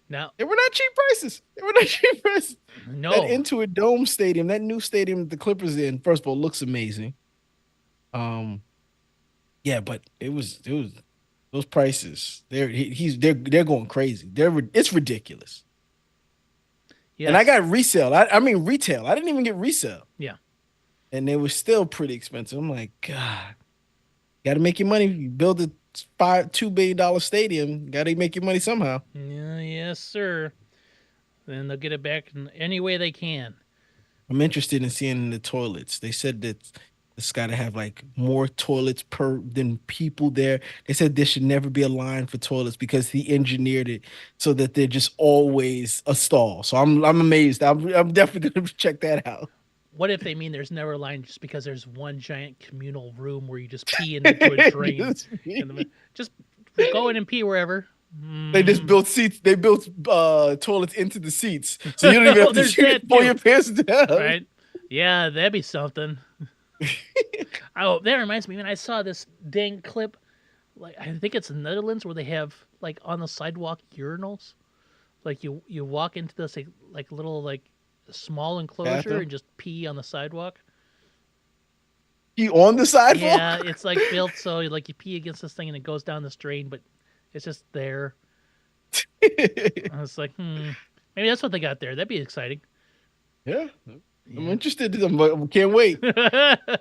Now, they were not cheap prices. They were not cheap prices. That no, Intuit Dome Stadium, that new stadium that the Clippers in, first of all, looks amazing. Um, yeah, but it was those prices. They're going crazy. It's ridiculous. And I yes, got resale. I mean retail. I didn't even get resale, yeah, and they were still pretty expensive. I'm like, God, got to make your money. You build a $2 billion stadium. Got to make your money somehow. yeah, yes, sir. Then they'll get it back in any way they can. I'm interested in seeing the toilets. They said that it's got to have like more toilets per than people there. They said there should never be a line for toilets because he engineered it so that they're just always a stall. So I'm amazed. I'm definitely gonna check that out. What if they mean there's never a line just because there's one giant communal room where you just pee into a drain? Just go in and pee wherever. They just Mm. built seats. They built toilets into the seats, so you don't even have to There's that pull too, your pants down. right? Yeah, that'd be something. Oh, that reminds me, man. I saw this dang clip. Like I think it's in the Netherlands where they have like on the sidewalk urinals. Like you walk into this like little like small enclosure Bathroom. and just pee on the sidewalk. He on the Yeah, sidewalk. it's like built so like you pee against this thing and it goes down this drain, but it's just there. I was like, maybe that's what they got there. That'd be exciting. Yeah, I'm Yeah. interested. I can't wait.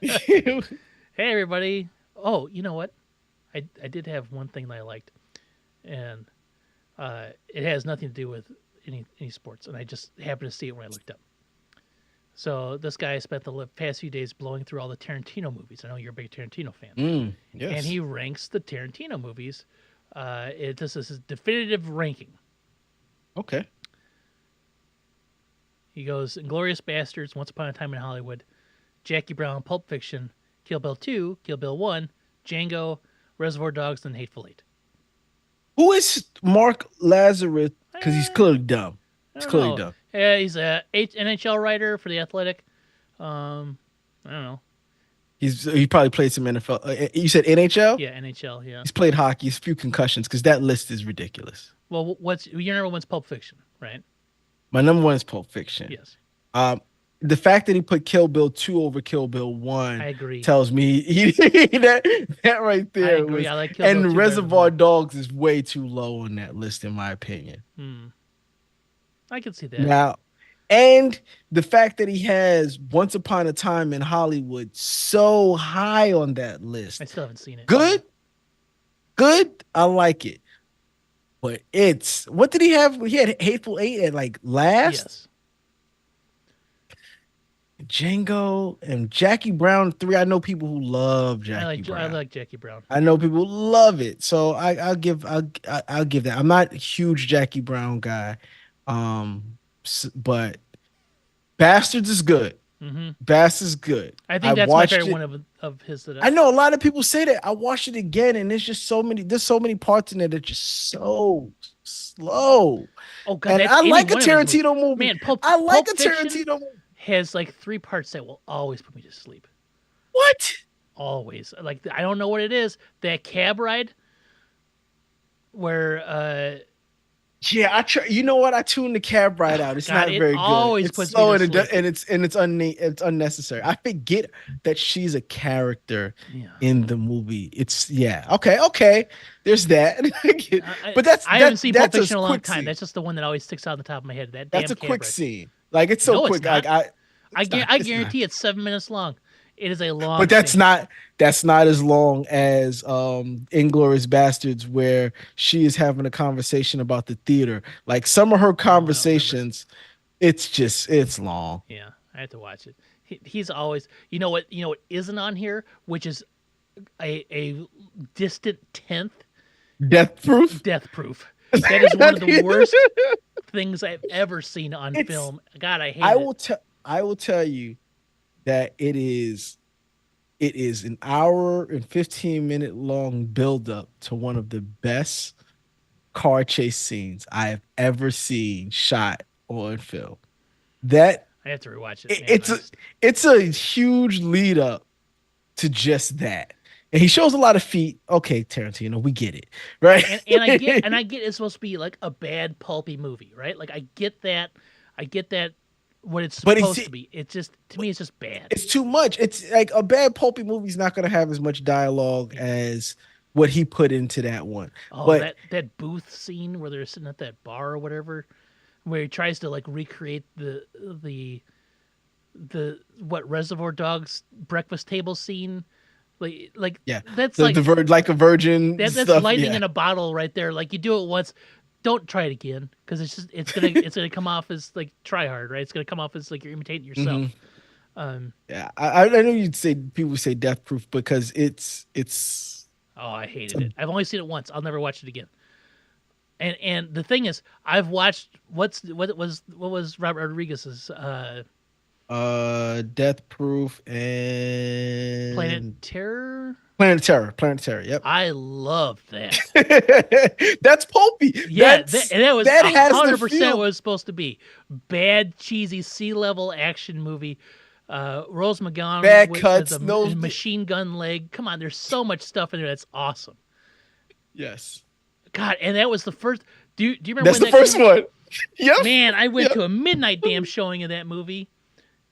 Hey everybody. Oh, you know what? I did have one thing that I liked, and it has nothing to do with any sports, and I just happened to see it when I looked up. So this guy spent the past few days blowing through all the Tarantino movies. I know you're a big Tarantino fan, and Yes. he ranks the Tarantino movies. This is his definitive ranking. Okay. He goes Inglorious Bastards, Once Upon a Time in Hollywood, Jackie Brown, Pulp Fiction, Kill Bill 2, Kill Bill 1, Django, Reservoir Dogs, and Hateful Eight. Who is Mark Lazarus? Because he's Eh, clearly dumb. I He's don't clearly know. dumb. Yeah, he's a NHL writer for the Athletic. I don't know. He probably played some NFL. You said NHL? Yeah, NHL. Yeah. He's played hockey. He's a few concussions because that list is ridiculous. Well, what's your number one's Pulp Fiction, right? My number one is Pulp Fiction. Yes, Um, the fact that he put Kill Bill 2 over Kill Bill I 1 agree. tells me that right I there agree. was, I like Kill Bill and 2 better than Reservoir 1. Dogs is way too low on that list in my opinion. I can see that. Now, and the fact that he has Once Upon a Time in Hollywood so high on that list. I still haven't seen it. Good. Good. I like it. But it's what did he have? He had Hateful Eight at like last. Yes. Django and Jackie Brown 3. I know people who love Jackie I Brown. like Jackie Brown. I know people love it. So I'll give that. I'm not a huge Jackie Brown guy. But Bastards is good. Bastards is good. I think that's my watched favorite it. one of his. That I know a lot of people say that. I watched it again, and there's just so many. There's so many parts in it that are just so slow. Oh God, And that's I any like a one of his movies. Tarantino movie. Man, Pulp I like a Fiction Tarantino movie. has like 3 parts that will always put me to sleep. What? always. Like I don't know what it is. That cab ride where Yeah, I try. You know what? I tuned the cab right out. It's God, not it very good. always It's puts me slow to and sleep. it's unnecessary. I forget that she's a character Yeah. in the movie. It's yeah. Okay. There's that. I, But that's I haven't that's seen Pulp that's a Fiction in a long quick time. scene. That's just the one that always sticks out on the top of my head. That That's damn a cab quick ride. scene. Like it's so No, it's quick. not. It's not. I It's not. guarantee it's 7 minutes long. It is a long But that's scene. not that's not as long as Inglorious Bastards, where she is having a conversation about the theater. Like some of her Oh, I don't remember. conversations, it's long. Yeah, I have to watch it. He's always. You know what? You know what isn't on here, which is a distant tenth. Death Proof. Death Proof. That is one of the worst things I've ever seen on It's film. God, I hate I it. will tell I will tell you that it is an hour and 15-minute long buildup to one of the best car chase scenes I have ever seen shot on film. That I have to rewatch it, it- man. it's a it's a huge lead up to just that. And he shows a lot of feet. Okay, Tarantino, we get it. Right? And I get it's supposed to be like a bad pulpy movie, right? Like I get that what it's But supposed to be. It's just to me it's just bad. it's too much. It's like a bad pulpy movie's not gonna have as much dialogue Yeah. as what he put into that one. Oh, But that booth scene where they're sitting at that bar or whatever, where he tries to like recreate the what Reservoir Dogs breakfast table scene. Like yeah, that's the like the like a virgin that's stuff. lightning Yeah. in a bottle right there. Like you do it once, don't try it again because it's gonna come off as like try hard, right? It's gonna come off as like you're imitating yourself. Mhm. Um, Yeah. I know you'd say people say Death Proof because it's oh, I hated it. I've only seen it once. I'll never watch it again. And the thing is, I've watched what was Robert Rodriguez's Death Proof Planet and Terror. Planet Terror. Yep. I love that. That's pulpy. Yeah, that was That has the 100% feel. what it was supposed to be. Bad, cheesy, sea-level action movie. Rose McGowan Bad with cuts, a no machine gun leg. Come on, there's so much stuff in there that's awesome. Yes. God, and that was the first. Do you remember That's when the that first came out? one. Yep. Man, I went Yep. to a midnight damn showing of that movie.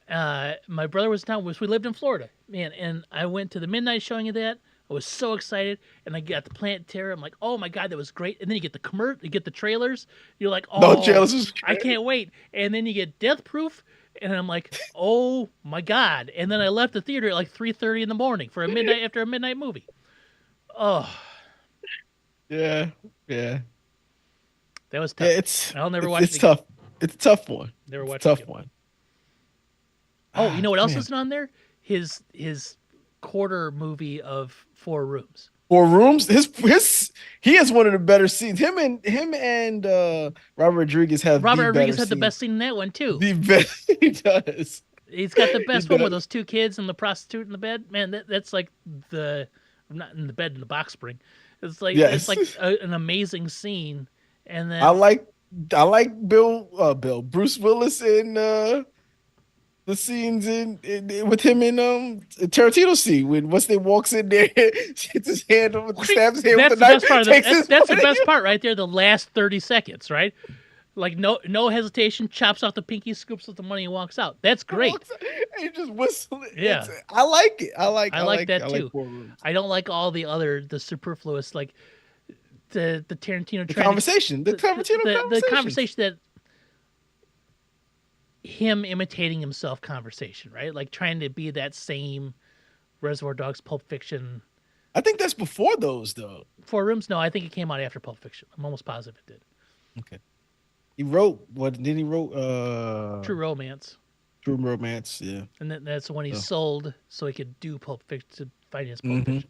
My brother was in town. We lived in Florida, man, and I went to the midnight showing of that. I was so excited, and I got the Planet Terror. I'm like, oh my god, that was great. And then you get you get the trailers. You're like, No oh, jealous was I great. can't wait. And then you get Death Proof, and I'm like, oh my god. And then I left the theater at like 3:30 in the morning for a midnight after a midnight movie. Oh, Yeah. Yeah. that was tough. Yeah, it's I'll never watch it's it again. tough. It's a tough one. Never It's a watch it tough again. one. Oh, you know what else Man. isn't on there? His quarter movie of Four Rooms. Four Rooms. His he has one of the better scenes. Him and Robert Rodriguez have Robert the Rodriguez better had the scene. best scene in that one too. The best he does. He's got the He best one with does. those two kids and the prostitute in the bed. Man, that's like I'm not in the bed in the box spring. It's Yes. like an amazing scene. And I then like Bruce Willis in the scenes in with him in Tarantino scene when once they walks in there, hits his hand over, stabs his hand that's with the the best knife, part. takes his That's the money. best part right there. The last 30 seconds, right? Like no hesitation, chops off the pinky, scoops up the money, and walks out. That's great. And he just whistle it. Yeah. I like it. I like that I too. like Four Rooms. I don't like all the superfluous like the Tarantino The trying conversation, the Tarantino the conversation. conversation that him imitating himself conversation, right? Like trying to be that same Reservoir Dogs, Pulp Fiction. I think that's before those though. Four Rooms? No, I think it came out after Pulp Fiction. I'm almost positive it did. Okay. He wrote what? Then he wrote True Romance, True Romance. Yeah. and that's when he Oh. sold so he could do Pulp Fiction to finance Pulp Mhm. Fiction.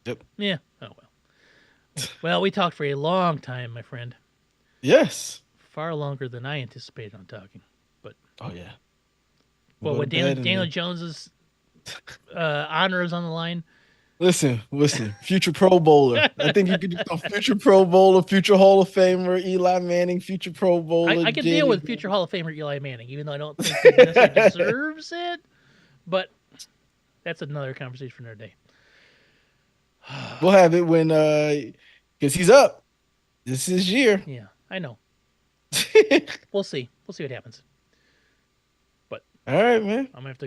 Yep. Yeah. Oh well. Well, we talked for a long time, my friend. Yes. Far longer than I anticipated on talking. Oh yeah. Well, Go when to bed and Daniel then- Jones's honor is on the line. Listen, future Pro Bowler. I think you could do some future Pro Bowler, future Hall of Famer, Eli Manning, future Pro Bowler. I can JD deal with future Hall of Famer Eli Manning, even though I don't think he necessarily deserves it. But that's another conversation for another day. We'll have it when because he's up. This is his year. Yeah, I know. We'll see. We'll see what happens. But All right, man. I'm gonna have to